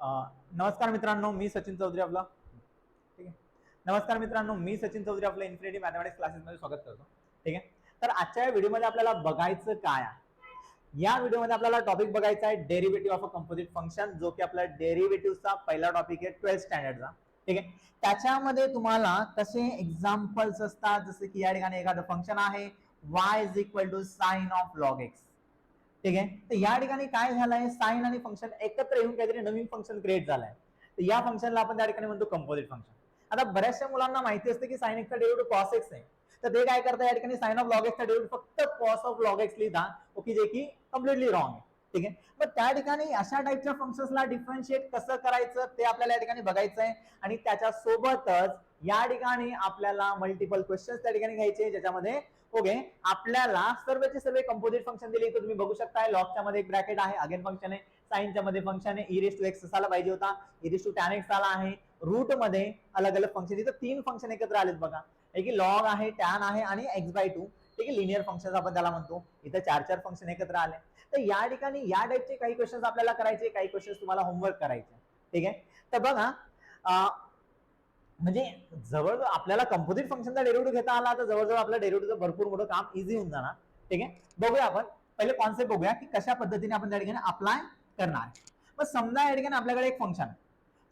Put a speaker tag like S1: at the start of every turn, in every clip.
S1: नमस्कार मित्रांनो, मी सचिन चौधरी आपला ठीक आहे. नमस्कार मित्रांनो, मी सचिन चौधरी आपल्या इन्फिनिटी मॅथमॅटिक्स क्लासेसमध्ये स्वागत करतो. ठीक आहे. तर आजच्या व्हिडिओमध्ये आपल्याला बघायचं काय आहे, या व्हिडिओमध्ये आपल्याला टॉपिक बघायचा आहे derivative of a composite function, जो की आपला डेरिव्हेटिव्हचा पहिला टॉपिक आहे 12th स्टँडर्डचा. ठीक आहे. त्याच्यामध्ये तुम्हाला कसे एक्झाम्पल्स असतात, जसे की या ठिकाणी एखादं फंक्शन आहे y is equal to sine of log x. ठीक आहे. तर या ठिकाणी काय झालंय, साइन आणि फंक्शन एकत्र येऊन काहीतरी नवीन फंक्शन क्रिएट झालंय. तर या फंक्शनला आपण त्या ठिकाणी म्हणतो कंपोजिट फंक्शन. आता बऱ्याचशा मुलांना माहिती असते की साइन एक्सचा डेरिव्हेटिव्ह कॉस एक्स आहे, तर ते काय करतात, या ठिकाणी साइन ऑफ लॉग एक्सचा डेरिव्हेटिव्ह फक्त कॉस ऑफ लॉग एक्स लिहिता, ओके, जे की कम्प्लिटली रॉंग आहे. ठीक आहे. मग त्या ठिकाणी अशा टाईपच्या फंक्शन्सला डिफरन्शिएट कसं करायचं ते आपल्याला या ठिकाणी बघायचं आहे. आणि त्याच्या सोबतच या ठिकाणी आपल्याला मल्टिपल क्वेश्चन्स त्या ठिकाणी घ्यायचे, ज्याच्यामध्ये ओके आपल्याला सर्वचे सर्व कंपोजिट फंक्शन दिले. तुम्ही बघू शकता लॉगच्या मध्ये एक ब्रॅकेट आहे, अगेन फंक्शन आहे, साइनच्या मध्ये फंक्शन आहे, e रेज टू एक्स असायला पाहिजे होता, e raise to tan x आला आहे. रूट मध्ये अलग अलग फंक्शन, इथं 3 फंक्शन एकत्र आलेत बघा, एक लॉग आहे, टॅन आहे आणि x/2. ठीक आहे, लिनियर फंक्शन आपण त्याला म्हणतो. इथं 4 फंक्शन एकत्र आले. तर या ठिकाणी या टाइपचे काही क्वेश्चन आपल्याला करायचे, काही क्वेश्चन तुम्हाला होमवर्क करायचे. ठीक आहे. तर बघा, म्हणजे जवळ आपल्याला कंपोजिट फंक्शनचा डेरिव्हेटिव्ह घेता आला तर जवळजवळ आपल्या डेरिव्हेटिव्हचं भरपूर मोठं काम इझी होऊन जाणार. ठीक आहे. बघूया आपण पहिले कॉन्सेप्ट बघूया की कशा पद्धतीने आपण त्या ठिकाणी अप्लाय करणार. मग समजा या ठिकाणी आपल्याकडे एक फंक्शन,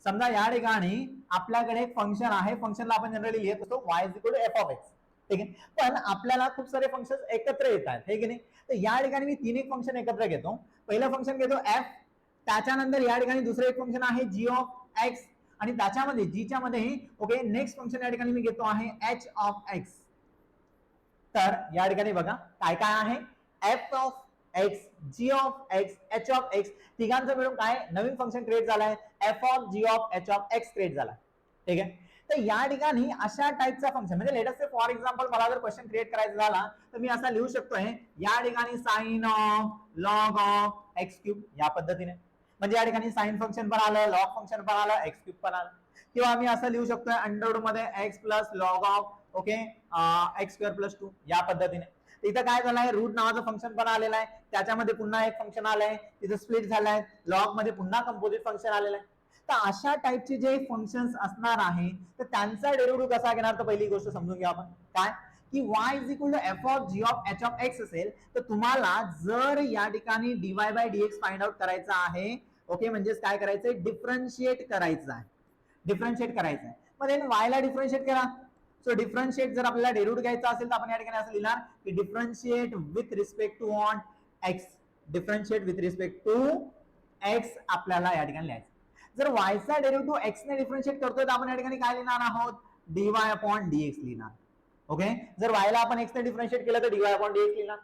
S1: समजा या ठिकाणी आपल्याकडे एक फंक्शन आहे, फंक्शनला आपण जनरली लिहित असतो y is equal to f of x. ठीक आहे. पण आपल्याला खूप सारे फंक्शन एकत्र येत आहेत, हे की नाही. तर या ठिकाणी मी 3 एक फंक्शन एकत्र घेतो. पहिलं फंक्शन घेतो f, त्याच्यानंतर या ठिकाणी दुसरं एक फंक्शन आहे g ऑफ एक्स, आणि त्याच्यामध्ये जीच्या मध्ये ओके नेक्स्ट फंक्शन या ठिकाणी मी घेतो आहे h ऑफ x. तर या ठिकाणी बघा काय काय आहे, f of x, g of x, h of x, तिघांचं मिळून काय नवीन फंक्शन क्रिएट झालाय, f of g of h of x create झाला. ठीक आहे. तर या ठिकाणी अशा टाइपचा फंक्शन, म्हणजे let us say for example मला जर क्वेश्चन क्रिएट करायचा झाला तर मी असा लिहू शकतोय या ठिकाणी sine of log of x cube, या पद्धतीने. म्हणजे या ठिकाणी साइन फंक्शन पण आलं, लॉग फंक्शन पण आलं, एक्स क्यूब पण आलं. किंवा आम्ही असं लिहू शकतोय अंडर रूट मध्ये x plus log of okay x square plus 2, या पद्धतीने. इथं काय झालंय, रूट नावाचं फंक्शन पण आलेलं आहे, त्याच्यामध्ये पुन्हा एक फंक्शन आलंय, तिथं स्प्लिट झालंय, लॉग मध्ये पुन्हा कंपोजिट फंक्शन आलेलं आहे. तर अशा टाइपचे जे फंक्शन्स असणार आहे तर त्यांचा डेरिव्हेटिव्ह कसा घेणार, तर पहिली गोष्ट समजून घ्या आपण काय की y is equal to f of g of h of x असेल, तर तुम्हाला जर या ठिकाणी dy by dx find out करायचा आहे, ओके, म्हणजेच काय करायचंय, डिफरन्शिएट करायचं आहे, डिफरन्शिएट करायचं आहे. मग देन y ला डिफरन्शिएट करा. सो डिफरन्शिएट जर आपल्याला डेरिव्हेटिव्ह घ्यायचा असेल तर आपण या ठिकाणी असं लिहिणार की differentiate with respect to on x, differentiate with respect to x आपल्याला या ठिकाणी लिहायचं. जर y चा डेरिव्हेटिव्ह x ने डिफरन्शिएट करतोय तर आपण या ठिकाणी काय लिहिणार आहोत, dy अपॉन dx लिहिणार. ओके. जर y ला आपण x ने डिफरन्शिएट केलं तर dy अपॉन dx लिहिणार.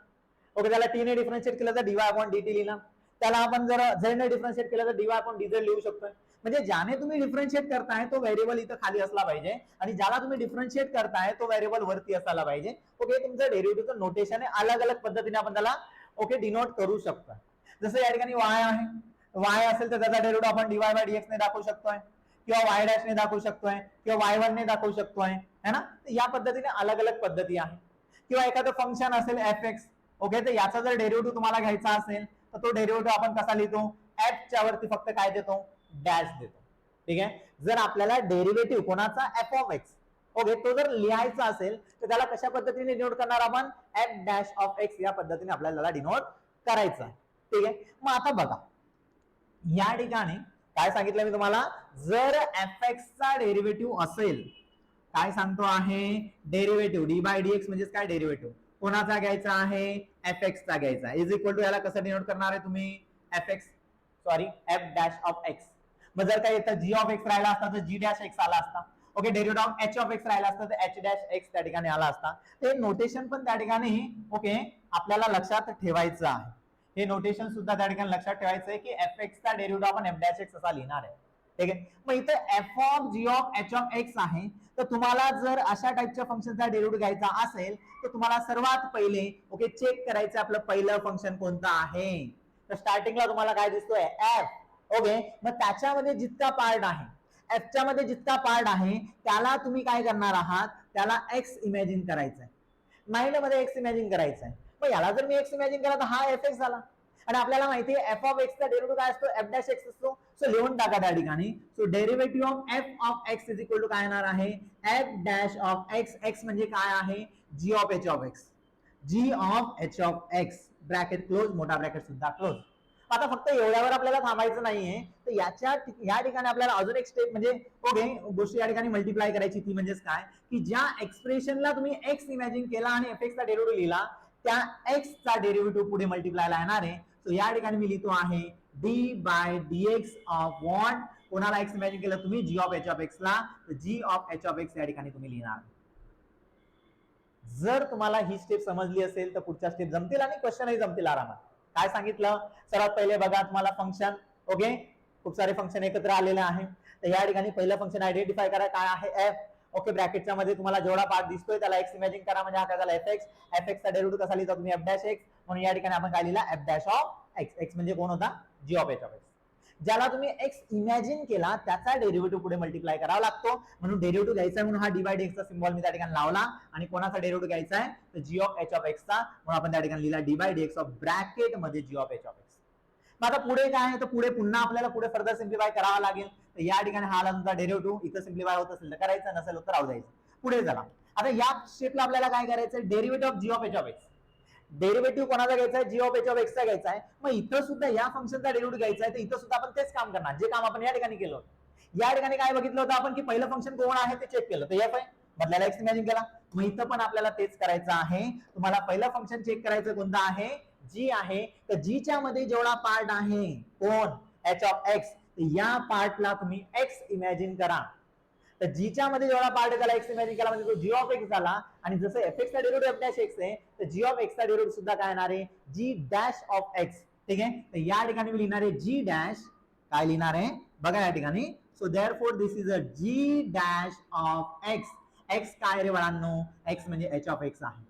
S1: ओके. त्याला t ने डिफरन्शिएट केलं तर dy अपॉन dt लिहिणार. त्याला आपण जर z ने डिफरन्शिएट केलं तर dy अपॉन dz लिहू शकतोय. म्हणजे ज्याने तुम्ही डिफरन्शिएट करताय तो व्हेरिएबल इथं खाली असला पाहिजे, आणि ज्याला तुम्ही डिफरन्शिएट करताय तो व्हेरिएबल वरती असायला पाहिजे. ओके. तुमचं डेरिव्हेटिव्हचं नोटेशन आहे, अलग अलग पद्धतीने आपण त्याला ओके डिनोट करू शकतो. जसं या ठिकाणी y आहे, y असेल तर त्याचा डेरिव्हेटिव्ह आपण dy बाय dx ने दाखवू शकतोय, किंवा y डॅश ने दाखवू शकतोय, किंवा y1 ने दाखवू शकतोय, है ना. या पद्धतीने अलग अलग पद्धती आहे. किंवा एखादं फंक्शन असेल fx, ओके, तर याचा जर डेरिव्हेटिव्ह तुम्हाला घ्यायचा असेल तर तो डेरिव्हेटिव्ह आपण कसा लिहितो, f च्या वरती फक्त काय देतो, डॅश देतो. ठीक आहे. जर आपल्याला डेरिव्हेटिव्ह कोणाचा f ऑफ x, ओके, तो जर लिहायचा असेल तर त्याला कशा पद्धतीने डिनोट करणार आपण, f डॅश ऑफ x, या पद्धतीने आपल्याला त्याला डिनोट करायचं आहे. ठीक आहे. मग आता बघा या ठिकाणी काय सांगितलं मी तुम्हाला, जर fx चा डेरिव्हेटिव्ह असेल, काय सांगतो आहे, डेरिव्हेटिव्ह डी बाय dx म्हणजेच काय, डेरिव्हेटिव्ह कोणाचा घ्यायचा आहे, fx चा घ्यायचा, इज इक्वल टू याला कसं डिनोट करणार आहे तुम्ही, fx sorry f dash of x. मग जर काय येतं g ऑफ x राहिला असता तर g डॅश x आला असता. Okay. Derivative of h of x राहिला असता तर h डॅश x त्या ठिकाणी आला असता. ते नोटेशन पण त्या ठिकाणी ओके आपल्याला लक्षात ठेवायचं आहे. हे नोटेशन सुद्धा त्या ठिकाणी लक्षात ठेवायचं आहे की fx चा डेरिव्हेटिव्ह आपण f डॅश x असा लिहिणार आहे. ठीक आहे. मग इथे f of g of h of x आहे, तर तुम्हाला जर अशा टाइपच्या फंक्शनचा डेरिव्हेटिव्ह घ्यायचा असेल तर तुम्हाला सर्वात पहिले ओके चेक करायचं आपलं पहिलं फंक्शन कोणतं आहे. तर स्टार्टिंगला तुम्हाला काय दिसतोय, f. ओके. मग त्याच्यामध्ये जितका पार्ट आहे, f च्या मध्ये जितका पार्ट आहे त्याला तुम्ही काय करणार आहात, त्याला x इमॅजिन करायचं आहे, माइंड मध्ये x इमॅजिन करायचं आहे. मग याला जर मी x इमॅजिन केला तर हा fx झाला. आणि आपल्याला माहिती आहे एफ ऑफ एक्स चा डेरिव्हेटिव्ह काय असतो, एफ डॅश एक्स असतो. सो लिहून टाका त्या ठिकाणी. So derivative of f of x is equal to काय येणार आहे, f dash of x. X म्हणजे काय आहे, g of h of x. G of h of x bracket close, मोठा ब्रॅकेट सुद्धा क्लोज. आता फक्त एवढ्यावर आपल्याला थांबायचं नाहीये, तर या ठिकाणी आपल्याला अजून एक स्टेप म्हणजे ओके गोष्टी या ठिकाणी मल्टिप्लाय करायची. ती म्हणजेच काय की ज्या एक्सप्रेशनला तुम्ही एक्स इमॅजिन केला आणि एफ एक्स चा डेरिव्हेटिव्ह लिहिला, त्या एक्स चा डेरिव्हेटिव्ह पुढे मल्टिप्लायला येणार आहे. सो या ठिकाणी मी लिहितो आहे d by dx of what, कोणाला एक्स इमॅजिन केलं तुम्ही, g of h of x ला, g of h of x या ठिकाणी तुम्ही लिहिणार. जर तुम्हाला ही स्टेप समजली असेल तर पुढच्या स्टेप जमतील आणि क्वेश्चनही जमतील आरामात. काय सांगितलं, सर्वात पहिले बघा तुम्हाला फंक्शन, ओके खूप सारे फंक्शन एकत्र आलेले आहे. तर या ठिकाणी पहिलं फंक्शन आयडेंटिफाय करा काय आहे, एफ. ओके ब्रॅकेटच्या मध्ये तुम्हाला जेवढा पार्ट दिसतोय त्याला एक्स इमॅजिन करा, म्हणजे हा काय झाला एफ एक्स. एफ एक्स चा डेरिव्हेटिव्ह कसा लिहिता तुम्ही, एफ डॅश एक्स. म्हणून या ठिकाणी आपण काय लिहिला, F dash of x. X म्हणजे कोण होता, जी ऑफ एच ऑफ एक्स. ज्याला तुम्ही एक्स इमॅजिन केला त्याचा डेरिव्हेटिव्ह पुढे मल्टिप्लाय करावा लागतो. म्हणून डेरिव्हेटिव्ह घ्यायचा आहे म्हणून हा डी बाय डीएक्स चा सिम्बॉल मी त्या ठिकाणी लावला. आणि कोणाचा डेरिव्हेटिव्ह घ्यायचा आहे, तर g of h of x चा, म्हणून आपण त्या ठिकाणी लिहिला d by dx of bracket मध्ये g of h of x. मग आता पुढे काय आहे, तर पुढे पुन्हा आपल्याला पुढे फर्दर सिम्प्लिफाय करावा लागेल. तर या ठिकाणी हा आला तुमचा डेरिव्हेटिव्ह, इथं सिम्प्लिफाय होत असेल तर करायचं, नसेल तर राहू द्यायचं. पुढे चला. आता या स्टेपला आपल्याला काय करायचं, derivative of g of h of x. Derivative कोणाचा घ्यायचा आहे, g of h of x चा घ्यायचा आहे. मग इथं सुद्धा या फंक्शनचा डेरिव्हेटिव्ह घ्यायचा आहे, तर इथं सुद्धा आपण तेच काम करणार जे काम आपण या ठिकाणी केलं होतं. या ठिकाणी काय बघितलं होतं आपण की पहिलं फंक्शन कोण आहे ते चेक केलं, तर एफ आहे, बदलायला एक्स इमॅजिन केला. मग इथं पण आपल्याला तेच करायचं आहे. तुम्हाला पहिलं फंक्शन चेक करायचं कोणतं आहे, जी आहे. तर जी च्या मध्ये जेवढा पार्ट आहे कोण, एच ऑफ एक्स, या पार्टला तुम्ही एक्स इमॅजिन करा. तर जीच्या मध्ये जेवढा पार्ट आहे त्याला एक्स इमॅजिन केला म्हणजे तो जी ऑफ एक्स झाला. आणि जसं एफ एक्स चा डेरिव्हेटिव्ह एफ डॅश एक्स आहे, तर जी ऑफ एक्स चा डेरिव्हेटिव्ह सुद्धा काय येणार आहे, जी डॅश ऑफ एक्स. ठीक आहे, तर या ठिकाणी मी लिहिणार आहे जी डॅश, काय लिहिणार आहे बघा या ठिकाणी. So therefore this is a g dash of x. X काय रे बाळांनो, एक्स म्हणजे एच ऑफ एक्स आहे.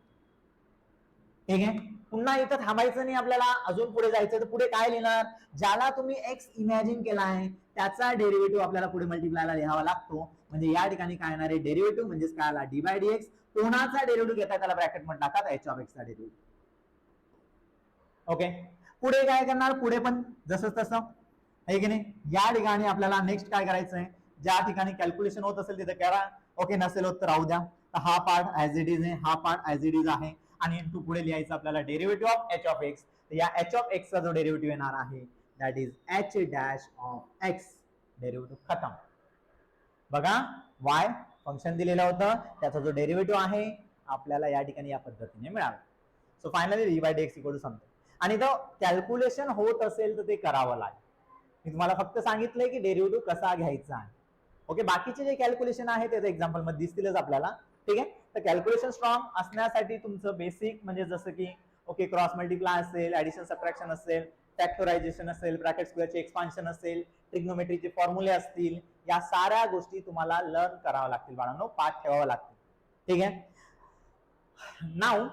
S1: ठीक आहे, पुन्हा इथं थांबायचं नाही आपल्याला, अजून पुढे जायचं. तर पुढे काय लिहिणार, ज्याला तुम्ही एक्स इमॅजिन केला आहे त्याचा डेरिव्हेटिव्ह आपल्याला पुढे मल्टिप्लायला लिहावा लागतो. म्हणजे या ठिकाणी काय येणार आहे, डेरिव्हेटिव्ह म्हणजे काय आला, डी बाय डीएक्स. कोणाचा डेरिव्हेटिव्ह घेताय त्याला ब्रॅकेट मध्ये टाका, एच ऑफ एक्स चा डेरिव्हेटिव्ह. ओके, पुढे काय करणार, पुढे पण जसं तसं आहे की नाही. या ठिकाणी आपल्याला नेक्स्ट काय करायचं आहे, ज्या ठिकाणी कॅल्क्युलेशन होत असेल तिथे करा. ओके, नसेल होत तर राहू द्या. तर हा पार्ट ऍज इट इज आहे, हा पार्ट ऍज इट इज आहे. आणि इंटू पुढे लिहायचं आपल्याला derivative of h of x. तर या एच ऑफ एक्स चा जो डेरिव्हेटिव्ह येणार आहे that is H dash of x. Derivative खतम. बघा वाय फंक्शन दिलेलं होतं, त्याचा जो डेरिव्हेटिव्ह आहे आपल्याला या ठिकाणी या पद्धतीने मिळाला. So finally d by d x equal to something. आणि तो कॅल्क्युलेशन होत असेल तर ते करावं लागेल. मी तुम्हाला फक्त सांगितलंय की डेरिव्हेटिव्ह कसा घ्यायचा आहे. ओके, बाकीचे जे कॅल्क्युलेशन आहे ते एक्झाम्पल मध्ये दिसतीलच आपल्याला. ठीक आहे, तर कॅल्क्युलेशन स्ट्रॉंग असण्यासाठी तुमचं बेसिक म्हणजे जसं की ओके क्रॉस मल्टिप्लाय असेल, ऍडिशन सबट्रॅक्शन असेल, फॅक्टरायझेशन असेल, ब्रॅकेट स्क्वेअरचे एक्सपान्शन असेल, ट्रिग्नोमेट्रीचे फॉर्म्युले असतील, या साऱ्या गोष्टी तुम्हाला लर्न कराव्या लागतील बाळांनो, पाठ ठेवावं लागतील. ठीक आहे, नाव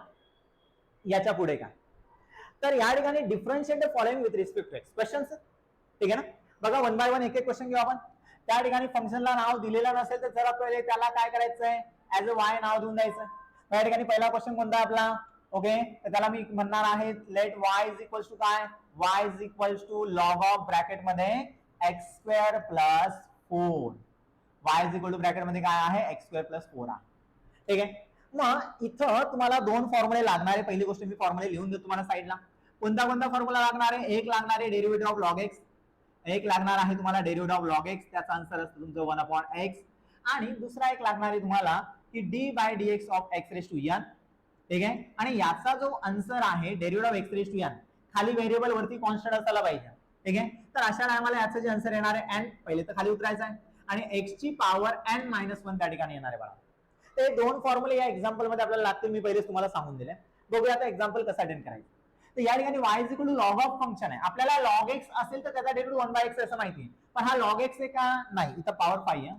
S1: याच्या पुढे काय, तर या ठिकाणी differentiate the following with respect to x. Questions ठीक आहे ना, बघा वन बाय वन एक एक क्वेश्चन घेऊ आपण. त्या ठिकाणी फंक्शनला नाव दिलेलं नसेल तर जरा पहिले त्याला काय करायचंय, ऍज अ वाय नाव देऊन द्यायचं. त्या ठिकाणी पहिला क्वेश्चन कोणता आहे आपला, ओके, तर त्याला मी म्हणणार आहे let y is equals to काय, y is equals to log of bracket मध्ये x square plus 4. Y is equal to bracket मध्ये काय आहे, एक्स स्क्वेअर प्लस 4 आहे. ठीक आहे, मग इथं तुम्हाला दोन फॉर्म्युले लागणार आहे. पहिली गोष्ट मी फॉर्म्युले लिहून देतो तुम्हाला साईडला. कोणता कोणता फॉर्म्युला लागणार आहे, एक लागणार आहे डेरिव्हेटिव्ह ऑफ लॉग एक्स, एक लागणार आहे तुम्हाला डेरिव्हेटिव्ह ऑफ लॉग एक्स, त्याचा आन्सर असतो तुमचं 1/x. आणि दुसरा एक लागणार आहे तुम्हाला की d by dx of x raise to n. ठीक आहे, आणि याचा जो आन्सर आहे derivative of x raise to n, खाली व्हेरिएबल वरती कॉन्स्टंट असायला पाहिजे. ठीक आहे, तर अशा टायमाला याचं जे आन्सर येणार आहे एन, पहिले तर खाली उतरायचं आहे आणि एक्स ची पॉवर n-1 त्या ठिकाणी येणार आहे बघा. ते दोन फॉर्म्युले या एक्झाम्पल मध्ये आपल्याला लागतील, मी पहिलेच तुम्हाला सांगून दिले. बघूया आता एक्झाम्पल कसं अटेंड करायचं. तर या ठिकाणी y is equal to log of function आहे. आपल्याला लॉग एक्स असेल तर त्याचा डेरिव्हेटिव्ह 1/x असं माहिती आहे, पण हा लॉग एक्स आहे का नाही, इथं पॉवर 5 आहे,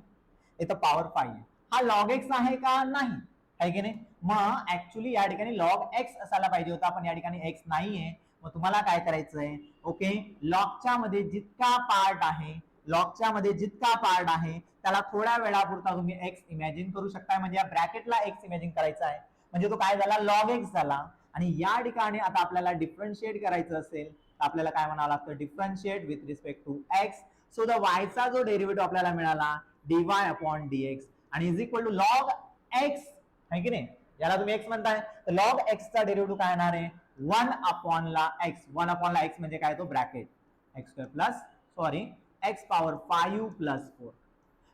S1: इथं पॉवर 5 आहे. हा लॉग एक्स आहे का नाही, आहे की नाही. मग ऍक्च्युली या ठिकाणी लॉग एक्स असायला पाहिजे होता, पण या ठिकाणी एक्स नाहीये. मग तुम्हाला काय करायचंय, ओके, लॉगच्या मध्ये जितका पार्ट आहे, लॉगच्या मध्ये जितका पार्ट आहे त्याला थोड्या वेळापुरता तुम्ही एक्स इमॅजिन करू शकता. म्हणजे या ब्रॅकेटला एक्स इमॅजिन करायचा आहे, म्हणजे तो काय झाला, लॉग एक्स झाला. आणि या ठिकाणी आता आपल्याला डिफरन्शिएट करायचं असेल आपल्याला काय म्हणावं लागतं, differentiate with respect to x. So the वायचा जो डेरिव्हेटिव्ह आपल्याला मिळाला dy अपॉन dx आणि is equal to log x आहे की नाही, याला तुम्ही एक्स म्हणताय, तर लॉग एक्सचा डेरिव्हेटिव्ह काय येणार आहे 1 अपॉन ला एक्स. 1 अपॉन ला एक्स म्हणजे काय, तो bracket x square plus sorry x power 5 plus 4.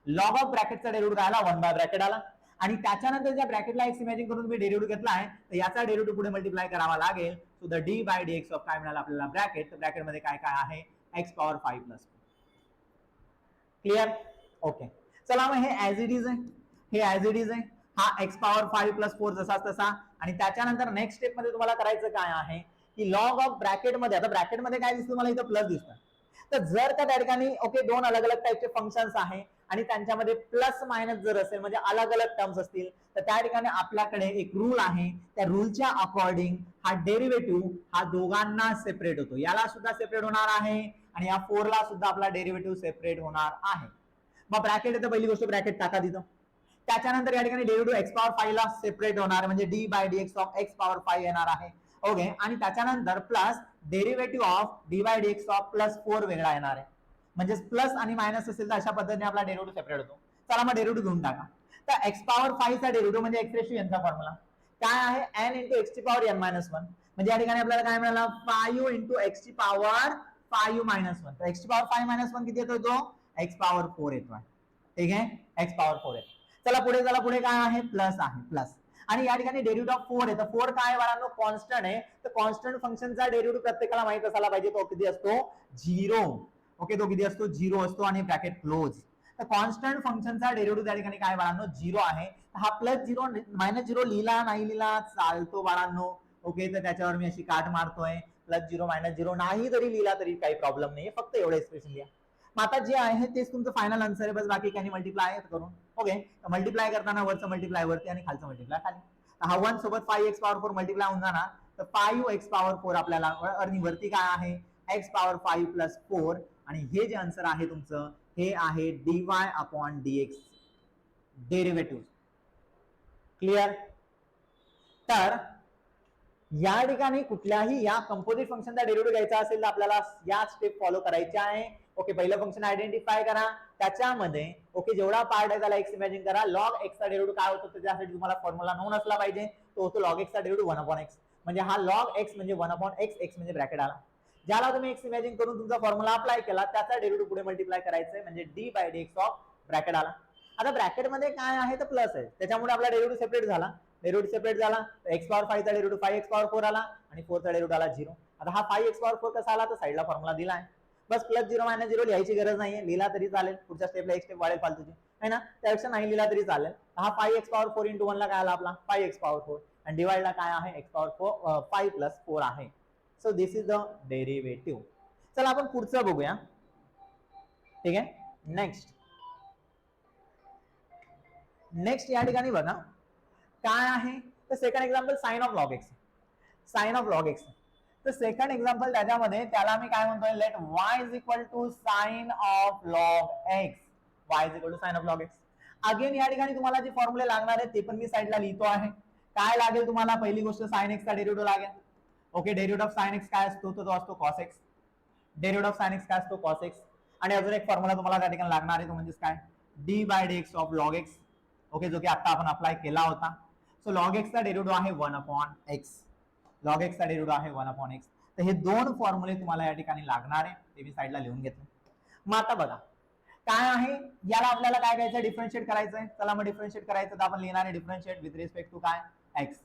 S1: Log of ब्रॅकेटचा डेरिव्हेटिव्ह आला 1 बाय ब्रॅकेट आला आणि त्याच्यानंतर ज्या ब्रॅकेटला एक्स इमॅजिन करून तुम्ही डेरिव्हेटिव्ह घेतलाय तर याचा डेरिव्हेटिव्ह पुढे मल्टिप्लाय करावा लागेल. So the d by dx of काय मिळालं आपल्याला ब्रॅकेट, तर ब्रॅकेट मध्ये काय काय आहे x power 5 plus 4. Clear, okay. चला मग हे ऍज इट इज आहे, हे ऍज इट इज आहे, हा एक्स पॉवर 5 प्लस 4 जसाच तसा. आणि त्याच्यानंतर नेक्स्ट स्टेप मध्ये तुम्हाला करायचं काय आहे की लॉग ऑफ ब्रॅकेट मध्ये, आता ब्रॅकेट मध्ये काय दिसतं मला इथं प्लस दिसतं, तर जर त्या ठिकाणी ओके दोन अलग अलग टाइपचे फंक्शन्स आहे आणि त्यांच्यामध्ये प्लस मायनस जर असेल म्हणजे अलग अलग टर्म्स असतील तर त्या ठिकाणी आपल्याकडे एक रूल आहे, त्या रूलच्या अकॉर्डिंग हा डेरिव्हेटिव्ह हा दोघांना सेपरेट होतो, याला सुद्धा सेपरेट होणार आहे आणि या 4 ला सुद्धा आपला डेरिव्हेटिव्ह सेपरेट होणार आहे. मग ब्रॅकेट येतं, पहिली गोष्ट ब्रॅकेट टाका तिथं. त्याच्यानंतर या ठिकाणी डेरिव्हेटिव्ह एक्स पॉवर 5 ला सेपरेट होणार म्हणजे d by dx of x power 5 येणार आहे. ओके, आणि त्याच्यानंतर plus derivative of d by dx of plus 4 वेगळा येणार आहे, म्हणजे प्लस आणि मायनस असेल तर अशा पद्धतीने आपला डेरिव्हेटिव्ह सेपरेट होतो. चला मग डेरिव्हेटिव्ह घेऊन टाका. तर एक्स पॉवर 5 चा डेरिव्हेटिव्ह म्हणजे एक्स रेशो एन चा फॉर्म्युला काय आहे, एन इंटू एक्स ची पॉवर एन मायनस 1. म्हणजे या ठिकाणी आपल्याला काय मिळालं 5 इंटू एक्स ची पॉवर 5 मायनस 1. तर एक्स ची पॉवर 5 मायनस 1 किती येतो, तो एक्स पॉवर 4 येतोय. ठीक आहे, एक्स पॉवर 4 येतो. चला पुढे काय आहे, प्लस आहे, प्लस. आणि या ठिकाणी डेरिव्हेटिव्ह ऑफ 4 आहे, तर 4 काय बाळांनो कॉन्स्टंट आहे, तर कॉन्स्टंट फंक्शनचा डेरिव्हेटिव्ह प्रत्येकाला माहित असायला पाहिजे, तो किती असतो 0. ओके, तो किती असतो 0 असतो आणि ब्रॅकेट क्लोज. तर कॉन्स्टंट फंक्शनचा डेरिव्हेटिव्ह त्या ठिकाणी काय बाळांनो 0 आहे. हा प्लस 0 मायनस 0 लिहिला नाही लिहिला चालतो बाळांनो. ओके, तर त्याच्यावर मी अशी काट मारतोय, प्लस 0 मायनस 0 नाही जरी लिहिला तरी काही प्रॉब्लेम नाही, फक्त एवढं एक्सप्रेशन लिहा. मग आता जे आहे तेच तुमचं फायनल आन्सर आहे, बस बाकी काही मल्टिप्लाय करून. ओके, मल्टिप्लाय करताना वरचं मल्टिप्लाय वरती आणि खालचं मल्टिप्लाय खाली. हा 1 सोबत 5x पॉवर 4 मल्टिप्लाय होऊन जाणार, तर 5x पॉवर 4 आपल्याला आणि वरती काय आहे x पॉवर 5 प्लस 4. आणि हे जे आन्सर आहे तुमचं हे आहे dy upon dx derivative. Clear, तर या ठिकाणी कुठल्याही या कंपोजिट फंक्शनचा डेरिव्हेटिव्ह घ्यायचा असेल तर आपल्याला या स्टेप फॉलो करायच्या आहे. ओके, पहिलं फंक्शन आयडेंटिफाय करा, त्याच्यामध्ये ओके जेवढा पार्ट आहे त्याला एक्स इमॅजिन करा. लॉग एक्सचा डेरिव्हेटिव्ह काय होतो त्यासाठी तुम्हाला फॉर्म्युला नोन असला पाहिजे, तो होतो लॉग एक्सचा डेरिव्हेटिव्ह 1 अपॉन एक्स. म्हणजे हा लॉग एक्स म्हणजे 1 अपॉन एक्स, एक्स म्हणजे ब्रॅकेट आला, ज्याला तुम्ही एक्स इमॅजिन करून तुमचा फॉर्म्युला अप्लाय केला त्याचा डेरिव्हेटिव्ह पुढे मल्टिप्लाय करायचं म्हणजे d by dx of bracket आला. आता ब्रॅकेट मध्ये काय आहे तर प्लस आहे, त्याच्यामुळे आपला डेरिव्हेटिव्ह सेपरेट झाला. डेरिव्हेटिव्ह सेपरेट झाला तर एक्स पॉवर 5 चा डेरिव्हेटिव्ह 5x पॉवर 4 आला आणि 4 चा डेरिव्हेटिव्ह आला 0. आता हा 5x पॉवर 4 कसा आला तर साइडला फॉर्म्युला दिला आहे, बस प्लस 0 मायनस 0 लिहायची गरज नाहीये, लिहिला तरी चालेल, पुढच्या स्टेपला एक स्टेप वाढेल फालतूची आहे ना, त्यापेक्षा नाही लिहिला तरी चालेल. हा 5x पॉवर 4 इंटू 1 ला काय आला आपला 5x पॉवर 4 आणि डिवाइड ला काय आहे x पॉवर 5 प्लस 4 आहे. So this is the derivative. चला आपण पुढचं बघूया. ठीक आहे, नेक्स्ट या ठिकाणी बघा काय आहे तर second example sine of log x. Sine of log x, तर सेकंड एक्झाम्पल त्याच्यामध्ये त्याला मी काय म्हणतोय, let y is equal to sine of log x. y is equal to sine of log x. Again या ठिकाणी तुम्हाला जे फॉर्म्युले लागणार आहेत ते पण मी साइडला लिहितो आहे. काय लागेल तुम्हाला, पहिली गोष्ट साइन एक्स चा डेरिव्हेटिव्ह लागेल. Okay, derivative of sine x काय असतो तो असतो cos x. Derivative of sine x काय असतो कॉस एक्स. आणि अजून एक फॉर्म्युला तुम्हाला त्या ठिकाणी लागणार आहे तो म्हणजे काय d by dx of log x. Okay, जो की आता आपण अप्लाय केला होता. सो लॉग एक्स चा डेरिव्हेटिव्ह आहे 1 अपॉन एक्स. लॉग एक्स चा डेरिव्हेटिव्ह आहे 1 अपॉन एक्स. तर हे दोन फॉर्म्युले तुम्हाला या ठिकाणी लागणार आहे, ते मी साइडला लिहून घेतले. मग आता बघा काय आहे, याला आपल्याला काय करायचं डिफरन्शिएट करायचं आहे. चला मग डिफरन्शिएट करायचं तर आपण लिहिणार आहे डिफरन्शिएट विथ रिस्पेक्ट टू काय एक्स.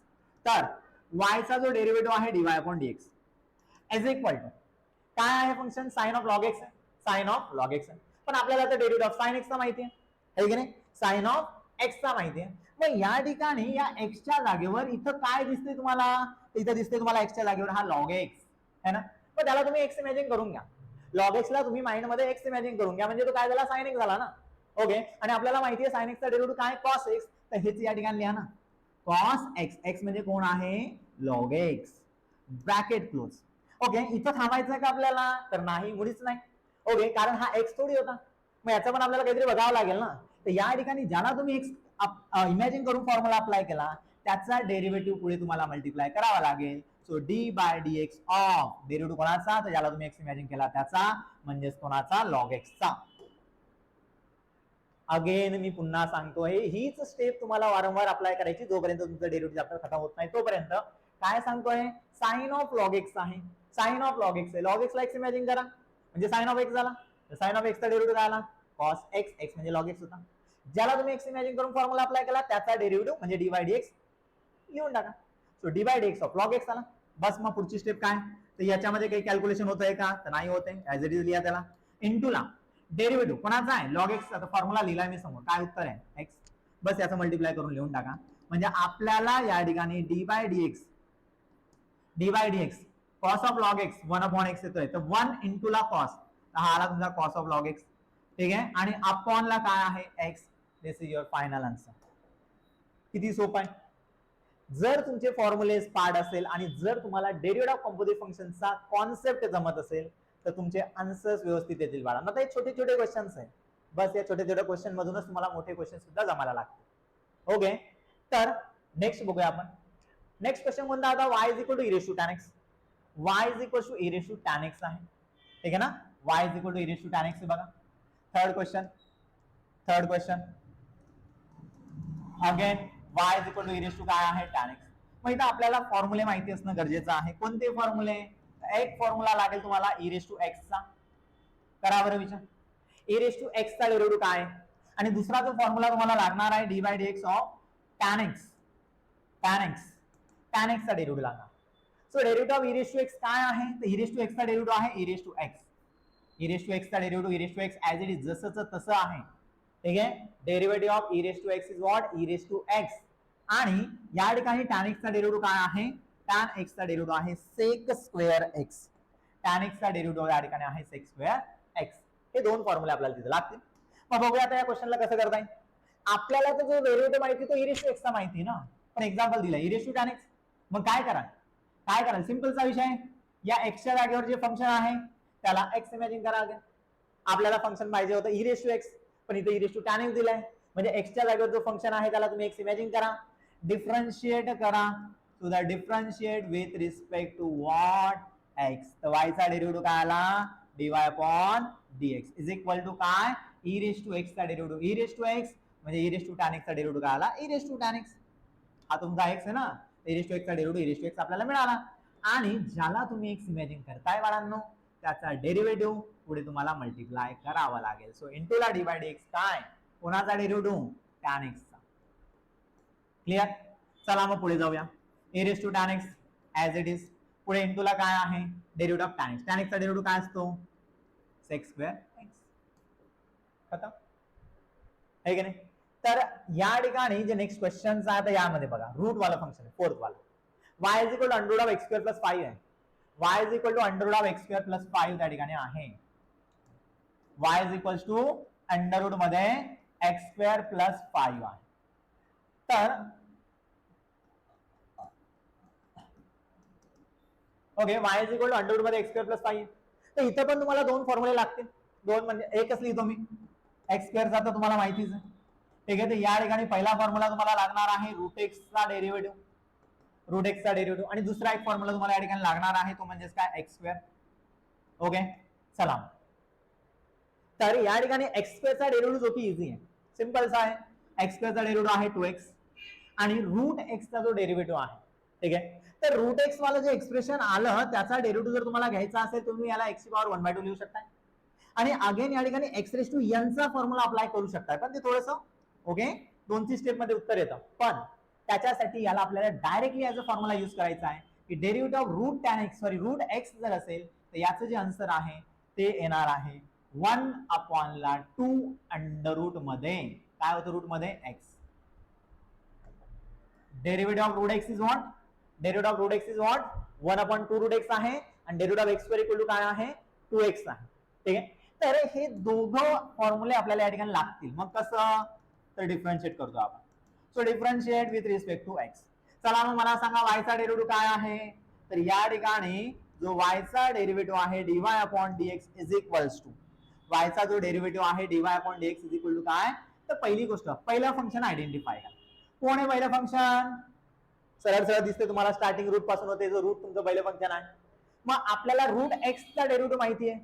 S1: तर y चा जो डेरिव्हेटिव्ह आहे dy upon dx is equal to काय आहे function sine of log x, sine of log x. पण आपल्याला तर डेरिव्हेटिव्ह ऑफ साइन एक्स चा माहिती आहे की नाही, साइन ऑफ एक्स चा माहिती आहे. मग या ठिकाणी या एक्सच्या जागेवर इथं काय दिसते तुम्हाला, इथं दिसते तुम्हाला एक्सच्या जागेवर हा लॉग एक्स है ना. मग त्याला तुम्ही एक्स इमॅजिन करून घ्या, लॉग एक्स ला तुम्ही माइंड मध्ये एक्स इमॅजिन करून घ्या, म्हणजे तो काय झाला साइन एक्स झाला ना. ओके, आणि आपल्याला माहिती आहे साइन एक्सचा डेरिव्हेटिव्ह काय कॉस एक्स, तर हेच या ठिकाणी लिहा ना कॉस एक्स. एक्स म्हणजे कोण आहे log x, bracket close. Okay, इथं थांबायचं का आपल्याला, तर नाही, मुळीच नाही. ओके, कारण हा एक्स थोडी होता, मग याचा पण आपल्याला काहीतरी बघावं लागेल ना. तर या ठिकाणी ज्याला तुम्ही एक्स इमॅजिन करून फॉर्म्युला अप्लाय केला त्याचा डेरिव्हेटिव्ह पुढे तुम्हाला मल्टिप्लाय करावा लागेल. So d by d x of derivative कोणाचा, तर ज्याला तुम्ही एक्स इमॅजिन केला त्याचा, म्हणजेच कोणाचा, लॉग एक्सचा. अगेन मी पुन्हा सांगतोय, हीच स्टेप तुम्हाला वारंवार अप्लाय करायची जोपर्यंत तुमचं डेरिव्हेटिव्ह चॅप्टर खतम होत नाही तोपर्यंत. काय सांगतोय, साइन ऑफ लॉग एक्स आहे, साइन ऑफ लॉग एक्स आहे, लॉग एक्स ला एक्स इमॅजिन करा म्हणजे साइन ऑफ एक्स झाला, साइन ऑफ एक्सचा डेरिव्हेटिव्ह काय आला, कॉस एक्स, एक्स म्हणजे लॉग एक्स होता, ज्याला तुम्ही एक्स इमॅजिन करून फॉर्म्युला अप्लाय केला त्याचा डेरिव्हेटिव्ह म्हणजे डी बाय डी एक्स लिहून टाका. So d by d x of log x आला. बस मग पुढची स्टेप काय, तर याच्यामध्ये काही कॅल्क्युलेशन होतंय का, तर नाही होत आहे, ऍज इट इज लिहा त्याला. इंटू ला डेरिव्हेटिव्ह कोणाचा आहे, लॉग एक्स, आता फॉर्म्युला लिहिलाय मी समोर, काय उत्तर आहे एक्स, बस याचं मल्टिप्लाय करून लिहून टाका. म्हणजे आपल्याला या ठिकाणी d by d x cos of log x 1/x येतोय, तर 1 इंटू ला कॉस, हा आला तुमचा कॉस ऑफ लॉग एक्स, ठीक आहे, आणि अपॉन ला काय आहे x. This is your final answer. किती सोपं आहे. जर तुमचे फॉर्म्युले पार्ट असेल आणि जर तुम्हाला डेरिव्हेटिव्ह ऑफ कंपोजिट फंक्शनचा कॉन्सेप्ट जमत असेल तर तुमचे आन्सर्स व्यवस्थित येतील बाळा. आता हे छोटे छोटे क्वेश्चन्स आहेत, बस या छोट्या छोट्या क्वेश्चन मधूनच तुम्हाला मोठे क्वेश्चन सुद्धा जमायला लागतील. ओके, तर नेक्स्ट बघूया आपण. नेक्स्ट क्वेश्चन कोणता होता, y is equal to e raise to tan x. y is equal to e raise to tan x आहे, ठीक आहे ना, y is equal to e raise to tan x. बघा third question again y is equal to e raise to काय आहे, tan x. मग इथं आपल्याला फॉर्म्युले माहिती असणं गरजेचं आहे. कोणते फॉर्म्युले, एक फॉर्म्युला लागेल तुम्हाला ई रेस टू एक्स चा, करा बरं विचार, ई रेस टू एक्स चा डेरिव्हेटिव्ह काय, आणि दुसरा जो फॉर्म्युला तुम्हाला लागणार आहे d by d x of tan x चा डेरिव्हेटिव्ह लागणार. So derivative of e raise to x काय आहे, तर ई रेस टू एक्स चा डेरिव्हेटिव्ह आहे e raise to x. E raise to x चा derivative e raise to x as it is जसंच तसं आहे, ठीक आहे. Derivative of e raise to x is what, e raise to x. आणि या ठिकाणी टॅन एक्स चा डेरिव्हेटिव्ह काय आहे, टॅन एक्स चा डेरिव्हेटिव्ह आहे sec square x. Tan x चा डेरिव्हेटिव्ह या ठिकाणी आहे सेक स्क्वेअर एक्स. हे दोन फॉर्म्युले आपल्याला तिथे लागतील. मग बघूया आता या क्वेश्चनला कसं करता येईल. आपल्याला तर जो डेरिव्हेटिव्ह माहिती तो ई रेस टू एक्स चा माहिती ना, पण एक्झाम्पल दिलं e raise to tan x. मग काय कराल, सिंपलचा विषय, या एक्सच्या जागेवर जे फंक्शन आहे त्याला एक्स इमॅजिन करा. आपल्याला फंक्शन पाहिजे होतं ई रेस टू एक्स, पण इथे e raise to tan x दिलाय, म्हणजे एक्सच्या जागेवर जो फंक्शन आहे त्याला तुम्ही एक्स इमॅजिन करा, डिफरन्शिएट करा. So the differentiate with respect to what, x. तर y चा डेरिव्हेटिव्ह काय आला, dy upon dx is equal to काय, ई रेस टू एक्स चा derivative e raise to x, म्हणजे e raise to tan x चा derivative काय आला, e raise to tan x. हा तुमचा एक्स आहे ना, ई रेस टू एक्स चा derivative e raise to x आपल्याला मिळाला. आणि ज्याला तुम्ही एक्स इमॅजिन करताय बाळांनो त्याचा डेरिव्हेटिव्ह पुढे तुम्हाला मल्टिप्लाय करावा लागेल. सो इंटू ला डी बाय डी एक्स काय, कोणाचा डेरिव्हेटिव्ह, टॅन एक्स चा. क्लिअर. चला मग पुढे जाऊया. A raise to tan x as it is, पुढे इंटू ला काय आहे, derivative of tan x. Tan x चा डेरिव्हेटिव्ह काय असतो, सेक स्क्वेअर एक्स. खतम, आहे की नाही. तर या ठिकाणी जे नेक्स्ट क्वेश्चन आहे यामध्ये बघा रूट वाला फंक्शन आहे, फोर्थ वाला. y is equal to under root of x square plus 5 आहे. y is equal to under root of x square plus 5 त्या ठिकाणी आहे. y is equal to under root मध्ये एक्स स्क्वेअर प्लस 5 आहे. तर okay, y is equal to under root मध्ये x square plus 5. तर इथे पण तुम्हाला दोन फॉर्म्युले लागतील. दोन म्हणजे एकच लिहितो मी, एक्स स्क्वेअरचा तर तुम्हाला माहितीच आहे, ठीक आहे. तर या ठिकाणी पहिला फॉर्म्युला तुम्हाला लागणार आहे रूट एक्स चा डेरिव्हेटिव्ह, रूट एक्स चा डेरिव्हेटिव्ह, आणि दुसरा एक फॉर्म्युला तुम्हाला या ठिकाणी लागणार आहे तो म्हणजे काय, एक्स स्क्वेअर. ओके, चला. तर या ठिकाणी एक्स स्क्वेअर चा डेरिव्हेटिव्ह जो की इझी आहे, सिंपलचा आहे. एक्स स्क्वेअर चा डेरिव्हेटिव्ह आहे 2x आणि रूट एक्स चा जो डेरिव्हेटिव्ह आहे, ठीक आहे. तर रूट एक्स वाला जे एक्सप्रेशन आलं त्याचा डेरिव्हेटिव्ह जर तुम्हाला घ्यायचा असेल तुम्ही याला x ची पॉवर 1/2 लिहू शकता. आणि अगेन या ठिकाणी एक्स रेस टू n चा फॉर्म्युला अप्लाय करू शकता, पण ते थोडंसं ओके 2-3 स्टेप मध्ये उत्तर येतं. पण त्याच्यासाठी याला आपल्याला directly as a formula use करायचा आहे की derivative of root tan x, sorry root x जर असेल तर याचं जे आन्सर आहे ते येणार आहे 1/2 अंडर रूट मध्ये काय होतं, रूट मध्ये x. Derivative of root x is what, derivative of root x is what 1/2 root x आहे, आणि derivative of x square equal to काय आहे, 2x आहे, ठीक आहे. तर हे दोघं फॉर्म्युले आपल्याला या ठिकाणी लागतील. मग कसं, तर डिफरन्शिएट करतो आपण. So differentiate with respect to x. चला मग मला सांगा y चा डेरिव्हेटिव्ह काय आहे, तर या ठिकाणी जो y चा डेरिव्हेटिव्ह आहे dy upon dx is equals to, y चा जो डेरिव्हेटिव्ह आहे dy upon dx is equal to काय, तर पहिली गोष्ट पहिलं फंक्शन आयडेंटिफाय करा. कोण आहे पहिलं फंक्शन, सरळ सरळ दिसते तुम्हाला, स्टार्टिंग रूट पासून होते, जो रूट तुमचं पहिलं फंक्शन आहे. मग आपल्याला रूट एक्सचा डेरिव्हेटिव्ह माहिती आहे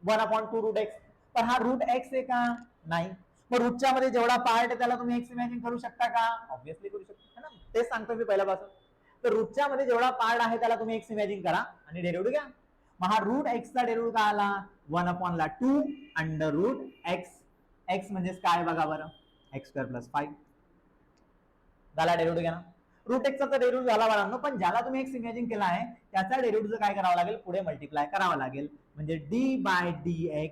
S1: 1/2 रूट एक्स, पण हा रूट एक्स आहे का? नाही. मग रूटच्या मध्ये जेवढा पार्ट आहे त्याला तुम्ही एक्स इमॅजिन करू शकता का? ऑब्व्हियसली करू शकता ना, तेच सांगतो मी पहिल्यापासून. तर रूटच्या मध्ये जेवढा पार्ट आहे त्याला तुम्ही एक्स इमॅजिन करा आणि डेरिव्हेटिव्ह घ्या. मग हा रूट एक्सचा डेरिव्हेटिव्ह काय आला? 1/2 अंडर रूट एक्स. एक्स म्हणजेच काय बघा बरं, x² + 5 झाला डेरिव्हेटिव्ह घ्या ना. रूट एक्सचा तर डेरिव्हेटिव्ह झाला बाळांनो, पण ज्याला तुम्ही एक्स इमॅजिन केला आहे त्याचा डेरिव्हेटिव्ह काय करावं लागेल? पुढे मल्टिप्लाय करावं लागेल. म्हणजे d/dx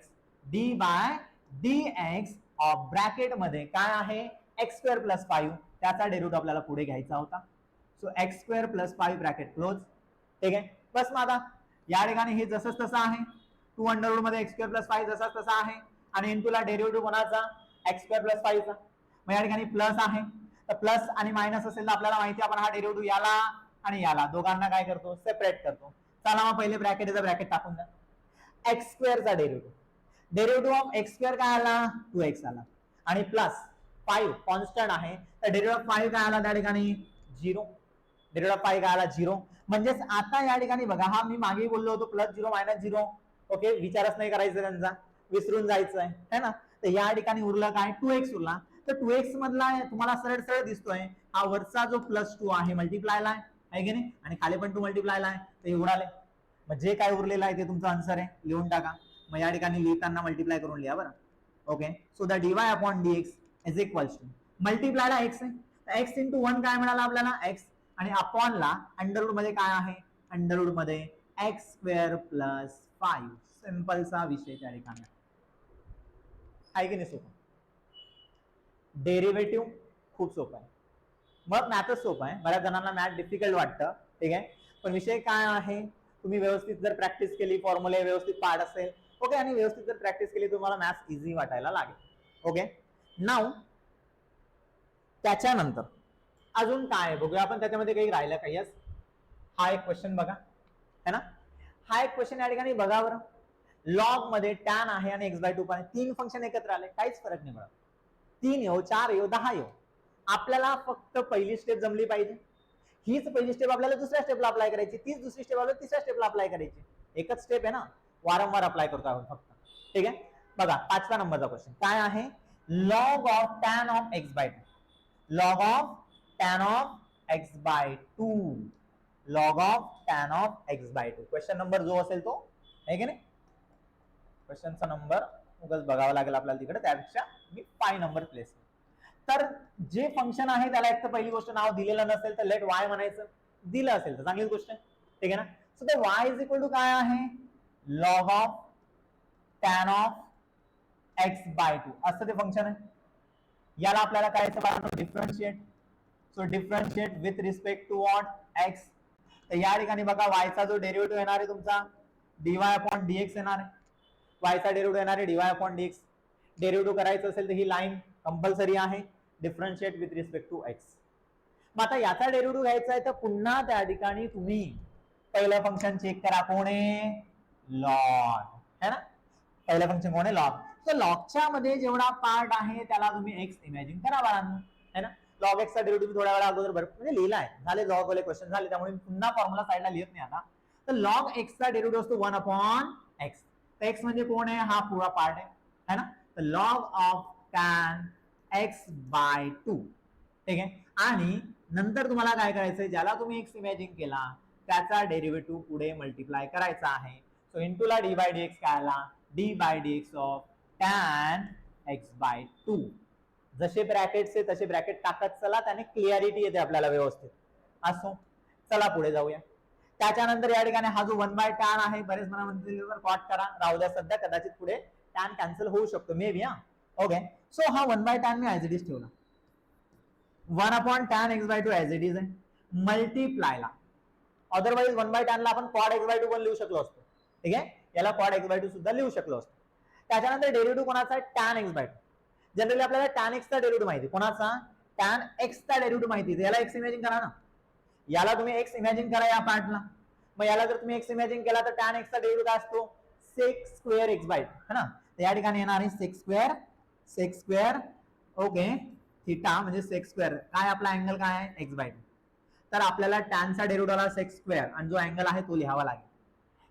S1: ऑफ ब्रॅकेट मध्ये काय आहे? x² + 5 त्याचा डेरिव्हेटिव्ह आपल्याला पुढे घ्यायचा होता. So x² + 5 bracket close. ठीक आहे, बस. मग आता या ठिकाणी हे जसंच तसं आहे, 2 अंडर रूट मध्ये x² + 5 जसाच तसा आहे आणि इंटूला डेरिव्हेटिव्ह कोणाचा? x² + 5 चा. मग या ठिकाणी प्लस आहे, तर प्लस आणि मायनस असेल तर आपल्याला माहिती आपण हा डेरिव्हेटिव्ह याला आणि याला दोघांना काय करतो? सेपरेट करतो. चला मग पहिले ब्रॅकेटचा ब्रॅकेट टाकून द्या. x² चा डेरिव्हेटिव्ह ऑफ x² काय आला? 2x आला आणि प्लस 5 कॉन्स्टंट आहे, तर डेरिव्हेटिव्ह ऑफ 5 काय आला त्या ठिकाणी? 0. डेरिव्हेटिव्ह ऑफ 5 काय आला? 0. म्हणजेच आता या ठिकाणी बघा, हा मी मागे बोललो होतो +0 -0. ओके, विचारच नाही करायचा त्यांचा, विसरून जायचं आहे ना. तर या ठिकाणी उरला काय? 2x उरला. तर 2x मधला तुम्हाला सरळ सरळ दिसतोय हा वरचा जो +2 आहे मल्टिप्लायला आहे की नाही, आणि खाली पण 2 मल्टिप्लायला आहे, तर एवढा आले. मग जे काय उरलेलं आहे ते तुमचं आन्सर आहे, लिहून टाका. मग या ठिकाणी लिहिताना मल्टिप्लाय करून लिहा बरं. Okay, so the dy/dx is equals to मल्टिप्लायला x आहे, x × 1 काय मिळाला आपल्याला? x, आणि अपॉनला अंडर रूट मध्ये काय आहे? अंडर रूट मध्ये x² + 5. सिंपलचा विषय त्या ठिकाणी आहे की नाही? सोपं. डेरिव्हेटिव्ह खूप सोपं आहे, मग मॅथच सोपं आहे. बऱ्याच जणांना मॅथ डिफिकल्ट वाटतं, ठीक आहे. पण विषय काय आहे, तुम्ही व्यवस्थित जर प्रॅक्टिस केली, फॉर्म्युले व्यवस्थित पाठ असेल, ओके, आणि व्यवस्थित जर प्रॅक्टिस केली तुम्हाला मॅथ्स इझी वाटायला लागेल. ओके, नाउ त्याच्यानंतर अजून काय बघूया आपण, त्याच्यामध्ये काही राहिलं का? यस, हा एक क्वेश्चन बघा, है ना. हा एक क्वेश्चन या ठिकाणी बघा बरं. लॉग मध्ये टॅन आहे आणि x/2 पण 3 फंक्शन एकत्र आले, काहीच फरक नाही मिळत. 3 येऊ, 4 येऊ, 10 येऊ, आपल्याला फक्त पहिली स्टेप जमली पाहिजे. हीच पहिली स्टेप आपल्याला दुसऱ्या स्टेपला अप्लाय करायची, तीच दुसरी स्टेप आपल्याला तिसऱ्या स्टेपला अप्लाय करायची. एकच स्टेप आहे ना, वारंवार अप्लाय करतो आपण फक्त. ठीक आहे, बघा 5व्या नंबरचा क्वेश्चन काय आहे? Log of tan of x/2. Log of tan of x/2. Log of tan of x/2. Question number जो असेल तो आहे की नाही, क्वेश्चनचा नंबर उगाच बघावा लागेल आपल्याला तिकडे, त्यापेक्षा मी 5 नंबर प्लेस. तर जे फंक्शन आहे त्याला एक तर पहिली गोष्ट नाव दिलेलं नसेल तर लेट y म्हणायचं, दिलं असेल तर चांगलीच गोष्ट आहे, ठीक आहे ना. सो ते y इज इक्वल टू काय आहे? Log of tan of x/2 असं ते फंक्शन आहे. याला आपल्याला काय differentiate. So differentiate with respect to what? x. तर या ठिकाणी बघा y चा जो डेरिव्हेटिव्ह येणार आहे तुमचा dy/dx येणार आहे. y चा डेरिव्हेटिव्ह येणार आहे dy/dx. डेरिव्हेटिव्ह करायचं असेल तर ही लाईन कंपल्सरी आहे, differentiate with respect to x. मग आता याचा डेरिव्हेटिव्ह घ्यायचा आहे तर पुन्हा त्या ठिकाणी तुम्ही पहिलं फंक्शन चेक करा, कोण आहे? लॉग, है ना. पहिलं फंक्शन कोण आहे? लॉग. तर लॉगच्या मध्ये जेवढा पार्ट आहे त्याला तुम्ही x इमॅजिन करा बाळांनो, है ना. लॉग x चा डेरिव्हेटिव्ह थोड्या वेळा अगोदर म्हणजे लिहिला आहे, झाले लॉग वाले क्वेश्चन झाले, त्यामुळे पुन्हा फॉर्म्युला साइडला लिहित नाही आता. तर लॉग x चा डेरिव्हेटिव्ह असतो 1/x. तर x म्हणजे कोण आहे? हा पुरा पार्ट आहे, है ना. तर लॉग ऑफ टॅन x/2, ठीक आहे. आणि नंतर तुम्हाला काय करायचंय? ज्याला तुम्ही x इमॅजिन केला त्याचा डेरिव्हेटिव्ह पुढे मल्टिप्लाय करायचा आहे. सो इंटूला d/dx काय आला? d/dx of tan x/2. जसे ब्रॅकेटचे तसे ब्रॅकेट टाकत चला, त्याने क्लिअरिटी येते आपल्याला व्यवस्थित. असो, चला पुढे जाऊया. त्याच्यानंतर या ठिकाणी हा जो 1/tan आहे, बरेच मला म्हणतील कॉट करा, राहू द्या सध्या, कदाचित पुढे टॅन कॅन्सल होऊ शकतो मे बी. ओके, सो हा 1/tan me as it is ठेवला. 1/tan x/2 as it is आहे. मल्टिप्लायला अदरवाइज 1/tan ला आपण quad x/2 पण लिहू शकलो असतो, ठीक आहे. याला quad x/2 सुद्धा लिहू शकलो असतो. त्याच्यानंतर डेरिव्हेटिव्ह कोणाचा आहे? tan x/2. जनरली आपल्याला tan x चा डेरिव्हेटिव्ह माहिती, कोणाचा? tan x चा डेरिव्हेटिव्ह माहिती, याला x इमॅजिन करा ना. याला तुम्ही x इमॅजिन करा या पार्टला. मग याला जर तुम्ही x इमॅजिन केला तर tan x चा डेरिव्हेटिव्ह काय असतो? sec² x/2, है ना. तर या ठिकाणी येणार आहे sec², ओके, थीटा म्हणजे sec². काय आपला अँगल काय आहे? x/2. तर आपल्याला टॅनचा डेरिव्हेटिव्ह आला सेक्स स्क्वेअर आणि जो अँगल आहे तो लिहावा लागेल.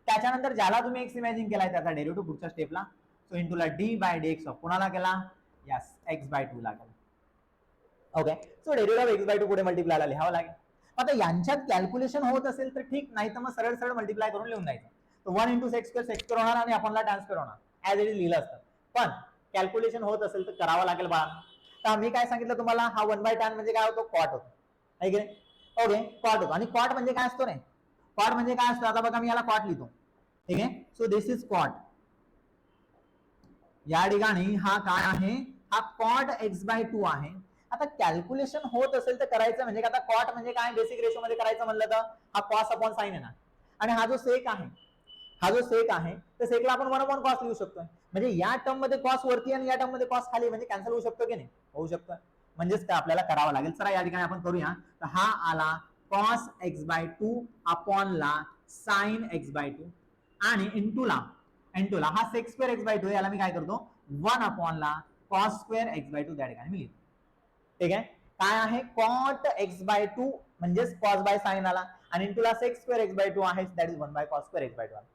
S1: त्याच्यानंतर ज्याला तुम्ही एक्स इमॅजिन केलाय त्याचा डेरिव्हेटिव्ह पुढच्या स्टेपला, सो इंटूला d by d x of कोणाला केला, यस एक्स बाय 2 ला केला. Okay, so derivative x by 2 पुढे मल्टिप्लायला लिहावं लागेल. आता यांच्यात कॅल्क्युलेशन होत असेल तर ठीक, नाही तर मग सरळ सरळ मल्टिप्लाय करून लिहून द्यायचं. तर 1 इंटू सेक्स स्क्वेअर होणार आणि आपणला ट्रान्सफर होणार ऍज इट इज लिहिलं असतं. पण कॅल्क्युलेशन होत असेल तर करावं लागेल बाळा. तर मी काय सांगितलं तुम्हाला, हा 1/tan म्हणजे काय होतो, कॉट होतो, आहे की नाही. ओके, कॉट होतो. आणि कॉट म्हणजे काय असतो रे, कॉट म्हणजे काय असतं, आता बघा मी याला कॉट लिहितो, ठीक आहे. So this is cot. या ठिकाणी हा काय आहे, हा कॉट एक्स बाय 2 आहे. आता कॅल्क्युलेशन होत असेल तर करायचं म्हणजे आता कॉट म्हणजे काय, बेसिक रेशो मध्ये करायचं म्हणलं तर हा कॉस अपॉन साइन येणार. आणि हा जो सेक आहे, हा जो सेक आहे तर सेकला आपण 1 अपॉन कॉस लिहू शकतो. म्हणजे या टर्म मध्ये कॉस वरती आणि या टर्म मध्ये कॉस खाली, म्हणजे कॅन्सल होऊ शकतो की नाही, होऊ शकतं. म्हणजेच काय आपल्याला करावं लागेल. चला या ठिकाणी आपण करूया. तर हा आला कॉस एक्स बाय 2 अपॉन ला साइन एक्स बाय 2 आणि इंटूला हा सेक्स स्क्वेअर एक्स बाय 2, याला मी काय करतो 1 अपॉन ला कॉस स्क्वेअर एक्स बाय 2 त्या ठिकाणी मी लिहितो. ठीक आहे, काय आहे कॉट एक्स बाय 2 म्हणजेच कॉस बाय साइन आला आणि इंटूला सेक्स स्क्वेअर एक्स बाय 2 आहे, that is 1 by cos square x by 2 आला.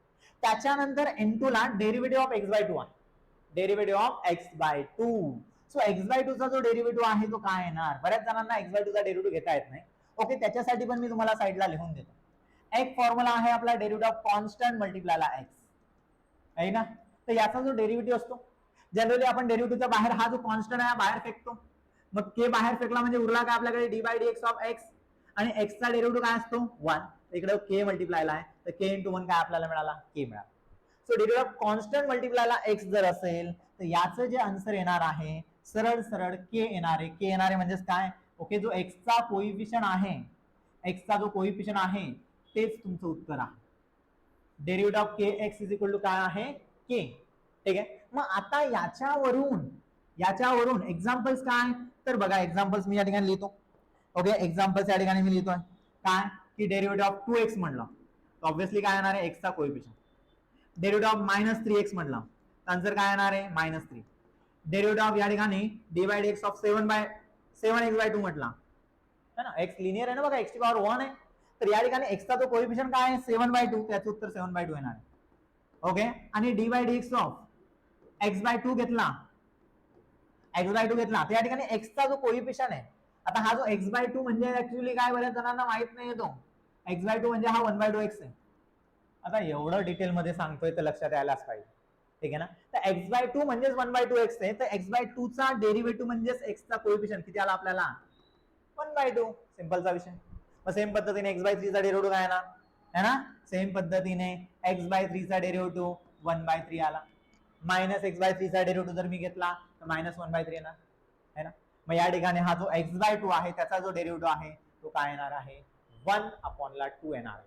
S1: त्याच्यानंतर इंटूला डेरिव्हेटिव्ह ऑफ एक्स बाय 2 आहे, derivative of x by 2. So x by 2 चा जो डेरिव्हेटिव्ह आहे तो काय येणार, बऱ्याच जणांना एक्स बाय 2 चा डेरिव्हेटिव्ह घेता येत नाही. ओके, त्याच्यासाठी पण मी तुम्हाला साइडला लिहून देतो. एक फॉर्म्युला आहे आपला डेरिव्हेटिव्ह ऑफ कॉन्स्टंट मल्टिप्लायला एक्स, आहे ना. तर याचा जो डेरिव्हेटिव्ह असतो, जनरली आपण डेरिव्हेटिव्हच्या बाहेर हा जो कॉन्स्टंट आहे बाहेर फेकतो. मग के बाहेर फेकला म्हणजे उरला काय आपल्याकडे d by d x of x आणि एक्सचा डेरिव्हेटिव्ह काय असतो 1. इकडे के मल्टिप्लायला आहे तर के इंटू 1 काय आपल्याला मिळाला, के मिळाला. सो डेरिव्हेटिव्ह ऑफ कॉन्स्टंट मल्टिप्लायला एक्स जर असेल तर याचं जे आन्सर येणार आहे सरळ सरळ के येणार आहे. के येणार आहे म्हणजेच काय, ओके, जो एक्सचा कोइफिशियंट आहे, एक्सचा जो कोइफिशियंट आहे तेच तुमचं उत्तर आहे. Derivative of k x is equal to काय आहे, के. ठीक आहे, मग आता याच्यावरून एक्झाम्पल्स काय, तर बघा एक्झाम्पल्स मी या ठिकाणी लिहितो. ओके, एक्झाम्पल्स या ठिकाणी मी लिहितोय काय की डेरिव्हेटिव्ह ऑफ 2x म्हणलं तर ऑब्व्हियसली काय येणार आहे, एक्सचा कोइफिशियंट. डेरिव्हेटिव्ह ऑफ -3x म्हणलं तर आन्सर काय येणार आहे, -3. डेरिव्हेटिव्ह ऑफ या ठिकाणी d by d x of 7x/2 म्हटला है ना, एक्स लिनियर आहे ना बघा, एक्स ची पॉवर 1 आहे. तर या ठिकाणी एक्सचा जो कोइफिशियंट काय आहे 7/2, त्याचं उत्तर 7/2 येणार आहे. ओके, आणि d by d x of x/2 घेतला, x/2 घेतला तर या ठिकाणी एक्सचा जो कोइफिशियंट आहे, आता हा जो x/2 म्हणजे ऍक्च्युअली काय बऱ्याच जणांना माहित नाही येतो, x/2 म्हणजे हा 1/2x आहे. आता एवढं डिटेल मध्ये सांगतोय तर लक्षात यायलाच पाहिजे, ठीक आहे ना. तर x/2 म्हणजेच 1/2x आहे, तर x/2 चा डेरिव्हेटिव्ह म्हणजेच एक्सचा कोइफिशियंट किती आला आपल्याला, 1/2. सिंपलचा विषय. मग सेम पद्धतीने x/3 चा डेरिव्हेटिव्ह काय येणार, है ना, सेम पद्धतीने x/3 चा डेरिव्हेटिव्ह 1/3 आला. -x/3 चा डेरिव्हेटिव्ह जर मी घेतला तर -1/3 येणार, है ना. मग या ठिकाणी हा जो x/2 आहे त्याचा जो डेरिव्हेटिव्ह आहे तो काय येणार आहे, 1/2 येणार,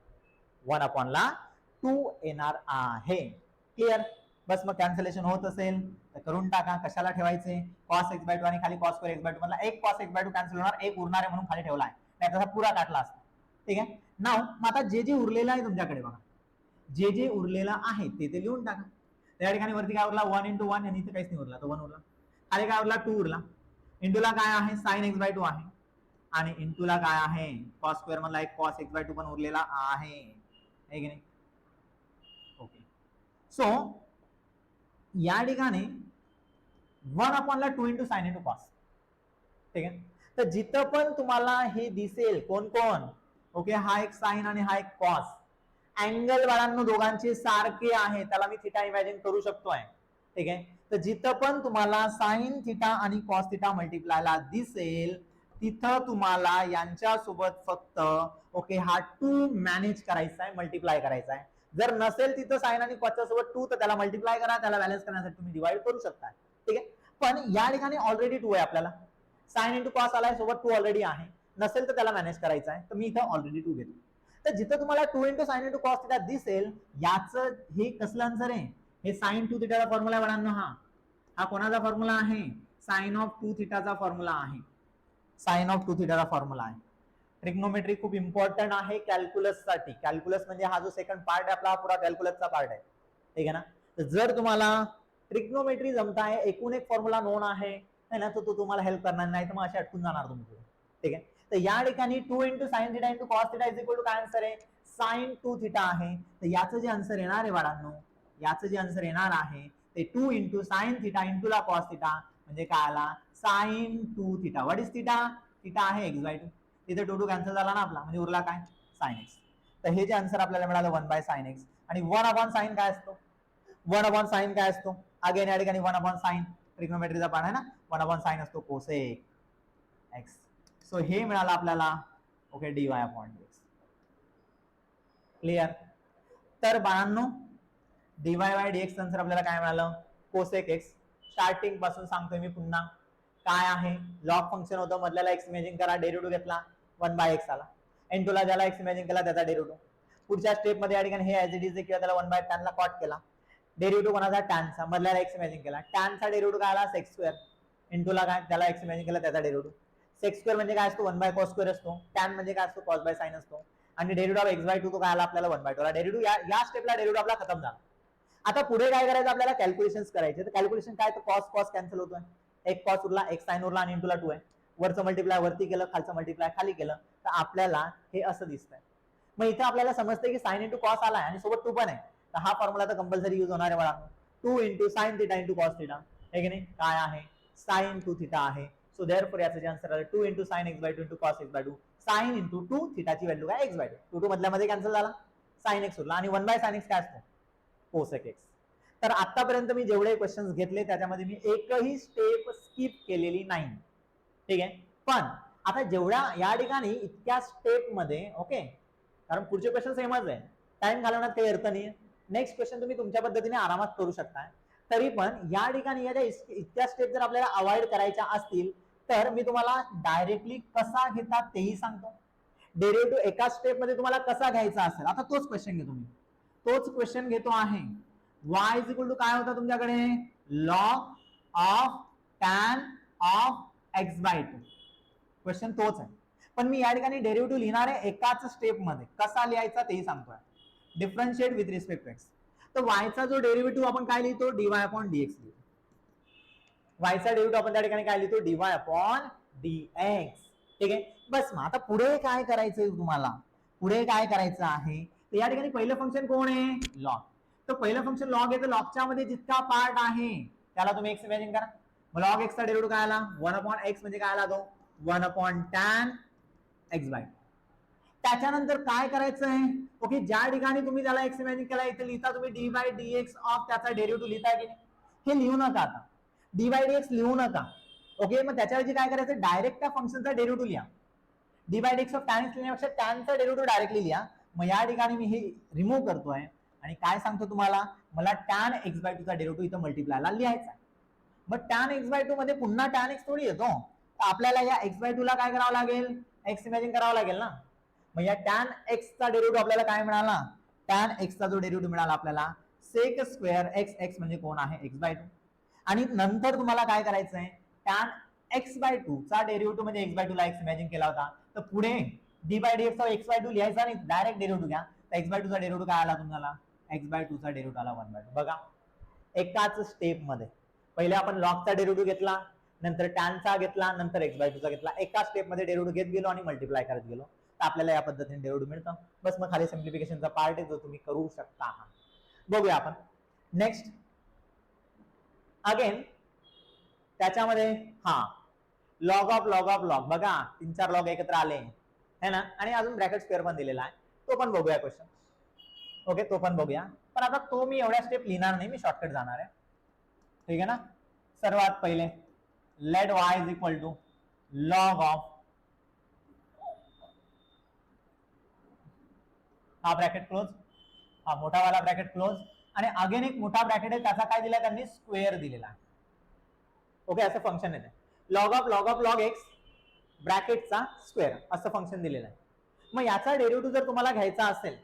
S1: 1/2 येणार आहे. क्लिअर. बस मग कॅन्सलेशन होत असेल तर करून टाका, कशाला ठेवायचे, cos x/2 आणि खाली cos square x/2 मधला एक cos x/2 कॅन्सल होणार, एक उरणार आहे म्हणून खाली ठेवलाय, नाही तसा पुरा काटला असता. ठीक आहे. नाव मग आता जे उरलेलं आहे तुमच्याकडे बघा, जे उरलेलं आहे ते लिहून टाका. त्या ठिकाणी वरती काय उरला 1 × 1 आणि इथे काहीच नाही उरला, तो 1 उरला. खाली काय उरला 2 उरला. इंटूला काय आहे sin x/2 आहे आणि इंटूला काय आहे cos स्क्वेअर मधला एक cos x/2 पण उरलेला आहे की नाही. ओके, सो या ठिकाणी 1/2 इंटू साइन इंटू कॉस. ठीक आहे, तर जिथं पण तुम्हाला हे दिसेल कोण कोण, ओके, हा एक साइन आणि हा एक कॉस, अँगल बाळांनो दोघांचे सारखे आहे, त्याला मी थिटा इमॅजिन करू शकतोय. ठीक आहे, तर जिथं पण तुम्हाला साइन थिटा आणि कॉस थिटा मल्टिप्लायला दिसेल तिथं तुम्हाला यांच्या सोबत फक्त ओके हा 2 मॅनेज करायचा आहे, मल्टिप्लाय करायचा आहे. जर नसेल तिथं साइन आणि कॉसच्या सोबत 2 तर त्याला मल्टिप्लाय करा, त्याला बॅलन्स करण्यासाठी तुम्ही डिवाइड करू शकता. ठीक आहे, पण या ठिकाणी ऑलरेडी 2 आहे, आपल्याला साइन इंटू कॉस आलाय, सोबत 2 ऑलरेडी आहे, नसेल तर त्याला मॅनेज करायचा आहे, तर मी इथं ऑलरेडी 2 घेतो. तर जिथं तुम्हाला 2 into sine into cos theta दिसेल याचं हे कसलं आन्सर आहे, हे साइन 2 थिटाचा फॉर्म्युला आहे बाळांनो. हा कोणाचा फॉर्म्युला आहे, साइन ऑफ 2 थिटाचा फॉर्म्युला आहे, साइन ऑफ 2 थिटाचा फॉर्म्युला आहे. ट्रिग्नोमेट्री खूप इम्पॉर्टंट आहे कॅल्क्युलस साठी. कॅल्क्युलस म्हणजे हा जो सेकंड पार्ट आहे आपला, पुरा कॅल्क्युलसचा पार्ट आहे. ठीक आहे ना. तर जर तुम्हाला ट्रिग्नोमेट्री जमताय, एकूण एक फॉर्म्युला नोन आहे ना, तर तो तुम्हाला हेल्प करणार, नाही तर मग असे अटकून जाणार तुम्ही. ठीक आहे, तर या ठिकाणी 2 into sine theta into cos theta is equal to काय आन्सर आहे साइन 2 थिटा आहे. तर याचं जे आन्सर येणार आहे बाळांनो, याचं जे आन्सर येणार आहे ते 2 इंटू साइन थिटा इंटू ला कॉस थिटा म्हणजे काय आला sine 2 theta. What is theta? Theta आहे x/2. तिथे 2 कॅन्सल झाला ना आपला, म्हणजे उरला काय साइन x. तर हे जे आन्सर आपल्याला मिळालं 1/sin x. आणि 1/sin काय असतो? 1/sin काय असतो? अगेन या ठिकाणी 1/sin ट्रिग्नोमेट्रीचा पार्ट आहे ना, 1/sin असतो कोसेक x. सो हे मिळालं आपल्याला ओके dy/dx. क्लिअर? तर बाळांनो dy/dx आन्सर आपल्याला काय मिळालं कोसेक x. स्टार्टिंग पासून सांगतोय मी पुन्हा, काय आहे लॉग फंक्शन होतं, मधल्याला x इमॅजिन करा, डेरिव्हेटिव्ह घेतला 1/x आला. n2 ला ज्याला x इमॅजिन केला त्याचा डेरिव्हेटिव्ह. पुढच्या स्टेप मध्ये या ठिकाणी हे ऍज इट इज किंवा त्याला 1/tan ला कॉट केला. डेरिव्हेटिव्ह कोणाचा tan चा, मधल्याला x इमॅजिन केला, tan चा डेरिव्हेटिव्ह काय आला sec2. n2 ला काय त्याला x इमॅजिन केला त्याचा डेरिव्हेटिव्ह. sec2 म्हणजे काय असतो 1/cos2 असतो. tan म्हणजे काय असतो cos/sin असतो. आणि डेरिव्हेटिव्ह ऑफ x/2 तो काय आला आपल्याला 1/2 ला. डेरिव्हेटिव्ह या स्टेपला डेरिव्हेटिव्ह आपला खतम झाला. आता पुढे काय करायचं आपल्याला कॅल्क्युलेशन्स करायचे. तर कॅल्क्युलेशन काय तर cos कॅन्सल होतोय, एक cos उरला एक sin उरला आणि इंटूला 2 आहे. वरचं मल्टिप्लाय वरती केलं, खालचं मल्टिप्लाय खाली केलं, तर आपल्याला हे असं दिसतंय. मग इथे आपल्याला समजतंय की sin इंटू कॉस आलाय आणि सोबत 2 पण आहे. तर हा फॉर्म्युला तर कंपल्सरी यूज होणार आहे मला. 2 into sine theta into cos theta आहे की नाही, काय आहे साइन 2 थिटा आहे. सो देअरफॉर याचं जे आन्सर आलं 2 into sine x/2 into cos x/2. Sine into 2 थिटाची व्हॅल्यू काय x/2. 2 मधल्यामध्ये कॅन्सल झाला, साइन x उरला आणि 1/sin x काय असतो कोसेक x. तर आतापर्यंत मी जेवढे क्वेश्चन्स घेतले त्याच्यामध्ये मी एकही स्टेप स्किप केलेली नाही. ठीक आहे, पण आता जेवढ्या या ठिकाणी इतक्या स्टेप मध्ये ओके, कारण पुढचे क्वेश्चन सेमच आहे, टाइम घालवण्यात काही अर्थ नाही. नेक्स्ट क्वेश्चन तुम्ही तुमच्या पद्धतीने आरामात करू शकता. तरी पण या ठिकाणी या इतक्या स्टेप जर आपल्याला अवॉइड करायच्या असतील तर मी तुम्हाला डायरेक्टली कसा घेतात तेही सांगतो. डेरिव्हेटिव्ह एका स्टेप मध्ये तुम्हाला कसा घ्यायचा असेल, आता तोच क्वेश्चन घेतो मी, तोच क्वेश्चन घेतो आहे. y इज इक्वल टू काय होता तुमच्याकडे log of tan of x/2. Question तोच आहे, पण मी या ठिकाणी डेरिव्हेटिव्ह लिहिणार आहे एकाच स्टेप मध्ये. कसा लिहायचा तेही सांगतोय, differentiate with respect to x. तर y चा जो डेरिव्हेटिव्ह आपण काय लिहितो dy/dx लिहितो. y चा डेरिव्हेटिव्ह आपण त्या ठिकाणी काय लिहितो dy/dx. ठीक आहे, बस. मग आता पुढे काय करायचंय तुम्हाला, पुढे काय करायचं आहे, तर या ठिकाणी पहिलं फंक्शन कोण आहे लॉग. तर पहिलं फंक्शन लॉग आहे, तर लॉगच्या मध्ये जितका पार्ट आहे त्याला तुम्ही x इमॅजिन करा. मग लॉग x चा डेरिव्हेटिव्ह काय आला 1/x म्हणजे काय आला तो 1/tan x/2. त्याच्यानंतर काय करायचं आहे ओके, ज्या ठिकाणी तुम्ही त्याला x इमॅजिन केला इथे लिहिता तुम्ही dy/dx ऑफ त्याचा डेरिव्हेटिव्ह लिहिता की नाही, हे लिहू नका आता, dy/dx लिहू नका. ओके, मग त्याच्याऐवजी काय करायचं डायरेक्ट त्या फंक्शनचा डेरिव्हेटिव्ह लिहा. dy/dx of tan x लिहिण्यापेक्षा tan चा डेरिव्हेटिव्ह डायरेक्टली लिहा. मग या ठिकाणी मी हे रिमूव्ह करतोय आणि काय सांगतो तुम्हाला, मला tan x/2 चा डेरिव्हेटिव्ह इथं मल्टिप्लायला लिहायचा. मग tan x/2 मध्ये पुन्हा tan x थोडी येतो, तर आपल्याला या x/2 ला काय करावं लागेल x इमॅजिन करावं लागेल ना. मग या tan x चा डेरिव्हेटिव्ह आपल्याला काय मिळाला, tan x चा जो डेरिव्हेटिव्ह मिळाला आपल्याला sec स्क्वेअर x म्हणजे कोण आहे x/2. आणि नंतर तुम्हाला काय करायचंय tan x/2 चा डेरिव्हेटिव्ह म्हणजे x/2 ला x इमॅजिन केला होता, तर पुढे d/dx चा x/2 लिहायचा नाही, डायरेक्ट डेरिव्हेटिव्ह घ्या. तर x/2 चा डेरिव्हेटिव्ह काय आला तुम्हाला x/2 चा डेरिव्हेटिव्ह आला 1/2. बघा एकाच स्टेप मध्ये पहिले आपण लॉग चा डेरिव्हेटिव्ह घेतला, नंतर tan चा घेतला, नंतर x/2 चा घेतला. एका स्टेप मध्ये डेरिव्हेटिव्ह घेत गेलो आणि मल्टिप्लाय करत गेलो, तर आपल्याला या पद्धतीने डेरिव्हेटिव्ह मिळतं. बस मग खाली सिम्प्लिफिकेशनचा पार्ट आहे जो तुम्ही करू शकता. बघूया आपण नेक्स्ट अगेन त्याच्यामध्ये लॉग ऑफ लॉग बघा 3-4 लॉग एकत्र आले है ना, आणि अजून ब्रॅकेट स्क्वेअर पण दिलेला आहे, तो पण बघूया क्वेश्चन. ओके, तो पण बघूया, पण आता तो मी एवढ्या स्टेप लिहिणार नाही, मी शॉर्टकट जाणार आहे. ठीक आहे ना. सर्वात पहिले let y is equal to log of हा ब्रॅकेट क्लोज, हा मोठा वाला ब्रॅकेट क्लोज, आणि अगेन एक मोठा ब्रॅकेट आहे त्याचा काय दिला त्यांनी स्क्वेअर दिलेला आहे. ओके, असं फंक्शन येते लॉग ऑफ लॉग एक्स ब्रॅकेटचा स्क्वेअर असं फंक्शन दिलेलं आहे. मग याचा डेरिव्हेटिव्ह जर तुम्हाला घ्यायचा असेल,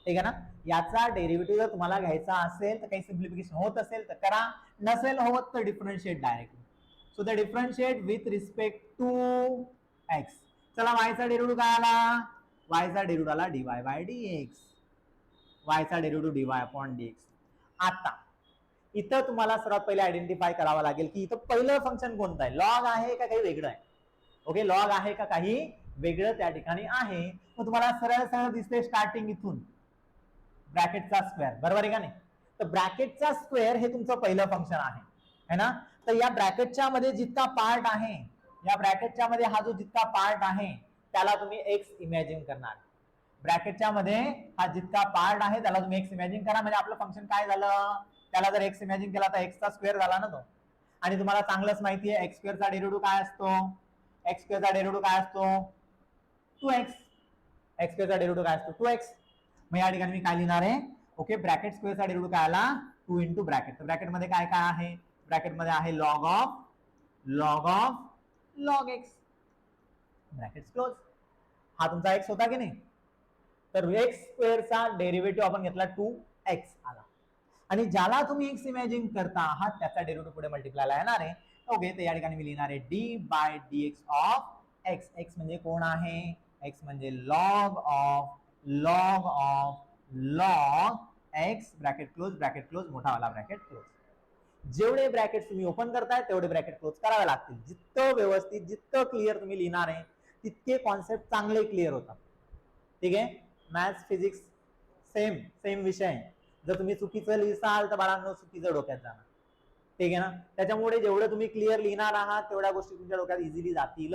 S1: ठीक आहे ना, याचा डेरिव्हेटिव्ह जर तुम्हाला घ्यायचा असेल तर काही सिम्प्लिफिकेशन होत असेल तर करा, नसेल होत तर differentiate directly. So the differentiate with respect to x. चला y चा डेरिव्हेटिव्ह काय आला, y चा डेरिव्हेटिव्ह आला dy/dx, y चा डेरिव्हेटिव्ह dy/dx. आता इथं तुम्हाला सर्वात पहिले आयडेंटिफाय करावं लागेल की इथं पहिलं फंक्शन कोणतं आहे, लॉग आहे का काही वेगळं आहे. ओके, लॉग आहे का काही वेगळं त्या ठिकाणी आहे. मग तुम्हाला सरळ सरळ दिसते स्टार्टिंग इथून ब्रॅकेटचा स्क्वेअर, बरोबर आहे का नाही? तर ब्रॅकेटचा स्क्वेअर हे तुमचं पहिलं फंक्शन आहे, है ना? तर या ब्रॅकेटच्या मध्ये जितका पार्ट आहे, या ब्रॅकेटच्या मध्ये हा जो जितका पार्ट आहे त्याला तुम्ही एक्स इमॅजिन करणार. ब्रॅकेटच्या मध्ये हा जितका पार्ट आहे त्याला तुम्ही एक्स इमॅजिन करा. म्हणजे आपलं फंक्शन काय झालं, त्याला जर एक्स इमॅजिन केला तर एक्सचा स्क्वेअर झाला ना तो. आणि तुम्हाला चांगलंच माहिती आहे एक्स स्क्वेअरचा डेरिव्हेटिव्ह काय असतो, एक्स स्क्वेअरचा डेरिव्हेटिव्ह काय असतो 2x. एक्स स्क्वेअरचा डेरिव्हेटिव्ह काय असतो 2x. मग या ठिकाणी मी काय लिहिणार आहे, ओके, ब्रॅकेट स्क्वेअरचा डेरिव्हेटिव्ह काय आला 2 इंटू ब्रॅकेट. तर ब्रॅकेट मध्ये काय काय आहे, ब्रॅकेट मध्ये आहे log of log x, bracket close. हा तुमचा एक्स होता की नाही? तर एक्स स्क्वेअरचा डेरिव्हेटिव्ह आपण घेतला 2x आला. आणि ज्याला तुम्ही एक्स इमॅजिन करता आहात त्याचा डेरिव्हेटिव्ह पुढे मल्टिप्लायला येणार आहे. ओके, तर या ठिकाणी मी लिहिणार आहे d by d x of x. X म्हणजे कोण आहे, एक्स म्हणजे log of x bracket close मोठा वाला ब्रॅकेट क्लोज. जेवढे ब्रॅकेट तुम्ही ओपन करताय तेवढे ब्रॅकेट क्लोज करावे लागतील. जितकं व्यवस्थित जितकं क्लिअर तुम्ही लिहिणार आहे तितके कॉन्सेप्ट चांगले क्लिअर होतात. ठीक आहे, मॅथ्स फिजिक्स सेम विषय. जर तुम्ही चुकीचं लिहिसाल तर बाळांनो चुकीचं डोक्यात जाणार. ठीक आहे ना? त्याच्यामुळे जेवढं तुम्ही क्लिअर लिहिणार आहात तेवढ्या गोष्टी तुमच्या डोक्यात इझिली जातील.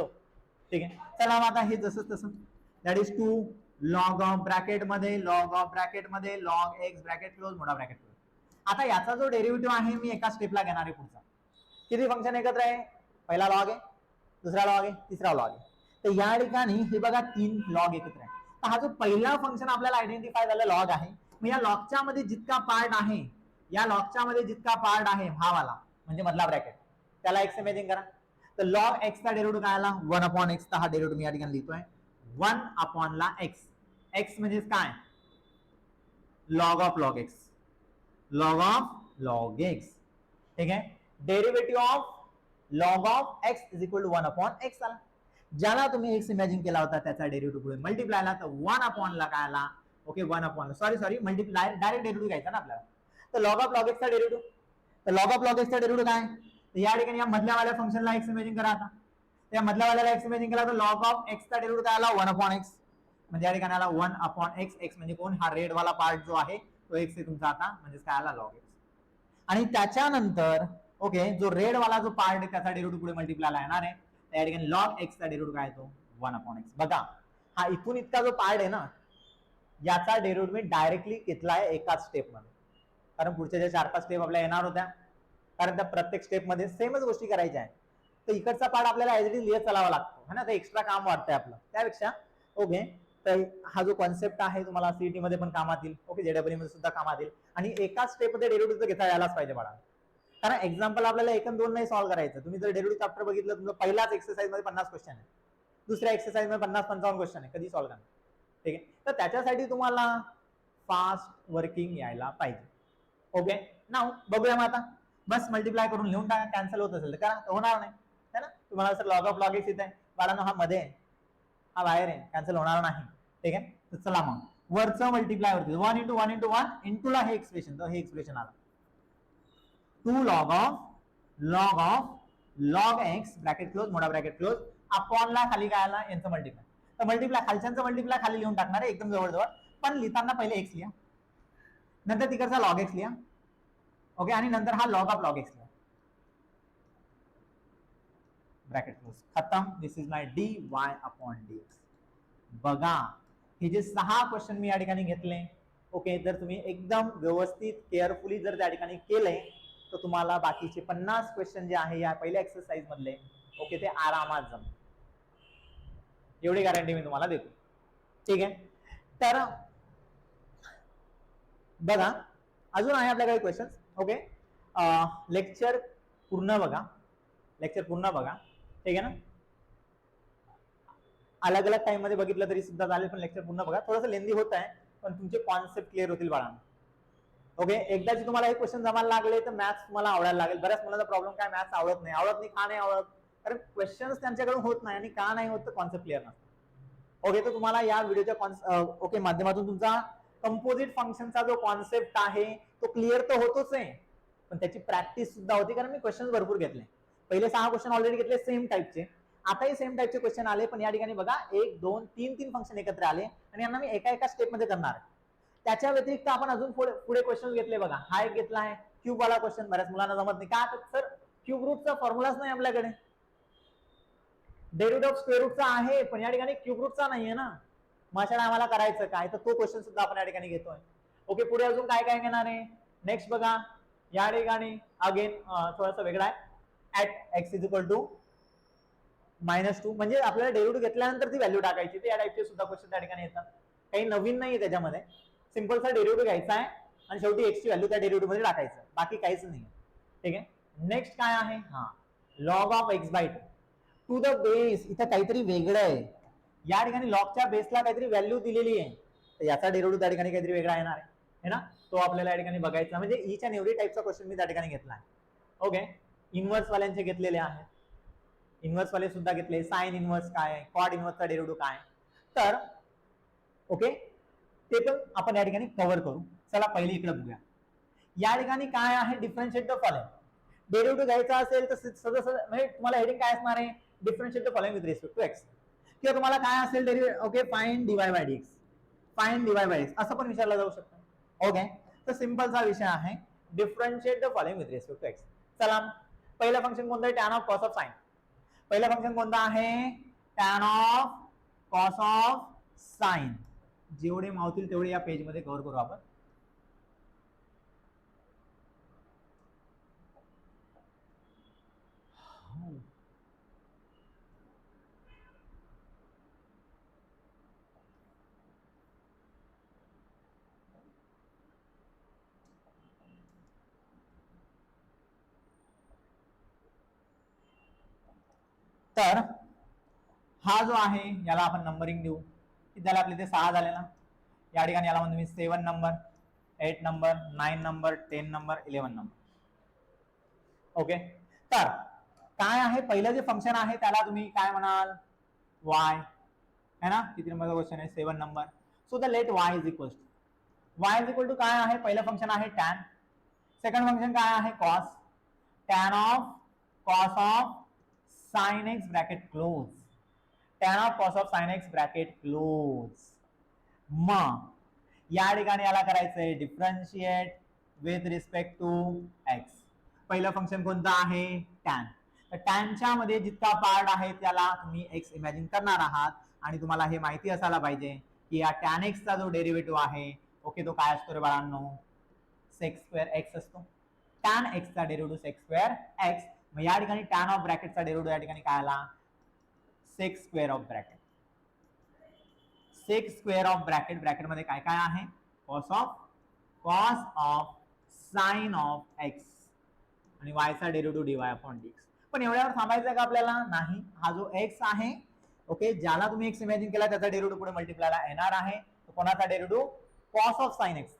S1: ठीक आहे, चला आता हे जसं तसं that is 2 log of bracket मध्ये लॉग एक्स ब्रॅकेट क्लोज मोठा ब्रॅकेट क्लोज. आता याचा जो डेरिव्हेटिव्ह आहे मी एका स्टेपला घेणार आहे. पुढचा किती फंक्शन एकत्र आहे, पहिला लॉग आहे, दुसरा लॉग आहे, तिसरा लॉग आहे. तर या ठिकाणी हे बघा 3 लॉग एकत्र आहे. तर हा जो पहिला फंक्शन आपल्याला आयडेंटिफाय झाला लॉग आहे. मग या लॉगच्या मध्ये जितका पार्ट आहे, या लॉगच्या मध्ये जितका पार्ट आहे हा वाला म्हणजे मधला ब्रॅकेट, त्याला एक्स इमॅजिन करा. तर लॉग एक्सचा डेरिव्हेटिव्ह काय आला 1 अपॉन एक्स. हा डेरिव्हेटिव्ह मी या ठिकाणी लिहितोय 1 अपॉन ला एक्स. एक्स म्हणजे काय, लॉग ऑफ लॉग एक्स. ठीक आहे, derivative of log of x is equal to 1 upon x आला. ज्याला तुम्ही एक्स इमॅजिन केला होता त्याचा डेरिव्हेटिव्ह पुढे मल्टिप्लाय आला तर 1 अपॉन ला काय आला, okay 1 upon sorry multiply direct derivative घ्यायचा ना आपल्याला. तर लॉग ऑफ लॉग एक्सचा डेरिव्हेटिव्ह, तर लॉग ऑफ लॉग एक्सचा डेरिव्हेटिव्ह काय, तर या ठिकाणी या मधल्या वाल्या फंक्शनला एक्स इमॅजिन करा. आता त्या मधल्या वाल्याला एक्स इमॅजिन केला तर लॉग ऑफ एक्सचा डेरिव्हेटिव्ह काय आला 1 अपॉन एक्स. म्हणजे या ठिकाणी आला 1 अपॉन एक्स. एक्स म्हणजे कोण, हा रेड वाला पार्ट जो आहे तो एक्स आहे तुमचा आता, म्हणजे काय आला लॉग एक्स. आणि त्याच्यानंतर ओके जो रेड वाला जो पार्ट आहे त्याचा डेरिव्हेटिव्ह पुढे मल्टिप्लायला येणार आहे. त्या ठिकाणी लॉग एक्सचा डेरिव्हेटिव्ह काय येतो 1 अपॉन एक्स. बघा हा इथून इतका जो पार्ट आहे ना याचा डेरिव्हेटिव्ह मी डायरेक्टली घेतला आहे एकाच स्टेप मध्ये, कारण पुढच्या ज्या 4-5 स्टेप आपल्या येणार होत्या, कारण त्या प्रत्येक स्टेप मध्ये सेमच गोष्टी करायच्या आहेत. तर इकडचा पार्ट आपल्याला ऍज इट इज लिहत चालावा लागतो है ना, तर एक्स्ट्रा काम वाटतंय आपलं. त्यापेक्षा ओके तर हा जो कॉन्सेप्ट आहे तुम्हाला सीईटी मध्ये पण कामात येईल, ओके जेडब्ल्यू मध्ये सुद्धा कामात येईल. आणि एकाच स्टेप मध्ये डेरिव्हेटिव्ह घेता यायलाच पाहिजे बाळा, कारण एक्झाम्पल आपल्याला 1 आणि 2 नाही सॉल्व्ह करायचं. तुम्ही जर डेरिव्हेटिव्ह चॅप्टर बघितलं तुमचा पहिलाच एक्सरसाइज मध्ये 50 क्वेश्चन आहे, दुसऱ्या एक्सरसाइज मध्ये 50-55 क्वेश्चन आहे, कधी सॉल्व्ह करणार. ठीक आहे, तर त्याच्यासाठी तुम्हाला फास्ट वर्किंग यायला पाहिजे. ओके नाव बघूया मग आता. बस मल्टिप्लाय करून लिहून टाका, कॅन्सल होत असेल तर करा, होणार नाही है ना. तुम्हाला जर लॉग ऑफ लॉग एक्स येत आहे बाळांनो, हा मध्ये हा बाहेर आहे, कॅन्सल होणार नाही. ठीक आहे, तर चला मग वरचं मल्टिप्लाय वरती 1 इंटू 1 इंटू 1 इंटू ला हे एक्सप्रेशन, तर हे एक्सप्रेशन आलं 2 log of log x bracket close मोठा ब्रॅकेट क्लोज अपॉन ला खाली काय आला यांचं मल्टिप्लाय. तर मल्टिप्लाय खालच्यांचं मल्टिप्लाय खाली लिहून टाकणार आहे एकदम जवळजवळ, पण लिहिताना पहिले एक्स लिहा, नंतर तिकडचा लॉग एक्स लिहा, ओके, आणि नंतर हा लॉग ऑफ लॉग एक्स लिहा, ब्रॅकेट क्लोज खतम. This is my d y upon d x. बघा हे जे 6 क्वेश्चन मी या ठिकाणी घेतले, ओके, जर तुम्ही एकदम व्यवस्थित केअरफुली जर त्या ठिकाणी केले तर तुम्हाला बाकीचे 50 क्वेश्चन जे आहे या पहिल्या एक्सरसाइज मधले, ओके, ते आरामात जमतील, एवढी गॅरंटी मी तुम्हाला देतो. ठीक आहे, तर बघा अजून आहे आपल्याकडे क्वेश्चन. ओके, लेक्चर पूर्ण बघा, ठीक आहे ना. अलग अलग टाइम मध्ये बघितलं तरी सुद्धा चालेल, पण लेक्चर पूर्ण बघा. थोडंसं लेंदी होत आहे पण तुमचे कॉन्सेप्ट क्लिअर होतील बाळांनो. ओके, एकदाची तुम्हाला हे क्वेश्चन जमायला लागले तर मॅथ्स तुम्हाला आवडायला लागेल. बऱ्याच मुलांचा प्रॉब्लेम काय, मॅथ्स आवडत नाही. का नाही आवडत, कारण क्वेश्चन्स त्यांच्याकडून होत नाही, आणि का नाही होत तर कॉन्सेप्ट क्लिअर नसतो. ओके, तर तुम्हाला या व्हिडिओच्या ओके माध्यमातून तुमचा कंपोजिट फंक्शनचा जो कॉन्सेप्ट आहे तो क्लिअर तर होतोच आहे, पण त्याची प्रॅक्टिस सुद्धा होती, कारण मी क्वेश्चन भरपूर घेतले. पहिले 6 क्वेश्चन ऑलरेडी घेतले सेम टाईपचे, आताही सेम टाईपचे क्वेश्चन आले, पण या ठिकाणी बघा 1 2 3 फंक्शन एकत्र आले आणि यांना मी एका एका स्टेप मध्ये करणार. त्याच्या व्यतिरिक्त आपण अजून पुढे क्वेश्चन घेतले बघा. हा एक घेतला आहे क्यूब वाला क्वेश्चन. बऱ्याच मुलांना जमत नाही का सर, क्यूब रूटचा फॉर्म्युलाच नाही आपल्याकडे. डेरिव्हेटिव्ह ऑफ स्क्वेअर रूटचा आहे, पण या ठिकाणी क्यूब रूटचा नाहीये ना. मग आम्हाला करायचं काय, तर तो क्वेश्चन सुद्धा आपण या ठिकाणी घेतोय. ओके, पुढे अजून काय काय घेणार आहे. नेक्स्ट बघा या ठिकाणी अगेन थोडासा वेगळा आहे. At x is equal to -2, म्हणजे आपल्याला डेरिव्हेटिव्ह घेतल्यानंतर ती व्हॅल्यू टाकायची. ते या टाइपचे सुद्धा क्वेश्चन त्या ठिकाणी येतात. काही नवीन नाही त्याच्यामध्ये, सिंपलचा डेरिव्हेटिव्ह घ्यायचा आहे आणि शेवटी एक्स ची व्हॅल्यू त्या डेरिव्हेटिव्ह मध्ये टाकायचं, बाकी काहीच नाही. ठीक आहे. नेक्स्ट काय आहे, हा log of x by two the base. इथं काहीतरी वेगळं आहे. या ठिकाणी लॉगच्या बेसला काहीतरी व्हॅल्यू दिलेली आहे, तर याचा डेरिव्हेटिव्ह त्या ठिकाणी काहीतरी वेगळा येणार आहे ना. तो आपल्याला या ठिकाणी बघायचा. म्हणजे ईच अँड एव्हरी टाइपचा क्वेश्चन मी त्या ठिकाणी घेतला आहे. ओके, इन्व्हर्स वाल्यांचे घेतलेले आहेत, इन्व्हर्स वाले सुद्धा घेतले. साइन इन्व्हर्स काय, कॉड इन्व्हर्सचा डेरिव्हेटिव्ह काय, तर ओके ते पण आपण या ठिकाणी कव्हर करू. चला पहिले इकडे बघूया. या ठिकाणी काय आहे, डिफरन्शिएट द फॉलोइंग. डेरिव्हेटिव्ह घ्यायचा असेल तर म्हणजे तुम्हाला हेडिंग काय असणार आहे, differentiate the following with respect to x. किंवा तुम्हाला काय असेल derivative, okay find dy by dx, find dy by dx असं पण विचारलं जाऊ शकतं. ओके, तर सिंपलचा विषय आहे differentiate the following with respect to x. चला पहिलं फंक्शन कोणतं आहे, tan of cos of sine. पहिलं फंक्शन कोणतं आहे, tan of cos of sine. जेवढे मावतील तेवढे या पेज मध्ये कव्हर करू आपण. तर हा जो आहे याला आपण नंबरिंग देऊ. त्याला आपले ते 6 झाले ना. या ठिकाणी याला म्हणतो मी 7 number, 8 number, 9 number, 10 number, 11 number. Okay, तर काय आहे, पहिलं जे फंक्शन आहे त्याला तुम्ही काय म्हणाल, वाय है ना. किती नंबरचा क्वेश्चन आहे, 7 number. So the let y is equal to काय आहे, पहिलं फंक्शन आहे टॅन. सेकंड फंक्शन काय आहे, cos. Tan of cos of sine x bracket close, tan of cos of sine x bracket close. मग या ठिकाणी याला करायचंय differentiate with respect to x. पहिलं फंक्शन कोणतं आहे, टॅन. तर टॅनच्या मध्ये जितका पार्ट आहे त्याला तुम्ही एक्स इमॅजिन करणार आहात. आणि तुम्हाला हे माहिती असायला पाहिजे की या टॅन एक्सचा जो डेरिव्हेटिव्ह आहे, ओके तो काय असतो रे बाळांनो, सेक स्क्वेअर एक्स असतो. टॅन एक्सचा डेरिव्हेटिव्ह सेक स्क्वेअर एक्स. मग या ठिकाणी टॅन ऑफ ब्रॅकेटचा डेरिव्हेटिव्ह या ठिकाणी काय आला, sec square of bracket. Sec square of bracket, bracket मध्ये काय काय आहे, cos of sine of x आणि y चा डेरिव्हेटिव्ह dy अपॉन dx. पण एवढ्यावर थांबायचं का आपल्याला, नाही. हा जो x आहे, ओके ज्याला तुम्ही x इमॅजिन केला त्याचा डेरिव्हेटिव्ह पुढे मल्टिप्लायला येणार आहे. तो कोणाचा derivative, cos of sine x.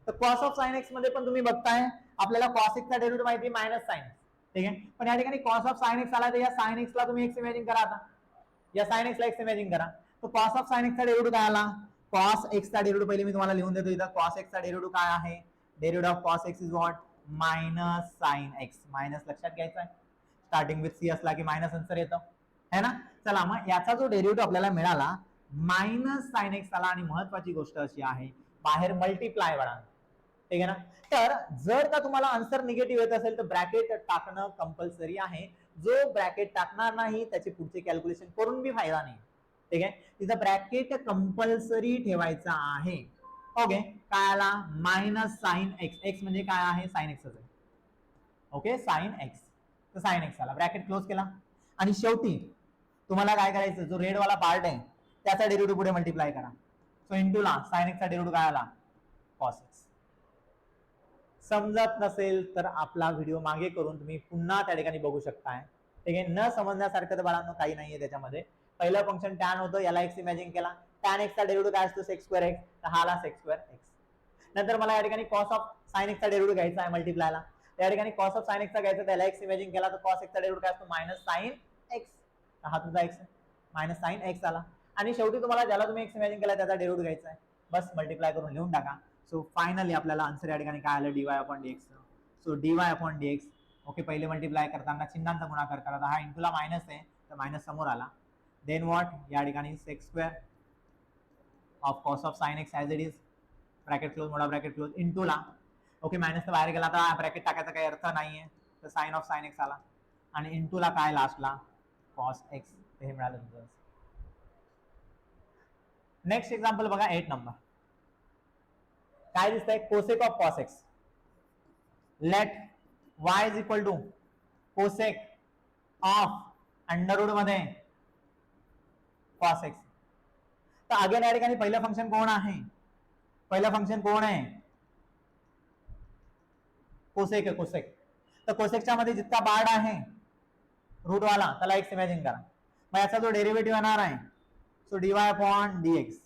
S1: तर कॉस ऑफ साइन एक्स मध्ये पण तुम्ही बघताय आपल्याला कॉस एक्स चा डेरिव्हेटिव्ह माहिती आहे मायनस साइन एक्स. ठीक आहे, पण या ठिकाणी कॉस ऑफ साइन एक्स आला तर या साइन एक्स ला तुम्ही x इमॅजिन करा. आता या साइन एक्स ला x इमॅजिन करा. तो कॉस ऑफ साइन एक्स चा डेरिव्हेटिव्ह काय आला, कॉस एक्स चा डेरिव्हेटिव्ह पहिले मी तुम्हाला लिहून देतो इथं. कॉस एक्स चा डेरिव्हेटिव्ह काय आहे, derivative of cos x is what, minus sine x. Minus लक्षात घ्यायचा आहे, स्टार्टिंग विथ सी असला की मायनस आन्सर येतो है ना. चला मग याचा जो डेरिव्हेटिव्ह आपल्याला मिळाला मायनस साइन एक्स आला. आणि महत्वाची गोष्ट अशी आहे बाहेर मल्टिप्लाय बघा, ठीक आहे ना. तर जर का तुम्हाला आन्सर निगेटिव्ह येत असेल तर ब्रॅकेट टाकणं कंपल्सरी आहे. जो ब्रॅकेट टाकणार नाही त्याचे पुढचे कॅल्क्युलेशन करून बी फायदा नाही. ठीक आहे, तिथं ब्रॅकेट कंपल्सरी ठेवायचा आहे. ओके, काय आला, मायनस साइन एक्स. एक्स म्हणजे काय आहे, साइन एक्स आहे. Okay, sine x. तर साइन एक्स आला, ब्रॅकेट क्लोज केला. आणि शेवटी तुम्हाला काय करायचं, जो रेड वाला पार्ट आहे त्याचा डेरिव्हेटिव्ह पुढे मल्टिप्लाय करा. सो इंटू ला साइन एक्सचा डेरिव्हेटिव्ह काय आला, कॉस एक्स. समजत नसेल तर आपला व्हिडिओ मागे करून तुम्ही पुन्हा त्या ठिकाणी बघू शकताय. ठीक आहे, न समजण्यासारखं तर बाळांनो काही नाहीये त्याच्यामध्ये. पहिलं फंक्शन टॅन होतं, याला एक्स इमॅजिन केला. टॅन एक्सचा डेरिव्हेटिव्ह काय असतो, सेक स्क्वेअर एक्स. तर हा आला सेक स्क्वेअर एक्स. नंतर मला या ठिकाणी कॉस ऑफ साइन एक्सचा डेरिव्हेटिव्ह घ्यायचा आहे मल्टिप्लायला. त्या ठिकाणी कॉस ऑफ साइन एक्सचा घ्यायचा, त्याला एक्स इमॅजिन केला तर कॉस एक्सचा डेरिव्हेटिव्ह काय असतो, मायनस साइन एक्स. हा तुमचा एक्स आहे, मायनस साइन एक्स आला. आणि शेवटी तुम्हाला ज्याला तुम्ही एक्स इमॅजिन केला त्याचा डेरिव्हेटिव्ह घ्यायचा आहे. बस मल्टिप्लाय करून लिहून टाका. सो फायनली आपल्याला आन्सर या ठिकाणी काय आलं, dy upon dx. So dy upon dx. Okay, पहिले मल्टिप्लाय करताना चिन्हांचा गुणाकार करा. हा इंटूला मायनस आहे तर मायनस समोर आला. देन व्हॉट, या ठिकाणी sec square of cos of sine x as it is, bracket close, मोठा ब्रॅकेट क्लोज, इंटू ला. ओके, मायनस तर बाहेर गेला, आता ब्रॅकेट टाकायचा काही अर्थ नाहीये, तर साइन ऑफ साइन एक्स आला आणि इंटू ला काय लास्टला कॉस एक्स, हे मिळालं तुमचं. नेक्स्ट एक्झाम्पल बघा 8 नंबर. काय दिसतंय, cosec of cos x. Let y is equal to cosec of under root मध्ये कॉस एक्स. तर अगेन या ठिकाणी पहिलं फंक्शन कोण आहे, पहिलं फंक्शन कोण आहे, कोसेक आहे, कोसेक. तर कोसेकच्या मध्ये जितका पार्ट आहे रूट वाला त्याला एक्स इमॅजिन करा. मग याचा जो डेरिव्हेटिव्ह येणार आहे, so d y upon d x.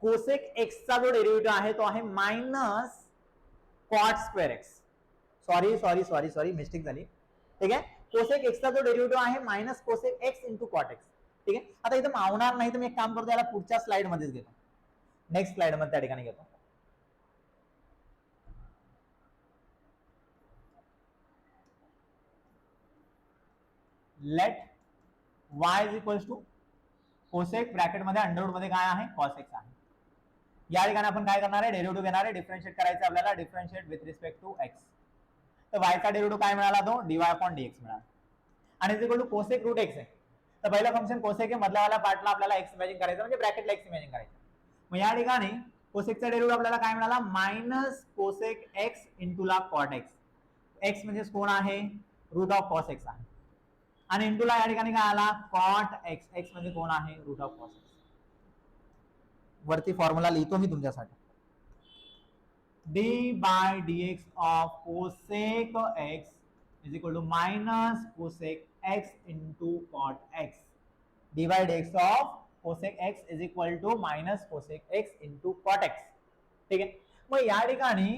S1: Cosec एक्सचा जो डेरिव्हेटिव्ह आहे तो आहे minus cot square x. Sorry sorry sorry sorry mistake झाली. ठीक आहे, कोसेक एक्सचा जो डेरिव्हेटिव्ह आहे minus cosec x into cot x. ठीक आहे, आता इथं मावणार नाही तर मी एक काम करतो, याला पुढच्या स्लाइड मध्येच घेतो, नेक्स्ट स्लाइड मध्ये त्या ठिकाणी घेतो. Let y is equals to cosec bracket मध्ये अंडर रूट मध्ये काय आहे कॉस एक्स आहे. या ठिकाणी आपण काय करणार आहे, डेरिव्हेटिव्ह घेणार आहे, डिफरन्शिएट करायचं आपल्याला, differentiate with respect to x. तर y चा डेरिव्हेटिव्ह काय मिळाला, तो dy अपॉन dx मिळाला आणि is equal to cosec root x आहे. तर पहिलं फंक्शन कोसेक आहे, मधल्यावाला पार्टला आपल्याला एक्स इमॅजिन करायचं, म्हणजे ब्रॅकेटला एक्स इमॅजिन करायचं. मग या ठिकाणी कोसेकचा डेरिव्हेटिव्ह आपल्याला काय मिळाला, मायनस कोसेक एक्स इंटू ला कॉट एक्स. एक्स म्हणजे कोण आहे, रूट ऑफ कॉस एक्स आहे, आणि इंटू ला या ठिकाणी काय आला, कॉट एक्स. एक्स म्हणजे कोण आहे, रूट ऑफ कॉस एक्स. वरती फॉर्म्युला लिहितो मी तुमच्यासाठी, d by dx of cosec x is equal to minus cosec x into cot x. D by dx of cosec x is equal to minus cosec x into cot x. ठीक आहे, मग या ठिकाणी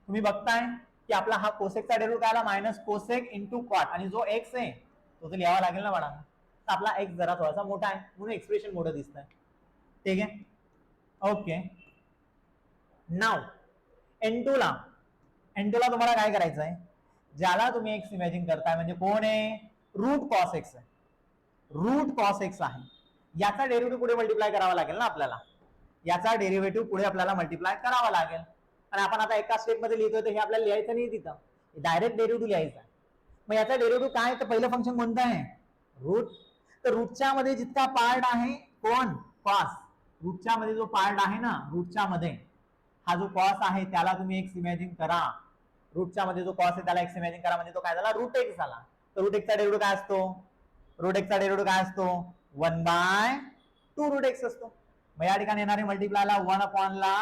S1: तुम्ही बघताय की आपला हा कोसेकचा डेरिव्हेटिव्ह काय आला, मायनस कोसेक इंटू कॉट, आणि जो एक्स आहे तो तर लिहावा लागेल ना बाळा. तर आपला एक्स जरा थोडासा मोठा आहे म्हणून एक्सप्रेशन मोठं दिसतंय. ठीक आहे, ओके. नाव N2 ला तुम्हाला काय करायचं आहे, ज्याला तुम्ही एक्स इमॅजिन करताय म्हणजे कोण आहे, रूट कॉस एक्स आहे, रूट कॉस एक्स आहे. याचा डेरिव्हेटिव्ह पुढे मल्टिप्लाय करावा लागेल ना आपल्याला, याचा डेरिव्हेटिव्ह पुढे आपल्याला मल्टिप्लाय करावा लागेल. आणि आपण आता एका स्टेप मध्ये लिहितोय तर हे आपल्याला लिहायचं नाही, तिथं डायरेक्ट डेरिव्हेटिव्ह लिहायचा. मग याचा डेरिव्हेटिव्ह काय, तर पहिलं फंक्शन कोणतं आहे, रूट. तर रूटच्या मध्ये जितका पार्ट आहे कोण, कॉस. रूटच्या मध्ये जो पार्ट आहे ना, रूटच्या मध्ये हा जो कॉस आहे त्याला तुम्ही एक्स इमॅजिन करा. रूटच्या मध्ये जो कॉस आहे त्याला एक्स इमॅजिन करा, म्हणजे तो काय झाला, रूट एक्स झाला. तर रूट एक्सचा डेरिव्हेटिव्ह काय असतो, रूट एक्सचा डेरिव्हेटिव्ह काय असतो, 1/2 रूट एक्स असतो. मग या ठिकाणी येणारे मल्टिप्लायला 1 अपॉन ला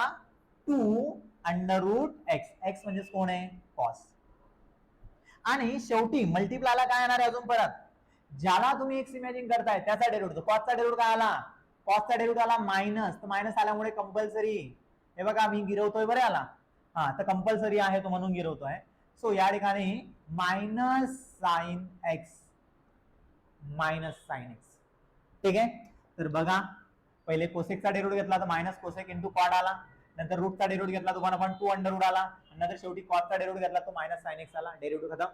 S1: 2 अंडर रूट एक्स. एक्स म्हणजे कोण आहे, कॉस. आणि शेवटी मल्टिप्लायला काय येणार आहे अजून परत, ज्याला तुम्ही एक्स इमॅजिन करताय त्याचा डेरिव्हेटिव्ह. कॉसचा डेरिव्हेटिव्ह काय आला, कॉसचा डेरिव्हेटिव्ह आला मायनस. तर मायनस आल्यामुळे कंपल्सरी, हे बघा मी गिरवतोय बरे आला, हा तर कंपल्सरी आहे तो म्हणून गिरवतोय. सो या ठिकाणी minus sine x, minus sine x. ठीक आहे, तर बघा पहिले कोसेकचा डेरिव्हेटिव्ह घेतला तर मायनस कोसेक इंटू कॉट आला, नंतर रूटचा डेरिव्हेटिव्ह घेतला तो 1/2 अंडर रूट आला, नंतर शेवटी कॉसचा डेरिव्हेटिव्ह घेतला तो मायनस साइन एक्स आला, डेरिव्हेटिव्ह खतम.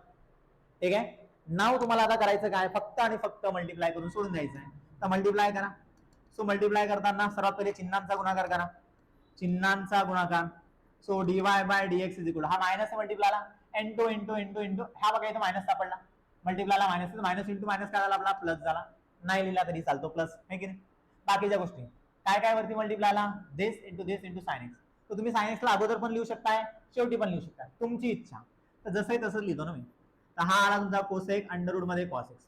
S1: ठीक आहे, नाव तुम्हाला आता करायचं काय, फक्त आणि फक्त मल्टिप्लाय करून सोडून द्यायचं आहे. तर मल्टिप्लाय करा. सो मल्टिप्लाय करताना सर्वात पहिले चिन्हांचा गुणाकार करा, चिन्हांचा गुणाकार. So dy by dx is equal, हा मायनस मल्टिप्लायला इंटू इंटू इंटू इंटू, हा बघा इथं मायनस सापडला, मल्टिप्लायला मायनस, मायनस इंटू मायनस काय झाला आपला प्लस झाला. नाही लिहिला तरी चालतो प्लस, है की नाही. बाकीच्या गोष्टी काय काय वरती मल्टिप्लायला, दिस इंटू साइन एक्स. तर तुम्ही साइन एक्सला अगोदर पण लिहू शकताय, शेवटी पण लिहू शकताय, तुमची इच्छा. तर जसंही तसंच लिहितो ना मी. तर हा आला तुमचा कोसेक अंडर रूट मध्ये cos x,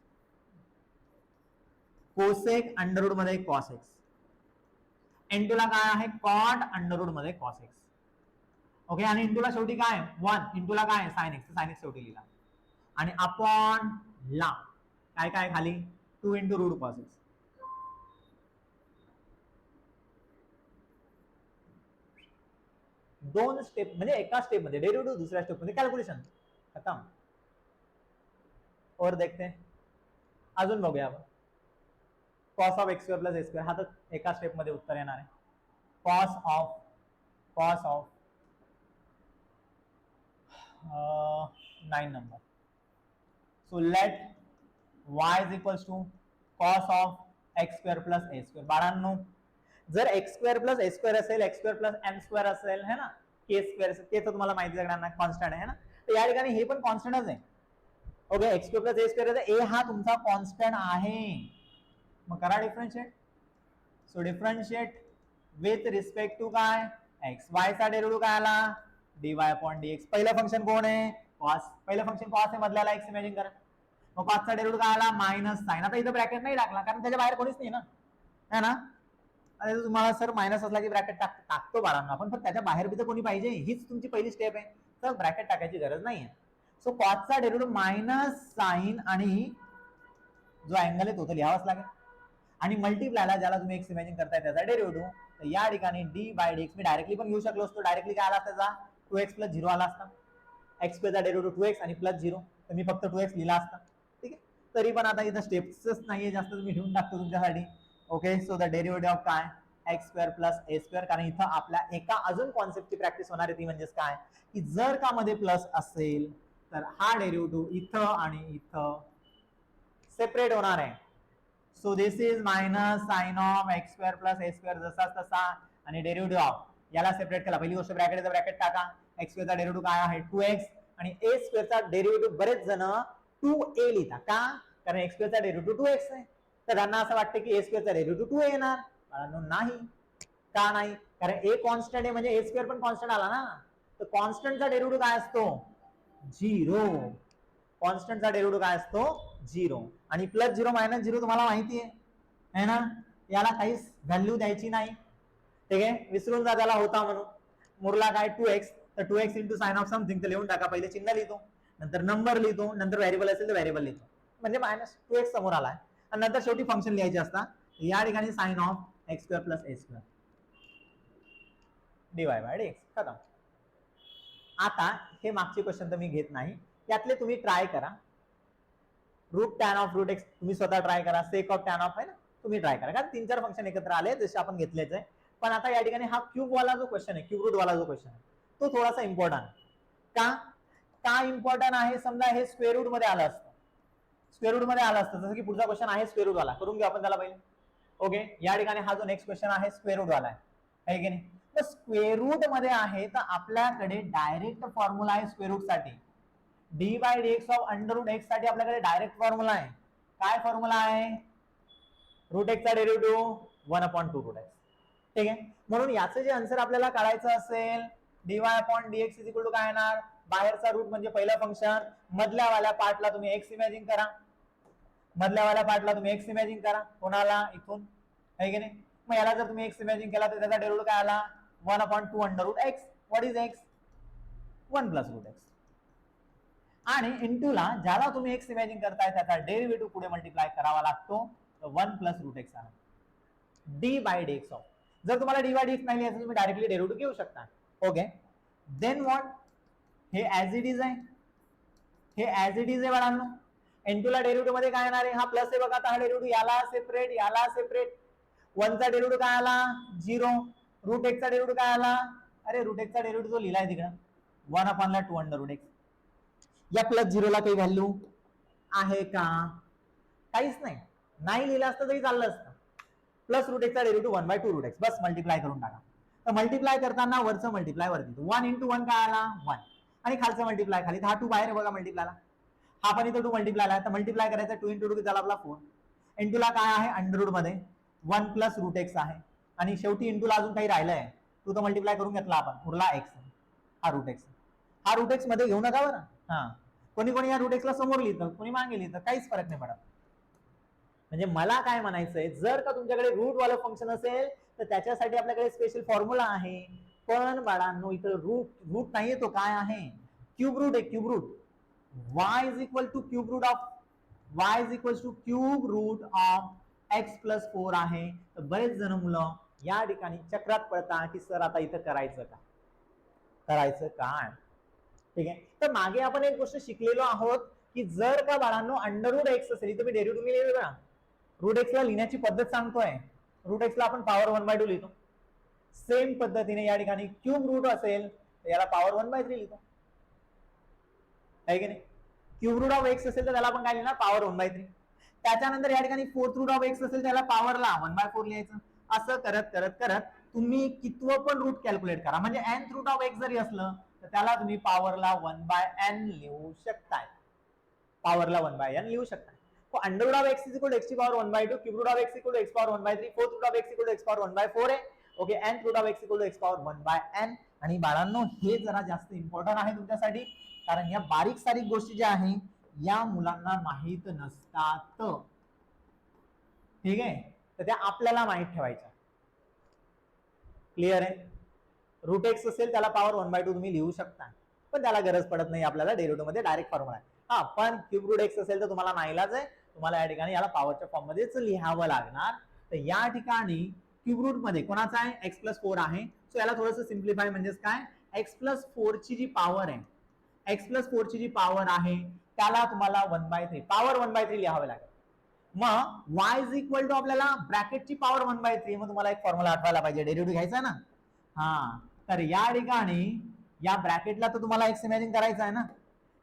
S1: cosec under root मध्ये कॉस एक्स. इंटू ला काय आहे, कॉट अंडर रूट मध्ये कॉस एक्स. ओके, आणि इंटू ला शेवटी काय 1, इंटू ला काय साइन एक्स, साइन एक्स शेवटी लिहिला. आणि अपॉन ला काय काय खाली 2 इंटू रूट कॉस एक्स. दोन स्टेप म्हणजे एका स्टेप मध्ये डेरिव्हेटिव्ह, दुसऱ्या स्टेप मध्ये कॅल्क्युलेशन खतम. और देखते अजून बघूया आपण. Cos of x square plus a square, हा तर एका स्टेप मध्ये उत्तर येणार आहे. Cos of 9 number. So let y is equals to cos of x square plus a square. बाळांनो, जर x square plus a square असेल, x square plus m square असेल, है ना, के स्क्वेअर, ते तर तुम्हाला माहिती सगळ्यांना कॉन्स्टंट आहे ना, तर या ठिकाणी हे पण कॉन्स्टंटच आहे. Okay, x square plus a square, a हा तुमचा कॉन्स्टंट आहे. मग करा differentiate. So differentiate with respect to काय, एक्स. वाय चा डेरिव्हेटिव्ह काय आला, dy अपॉन dx. पहिलं फंक्शन कोण आहे, कॉस. पहिलं फंक्शन कॉस आहे, मधल्याला एक्स इमॅजिन करा. मग कॉसचा डेरिव्हेटिव्ह काय आला, मायनस साइन. आता इथं ब्रॅकेट नाही टाकला कारण त्याच्या बाहेर कोणीच नाही ना, है ना. आणि तुम्हाला सर मायनस असला की ब्रॅकेट टाकतो बाळांना आपण, पण त्याच्या बाहेर बी तर कोणी पाहिजे, हीच तुमची पहिली स्टेप आहे. तर ब्रॅकेट टाकायची गरज नाहीये. सो कॉसचा डेरिव्हेटिव्ह मायनस साइन आणि जो अँगल आहे तो तर लिहावाच लागेल, आणि मल्टिप्लायला ज्याला तुम्ही एक्स इमॅजिन करताय त्याचा डेरिव्हेटिव्ह. तर या ठिकाणी d by d x me directly पण घेऊ शकलो असतो. डायरेक्टली काय आला त्याचा 2x प्लस 0 आला असता. एक्स स्क्वेअरचा डेरिव्हेटिव्ह 2x आणि प्लस 0, तर मी फक्त 2x लिहिला असता. ठीक आहे, तरी पण आता इथं स्टेप्सच नाहीये जास्त, तुम्ही लिहून टाकतो तुमच्यासाठी. Okay, so the derivative of काय, x square plus a square. कारण इथं आपल्या एका अजून कॉन्सेप्टची प्रॅक्टिस होणार आहे, ती म्हणजेच काय, की जर का मध्ये प्लस असेल तर हा डेरिव्हेटिव्ह इथं आणि इथं सेपरेट होणार आहे. So this is minus sine of x square plus a square, जसा तसा, आणि डेरिव्हेटिव्ह ऑफ याला सेपरेट केला. पहिली गोष्ट ब्रॅकेटचा ब्रॅकेट टाका. एक्स स्क्वेअरचा डेरिव्हेटिव्ह काय आहे 2x, आणि ए स्क्वेअरचा डेरिव्हेटिव्ह बरेच जण 2a लिहितात. का, कारण एक्स स्क्वेअरचा डेरिव्हेटिव्ह 2x आहे, तर त्यांना असं वाटतं की ए स्क्वेअरचा डेरिव्हेटिव्ह 2a येणार. नाही. का नाही, कारण ए कॉन्स्टंट आहे म्हणजे ए स्क्वेअर पण कॉन्स्टंट आला ना. तर कॉन्स्टंटचा डेरिव्हेटिव्ह काय असतो, 0. कॉन्स्टंटचा डेरिव्हेटिव्ह काय असतो, 0. आणि प्लस 0 मायनस 0 तुम्हाला माहिती आहे ना, याला काहीच व्हॅल्यू द्यायची नाही. ठीक आहे, विसरून जा त्याला होता म्हणून. मुरला काय 2x, तर 2x into sine of something तर लिहून टाका. पहिले चिन्ह लिहितो, नंतर नंबर लिहितो, नंतर व्हेरिएबल असेल तर व्हेरिएबल लिहितो, म्हणजे मायनस 2x समोर आलाय, आणि नंतर शेवटी फंक्शन लिहायचे असतात. या ठिकाणी sine of x square plus a square dy by dx खतम. आता हे मागचे क्वेश्चन तर मी घेत नाही, यातले तुम्ही ट्राय करा. Root tan of root x तुम्ही स्वतः ट्राय करा. सेक ऑफ टॅन ऑफ आहे ना, तुम्ही ट्राय करा, कारण 3-4 फंक्शन एकत्र आले जसे आपण घेतलेच आहे. पण आता या ठिकाणी हा क्यूब वाला जो क्वेश्चन आहे, क्यूब रूट वाला जो क्वेश्चन आहे, तो थोडासा इम्पॉर्टंट आहे. का इम्पॉर्टंट आहे, समजा हे स्क्वेअर रूट मध्ये आलं असतं, स्क्वेअर रूट मध्ये आलं असतं, जसं की पुढचा क्वेश्चन आहे स्क्वेअर रूट वाला, करून घेऊ आपण त्याला पहिले. ओके, या ठिकाणी हा जो नेक्स्ट क्वेश्चन आहे स्क्वेअर रूट वाला आहे की नाही. तर स्क्वेअर रूट मध्ये आहे, तर आपल्याकडे डायरेक्ट फॉर्म्युला आहे स्क्वेअर रूट साठी. D by d x of under root x साठी आपल्याकडे डायरेक्ट फॉर्म्युला आहे. काय फॉर्म्युला आहे, रूट एक्सचा डेरिव्हेटिव्ह 1/2 रूट एक्स. ठीक आहे, म्हणून याचं जे आन्सर आपल्याला काढायचं असेल, dy upon dx is equal to काय येणार, बाहेरचा रूट म्हणजे पहिलं फंक्शन, मधल्या वाल्या पार्टला तुम्ही एक्स इमॅजिन करा, मधल्या वाल्या पार्टला तुम्ही एक्स इमॅजिन करा, कोणाला, इथून, आहे की नाही. मग याला जर तुम्ही एक्स इमॅजिन केला तर त्याचा डेरिव्हेटिव्ह काय आला, 1/2 under root x. What is x, 1 plus root x. आणि इंटूला ज्याला तुम्ही एक्स इमॅजिन करताय त्याचा डेरिव्हेटिव्ह पुढे मल्टिप्लाय करावा लागतो, तर 1 प्लस रूट एक्स आहे. D by d x of, जर तुम्हाला डी बाय डी एक्स नाही लिहायचं तुम्ही डायरेक्टली डेरिव्हेटिव्ह घेऊ शकता. ओके, देन व्हॉट, हे ऍज इट इज आहे, हे ऍज इट इज आहे बाळांनो. इंटूला डेरिव्हेटिव्ह मध्ये काय येणार आहे, हा प्लस आहे बघा, आता हा डेरिव्हेटिव्ह याला सेपरेट, याला सेपरेट. 1 चा डेरिव्हेटिव्ह काय आला 0, रूट एक्सचा डेरिव्हेटिव्ह काय आला, अरे रूट एक्सचा डेरिव्हेटिव्ह जो लिहिलाय तिकडं 1/2 अंडर रूट एक्स. या प्लस 0 ला काही व्हॅल्यू आहे का, काहीच नाही. नाही लिहिलं असतं तरी चाललं असतं. प्लस रूट एक्सचा डेरिव्हेटिव्ह 1/2 रूट एक्स, बस मल्टिप्लाय करून टाका. तर मल्टिप्लाय करताना वरचं मल्टिप्लाय वरती, 1 इंटू 1 काय आला 1, आणि खालचं मल्टिप्लाय खाली. हा 2 बाहेर आहे बघा मल्टिप्लायला, हा पण इथं 2 मल्टिप्लायला, तर मल्टिप्लाय करायचा 2 इंटू 2 झाला आपला 4. इंटूला काय आहे अंडर रूट मध्ये 1 प्लस रूट एक्स आहे, आणि शेवटी इंटूला अजून काही राहिलंय, तू तो मल्टिप्लाय करून घेतला आपण, उरला एक्स. हा रूट एक्स, हा रूट एक्स मध्ये घेऊ नका बरं. हा, कोणी कोणी या रूट एक्सला समोर लिहितं, कोणी मागे लिहितं, काहीच फरक नाही पडत. म्हणजे मला काय म्हणायचंय, जर का तुमच्याकडे रूट वाला फंक्शन असेल तर त्याच्यासाठी आपल्याकडे स्पेशल फॉर्म्युला आहे. पण बाळांनो इथं रूट नाहीये, तो काय आहे क्यूब रूट आहे. Cube root y is equal to cube root of y is equal to cube root of x plus 4 आहे. तर बरेच जण मुलं या ठिकाणी चक्रात पडतात की सर आता इथं करायचं काय. ठीक आहे, तर मागे आपण एक गोष्ट शिकलेलो आहोत की जर का बाळांनो अंडर रूट एक्स असेल, इथं मी डेरिव्हेटिव्ह लिहिलेलं बघा, रूट एक्स ला लिहिण्याची पद्धत सांगतोय. रूट एक्स ला आपण पॉवर 1/2 लिहितो. सेम पद्धतीने या ठिकाणी क्यूब रूट असेल तर याला पॉवर 1/3 लिहितो. आहे की नाही. क्यूब रूट ऑफ एक्स असेल तर त्याला आपण काय लिहिणार पॉवर 1/3. त्याच्यानंतर या ठिकाणी फोर्थ रूट ऑफ एक्स असेल त्याला पॉवरला 1/4 लिहायचं. असं करत करत करत तुम्ही कितवं पण रूट कॅल्क्युलेट करा, म्हणजे nth रूट ऑफ एक्स जरी असलं तर त्याला तुम्ही पॉवरला 1/n लिहू शकताय. पॉवरला 1/n लिहू शकताय. Under root of x is equal to x ची power 1/2, cube root of x equal to x power 1/3, fourth root of x equal to x power 1/4 आहे. Okay, nth root of x equal to x power 1/n. आणि बाळांनो हे जरा जास्त important आहे तुमच्यासाठी, कारण या बारीक सारीक गोष्टी ज्या आहे या मुलांना माहित नसतात. ठीक आहे, तर त्या आपल्याला माहित ठेवायच्या. क्लिअर आहे. रूट एक्स असेल त्याला पॉवर 1/2 तुम्ही लिहू शकता, पण त्याला गरज पडत नाही आपल्याला, डेरिव्हेटिव्ह मध्ये डायरेक्ट फॉर्म्युला आहे. हा, पण क्यूब रूट एक्स असेल तर तुम्हाला नाईलाज आहे, तुम्हाला या ठिकाणी याला पॉवरच्या फॉर्म मध्येच लिहावं लागणार. तर या ठिकाणी क्यूब रूट मध्ये कोणाचा आहे x+4 आहे. सो याला थोडंसं सिम्प्लिफाय म्हणजेच काय x+4 ची जी पॉवर आहे, x+4 ची जी पॉवर आहे त्याला तुम्हाला 1/3 पॉवर 1/3 लिहावे लागेल. मग y इज इक्वल टू आपल्याला ब्रॅकेटची पॉवर 1/3. मग तुम्हाला एक फॉर्म्युला आठवायला पाहिजे, डेरिव्हेटिव्ह घ्यायचा ना. हा, तर या ठिकाणी या ब्रॅकेटला तर तुम्हाला x इमॅजिन करायचा आहे ना.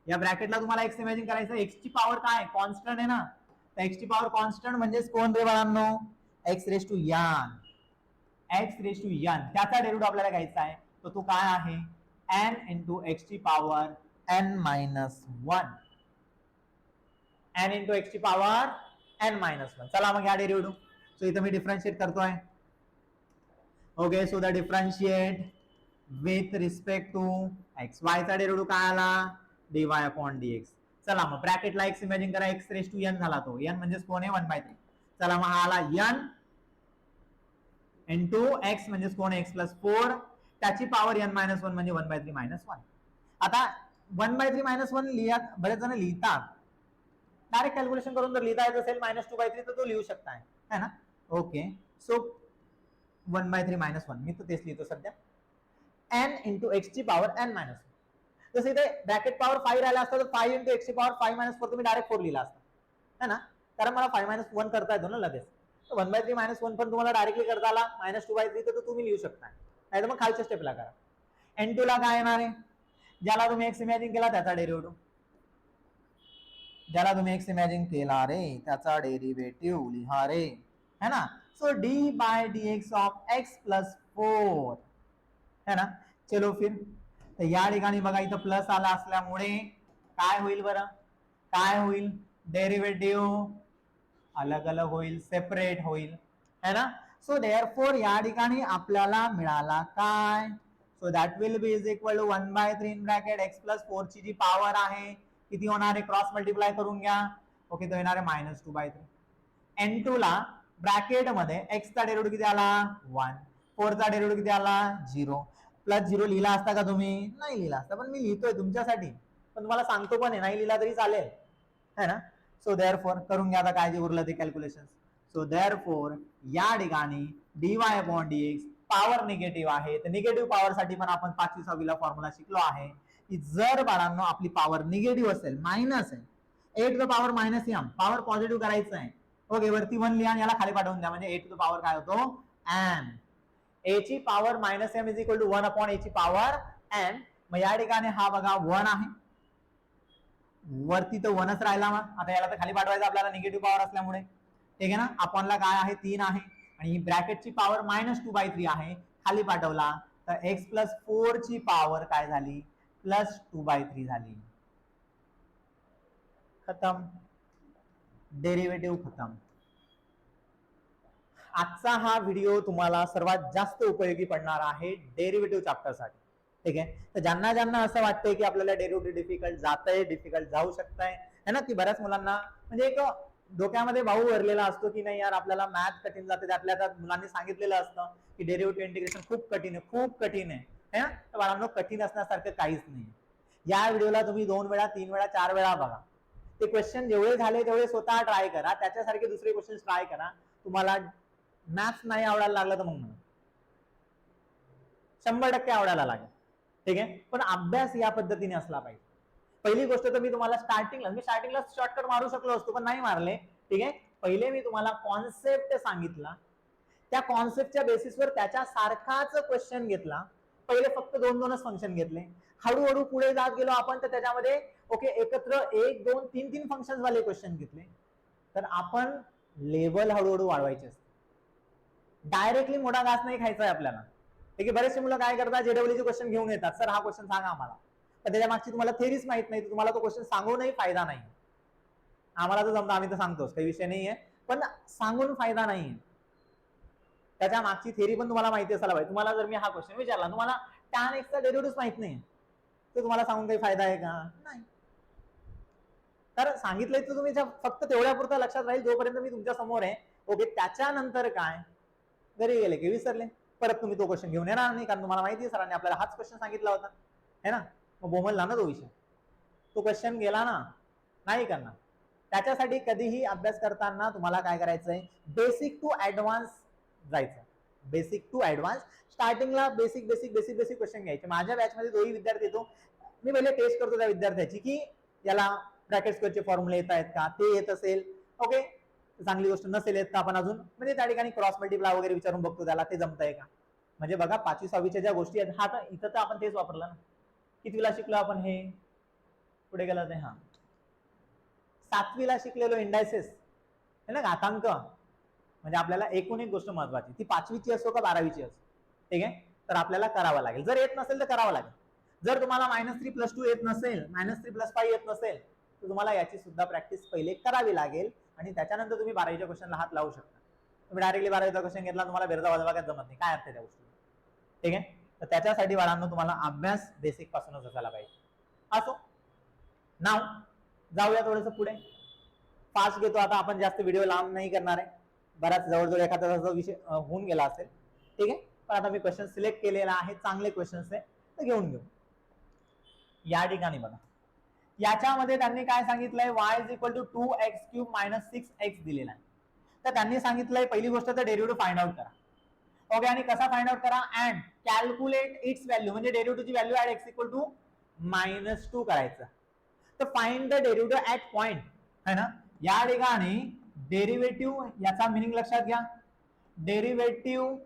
S1: या ब्रॅकेटला तुम्हाला x इमॅजिन करायचं, x ची पॉवर काय कॉन्स्टंट आहे ना. तर x ची पॉवर कॉन्स्टंट म्हणजे कोण रे बाळांनो, x raise to n. x raise to n त्याचा डेरिव्हेटिव्ह आपल्याला घ्यायचा आहे, तर तो काय आहे n इंटू x ची power n-1. n into x ची पॉवर n-1. चला मग या डेरिव्हेटिव्ह. सो इथं मी डिफरन्शिएट करतोय. Okay, so the differentiate with respect to x. y चा डेरिव्हेटिव्ह काय आला dy अपॉन dx. चला मग ब्रॅकेटला x इमॅजिन करा, x रेज टू n झाला तो, n म्हणजे कोण आहे 1/3. चला मग हा आला n इंटू x म्हणजे कोण आहे x+4, त्याची पॉवर n-1 म्हणजे 1/3 -1. आता 1/3 -1 लिहा, बरेच जण लिहितात. डायरेक्ट कॅल्क्युलेशन करून जर लिहिता येत असेल -2/3 तर तो लिहू शकताय, है ना. ओके, सो 1/3 -1 मी तर तेच लिहितो सध्या. n इंटू x ची पॉवर n-1. जसं इथे ब्रॅकेट पॉवर 5 राहिला असता तर 5 इंटू x ची पॉवर 5-4 तुम्ही डायरेक्ट 4 लिहिला असता, है ना, कारण मला 5-1 करता येतो ना लगेच. 1/3 -1 पण तुम्हाला डायरेक्टली करता आला, -2/3 तर तुम्ही लिहू शकता. नाही तर मग खालच्या स्टेपला करा. n2 ला काय येणार आहे, ज्याला तुम्ही x इमॅजिन केला त्याचा डेरिव्हेटिव्ह, ज्याला तुम्ही x इमॅजिन केला रे त्याचा डेरिव्हेटिव्ह लिहा रे, है ना. सो d/dx ऑफ x+4, है ना. चलो फिर, तर या ठिकाणी बघा इथं प्लस आला असल्यामुळे काय होईल बरं, काय होईल, डेरिव्हेटिव्ह अलग अलग होईल, सेपरेट होईल, है ना. सो देअरफॉर या ठिकाणी आपल्याला मिळाला काय, so that will be is equal to 1/3 in bracket x+4 ची जी पॉवर आहे किती होणार आहे, क्रॉस मल्टिप्लाय करून घ्या. ओके, तो येणार आहे -2/3. n2 ला ब्रॅकेट मध्ये x चा डेरिव्हेटिव्ह किती आला 1, 4 चा डेरिव्हेटिव्ह किती आला 0. +0 लिहिला असता का तुम्ही, नाही लिहिला असता, पण मी लिहितोय तुमच्यासाठी, पण तुम्हाला सांगतो पण आहे, नाही लिहिला तरी चालेल, है ना. सो देअरफॉर करून घ्या आता काय जे उरलं ते कॅल्क्युलेशन. सो देअरफॉर या ठिकाणी dy upon dx power negative आहे, तर निगेटिव्ह पॉवर साठी पण आपण 5वी 6वी ला फॉर्म्युला शिकलो आहे की जर बाळांनो आपली पॉवर निगेटिव्ह असेल, मायनस आहे, a to the power -m, power positive करायचं आहे. ओके, वरती 1 लिहा आणि याला खाली पाठवून द्या, म्हणजे a टू द पॉवर काय होतो n. a ची power -m is equal to 1 upon a ची पॉवर n. मग या ठिकाणी हा बघा 1 आहे, वरती तर 1च राहिला. मग आता याला तर खाली पाठवायचं आपल्याला निगेटिव्ह पॉवर असल्यामुळे, ठीक आहे ना. अपॉनला काय आहे 3 आहे, आणि ही ब्रॅकेटची पॉवर -2/3 आहे, खाली पाठवला तर x+4 ची पॉवर काय झाली +2/3 झाली. खतम, डेरिव्हेटिव्ह खतम. आजचा हा व्हिडिओ तुम्हाला सर्वात जास्त उपयोगी पडणार आहे डेरिव्हेटिव्ह चॅप्टरसाठी, ठीक आहे. तर ज्यांना ज्यांना असं वाटतंय की आपल्याला डेरिव्हेटिव्ह डिफिकल्ट जातंय, डिफिकल्ट जाऊ शकतंय, है ना, की बऱ्याच मुलांना म्हणजे एक डोक्यामध्ये भाऊ भरलेला असतो की नाही यार आपल्याला मॅथ कठीण जाते, त्यातल्या त्यात मुलांनी सांगितलेलं असतं की डेरिव्हेटिव्ह इंटिग्रेशन खूप कठीण आहे, खूप कठीण आहे, है ना. तर बाळांनो कठीण असण्यासारखं काहीच नाही. या व्हिडिओला तुम्ही 2 वेळा 3 वेळा 4 वेळा बघा, ते क्वेश्चन जेवढे झाले तेवढे स्वतः ट्राय करा, त्याच्यासारखे दुसरे क्वेश्चन ट्राय करा. तुम्हाला मॅथ्स नाही आवडायला लागलं तर मग 100% आवडायला लागेल, ठीक आहे. पण अभ्यास या पद्धतीने असला पाहिजे. पहिली गोष्ट तर मी तुम्हाला स्टार्टिंगला शॉर्टकट मारू शकलो असतो, पण नाही मारले, ठीक आहे. पहिले मी तुम्हाला कॉन्सेप्ट सांगितला, त्या कॉन्सेप्टच्या बेसिसवर त्याच्या सारखाच क्वेश्चन घेतला. पहिले फक्त 2-2च फंक्शन घेतले, हळूहळू पुढे जात गेलो आपण तर त्याच्यामध्ये ओके एकत्र 1 2 3 3 फंक्शन्स वाले क्वेश्चन घेतले, तर आपण लेवल हळूहळू वाढवायचे असते. डायरेक्टली मोठा घास नाही खायचा आहे आपल्याला. ठीक आहे, बरेचसे मुलं काय करतात, जेडब्ल्यूचे क्वेश्चन घेऊन येतात, सर हा क्वेश्चन सांगा आम्हाला, पण त्याच्या मागची तुम्हाला थेरीच माहित नाही, तुम्हाला तो क्वेश्चन सांगूनही फायदा नाही. आम्हाला तर जमतं, आम्ही तर सांगतोच, काही विषय नाहीये, पण सांगून फायदा नाहीये. त्याच्या मागची थेरी पण तुम्हाला माहिती असायला पाहिजे. तुम्हाला जर मी हा क्वेश्चन विचारला, तुम्हाला tan x चा डेरिव्हेटिव्ह माहित नाही, तर तुम्हाला सांगून काही फायदा आहे का? नाही. तर सांगितलंय तर तुम्ही फक्त तेवढ्यापुरतं लक्षात राहील जोपर्यंत मी तुमच्या समोर आहे. ओके, त्याच्यानंतर काय, घरी गेले की विसरले, परत तुम्ही तो क्वेश्चन घेऊन येणार नाही, कारण तुम्हाला माहिती आहे सरांनी आपल्याला हाच क्वेश्चन सांगितला होता, है ना. मग बोमलला ना तो विषय, तो क्वेश्चन गेला ना, नाही करणार. त्याच्यासाठी कधीही अभ्यास करताना तुम्हाला काय करायचंय, बेसिक टू ऍडव्हान्स जायचं. बेसिक टू ऍडव्हान्स, स्टार्टिंगला basic basic basic basic question घ्यायचे. माझ्या बॅचमध्ये दोही विद्यार्थी येतो, मी पहिले टेस्ट करतो त्या विद्यार्थ्याची की याला ब्रॅकेट स्क्वेअरचे फॉर्म्युले येत आहेत का, ते येत असेल ओके, चांगली गोष्ट, नसेल येत तर आपण अजून म्हणजे त्या ठिकाणी क्रॉस मल्टिप्लाय वगैरे विचारून बघतो त्याला, ते जमतंय का. म्हणजे बघा 5वी 6वीच्या ज्या गोष्टी आहेत, हा तर इथं तर आपण तेच वापरलं ना. कितवीला शिकलो आपण हे, पुढे गेलं ते, हा 7वीला शिकलेलो इंडायसेस है ना, घातांक. म्हणजे आपल्याला एकूण एक गोष्ट महत्वाची, ती 5वीची असो का 12वीची असो, ठीक आहे, तर आपल्याला करावं लागेल. जर येत नसेल तर करावं लागेल. जर तुम्हाला -3+2 येत नसेल, -3+5 येत नसेल, तर तुम्हाला याची सुद्धा प्रॅक्टिस पहिले करावी लागेल, आणि त्याच्यानंतर तुम्ही 12वीच्या क्वेश्चनला हात लावू शकता. तुम्ही डायरेक्टली 12वीचा क्वेश्चन घेतला, तुम्हाला बेरजा वाजवा काय जमत नाही, काय अर्थ आहे त्या गोष्टी, ठीक आहे. तर त्याच्यासाठी बाळांनो तुम्हाला अभ्यास बेसिक पासूनच असायला पाहिजे. असो, नाव जाऊया थोडंसं पुढे, फास्ट घेतो आता आपण, जास्त व्हिडिओ लांब नाही करणार आहे, बराच जवळजवळ एखादा तासाचा विषय होऊन गेला असेल, ठीक आहे. पण आता मी क्वेश्चन सिलेक्ट केलेला आहे, चांगले क्वेश्चन्स आहे, तर घेऊन घेऊ. या ठिकाणी बघा, याच्यामध्ये त्यांनी काय सांगितलंय, y = 2x³ - 6x दिलेला आहे. तर त्यांनी सांगितलंय पहिली गोष्ट तर डेरिव्हेटिव्ह फाइंड आउट करा. ओके, आणि कसा फाइंड आउट करा, अँड कॅल्क्युलेट इट्स व्हॅल्यू, म्हणजे डेरिव्हेटिव्हची व्हॅल्यू ऍट x = -2 करायचं. तर find the derivative at point, है ना. या ठिकाणी डेरिव्हेटिव्ह, याचा मिनिंग लक्षात घ्या, derivative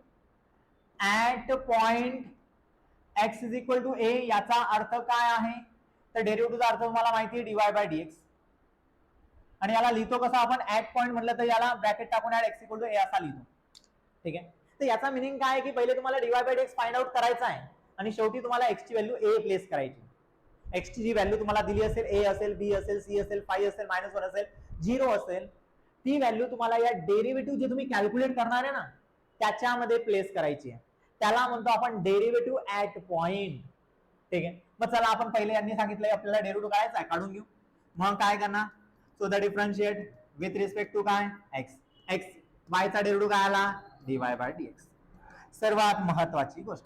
S1: at point x = a, याचा अर्थ काय आहे, तर डेरिव्हेटिव्हचा अर्थ तुम्हाला माहिती आहे, dy/dx. आणि याला लिहितो कसं आपण, ऍट पॉइंट म्हटलं तर याला ब्रॅकेट टाकून ऍट x = a असा लिहितो, ठीक आहे. तर याचा मिनिंग काय आहे की पहिले तुम्हाला dy/dx फाइंड आउट करायचा आहे, आणि शेवटी तुम्हाला x ची व्हॅल्यू a प्लेस करायची. x ची जी व्हॅल्यू तुम्हाला दिली असेल, a असेल, b असेल, c असेल, 5 असेल, -1 असेल, 0 असेल, ती व्हॅल्यू तुम्हाला या डेरिव्हेटिव्ह जे तुम्ही कॅल्क्युलेट करणार आहे ना, त्याच्यामध्ये प्लेस करायची आहे. त्याला म्हणतो आपण डेरिव्हेटिव्ह ऍट पॉइंट, ठीक आहे. मग चला आपण पहिले, यांनी सांगितलंय आपल्याला डेरिव्हेटिव्ह काढायचा आहे, काढून घेऊ. मग काय करणार, so the differentiate with respect to काय, x. y चा डेरिव्हेटिव्ह काय आला, dy/dx. सर्वात महत्वाची गोष्ट,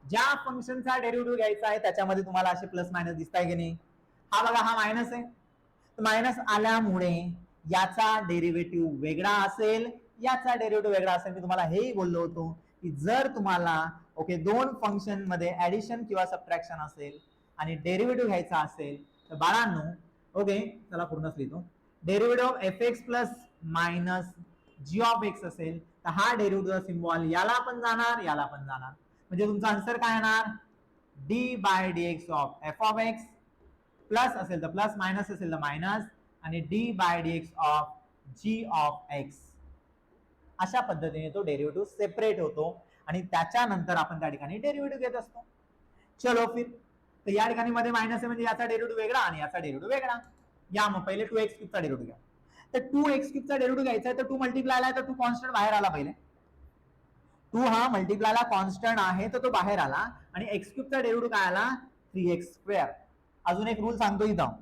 S1: ज्या फंक्शनचा डेरिव्हेटिव्ह घ्यायचा आहे त्याच्यामध्ये तुम्हाला असे प्लस मायनस दिसताय की नाही, हा बघा, हा मायनस आहे, मायनस आल्यामुळे याचा डेरिव्हेटिव्ह वेगळा असेल, याचा डेरिव्हेटिव्ह वेगळा असेल. मी तुम्हाला हेही बोललो होतो की जर तुम्हाला ओके दोन फंक्शन मध्ये ऍडिशन किंवा सबट्रॅक्शन असेल आणि डेरिव्हेटिव्ह घ्यायचा असेल, तर बाळांनो ओके, चला पूर्णच लिहितो, derivative of fx plus minus g of x असेल, तर हा डेरिव्हेटिव्ह सिम्बॉल याला पण जाणार, याला पण जाणार. म्हणजे तुमचा आन्सर काय येणार, d/dx of f of x, plus असेल तर प्लस, मायनस असेल तर मायनस, आणि d/dx of g of x. अशा पद्धतीने तो डेरिव्हेटिव्ह सेपरेट होतो, आणि त्याच्यानंतर आपण त्या ठिकाणी डेरिव्हेटिव्ह घेत असतो. चलो फिर, तर या ठिकाणी मध्ये मायनस आहे म्हणजे याचा डेरिव्हेटिव्ह वेगळा आणि याचा डेरिव्हेटिव्ह वेगळा. या मग पहिले 2x³ चा डेरिव्हेटिव्ह घ्या. तर 2x³ चा डेरिव्हेटिव्ह घ्यायचा आहे, तर 2 मल्टिप्लायला आहे, तर 2 कॉन्स्टंट बाहेर आला पहिले. 2 हा मल्टिप्लायला कॉन्स्टंट आहे, तर तो बाहेर आला, आणि x³ चा डेरिव्हेटिव्ह काय आला, 3x². अजून एक रूल सांगतो इथं,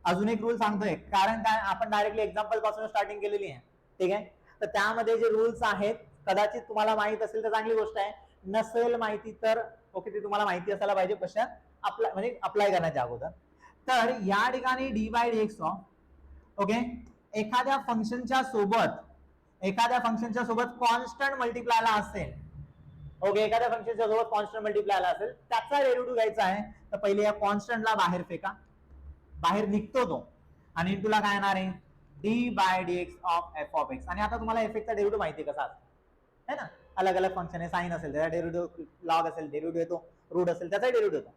S1: अजून एक रूल सांगतोय, कारण काय आपण डायरेक्टली एक्झाम्पल पासून स्टार्टिंग केलेली आहे, ठीक आहे. तर त्यामध्ये जे रूल्स आहेत कदाचित तुम्हाला माहित असेल तर चांगली गोष्ट आहे, नसेल माहिती तर ओके, ते तुम्हाला माहिती असायला पाहिजे कशा अप्लाय, म्हणजे अप्लाय करण्याच्या अगोदर. तर या ठिकाणी d/dx ऑफ ओके, एखाद्या फंक्शनच्या सोबत कॉन्स्टंट मल्टिप्लायला असेल, ओके, एखाद्या फंक्शनच्या सोबत कॉन्स्टंट मल्टिप्लायला असेल, त्याचा डेरिव्हेटिव्ह घ्यायचा आहे, तर पहिले या कॉन्स्टंटला बाहेर फेका, बाहेर निघतो तो, आणि तुला काय येणार आहे, d/dx of f of x. आणि आता तुम्हाला f चा डेरिव्हेटिव्ह माहिती आहे कसा असतो, है ना, अलग अलग फंक्शन आहे, साइन असेल त्याचा डेरिव्हेटिव्ह, लॉग असेल डेरिव्हेटिव्ह येतो, रूट असेल त्याचा डेरिव्हेटिव्ह येतो.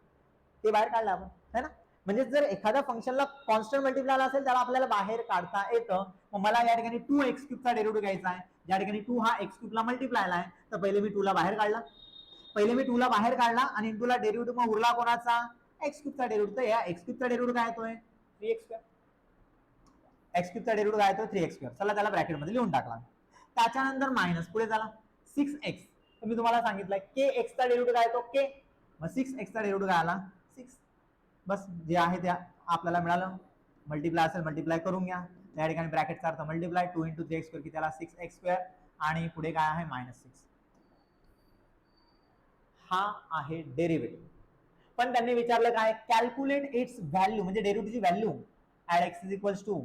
S1: ते बाहेर काढलं आपण, है ना. म्हणजे जर एखाद्या फंक्शनला कॉन्स्टंट मल्टिप्लाय असेल त्याला आपल्याला बाहेर काढता येतं. मग मला या ठिकाणी 2x³ चा डेरिव्हेटिव्ह घ्यायचा आहे. या ठिकाणी 2 हा x³ ला मल्टिप्लायला आहे, तर पहिले मी 2 ला बाहेर काढला, आणि इंटूला डेरिव्हेटिव्ह मग उरला कोणाचा, x³ चा डेरिव्हेटिव्ह. तर या x³ चा डेरिव्हेटिव्ह काय येतोय, 3x². x³ चा डेरिव्हेटिव्ह काय येतो, 3x². चला त्याला ब्रॅकेट मध्ये लिहून टाकला. त्याच्यानंतर मायनस पुढे झाला 6x. तर मी तुम्हाला सांगितलंय kx चा डेरिव्हेटिव्ह काय येतो, k. मग 6x चा डेरिव्हेटिव्ह काय आला, 6. बस जे आहे ते आपल्याला मिळालं. मल्टिप्लाय असेल मल्टिप्लाय करून घ्या. त्या ठिकाणी ब्रॅकेटचा अर्थ मल्टिप्लाय, 2 × 3x² की त्याला 6x², आणि पुढे काय आहे -6. हा आहे डेरिव्हेटिव्ह. पण त्यांनी विचारलं काय, कॅल्क्युलेट इट्स व्हॅल्यू, म्हणजे डेरिव्हेटिव्हची व्हॅल्यू ऍट x =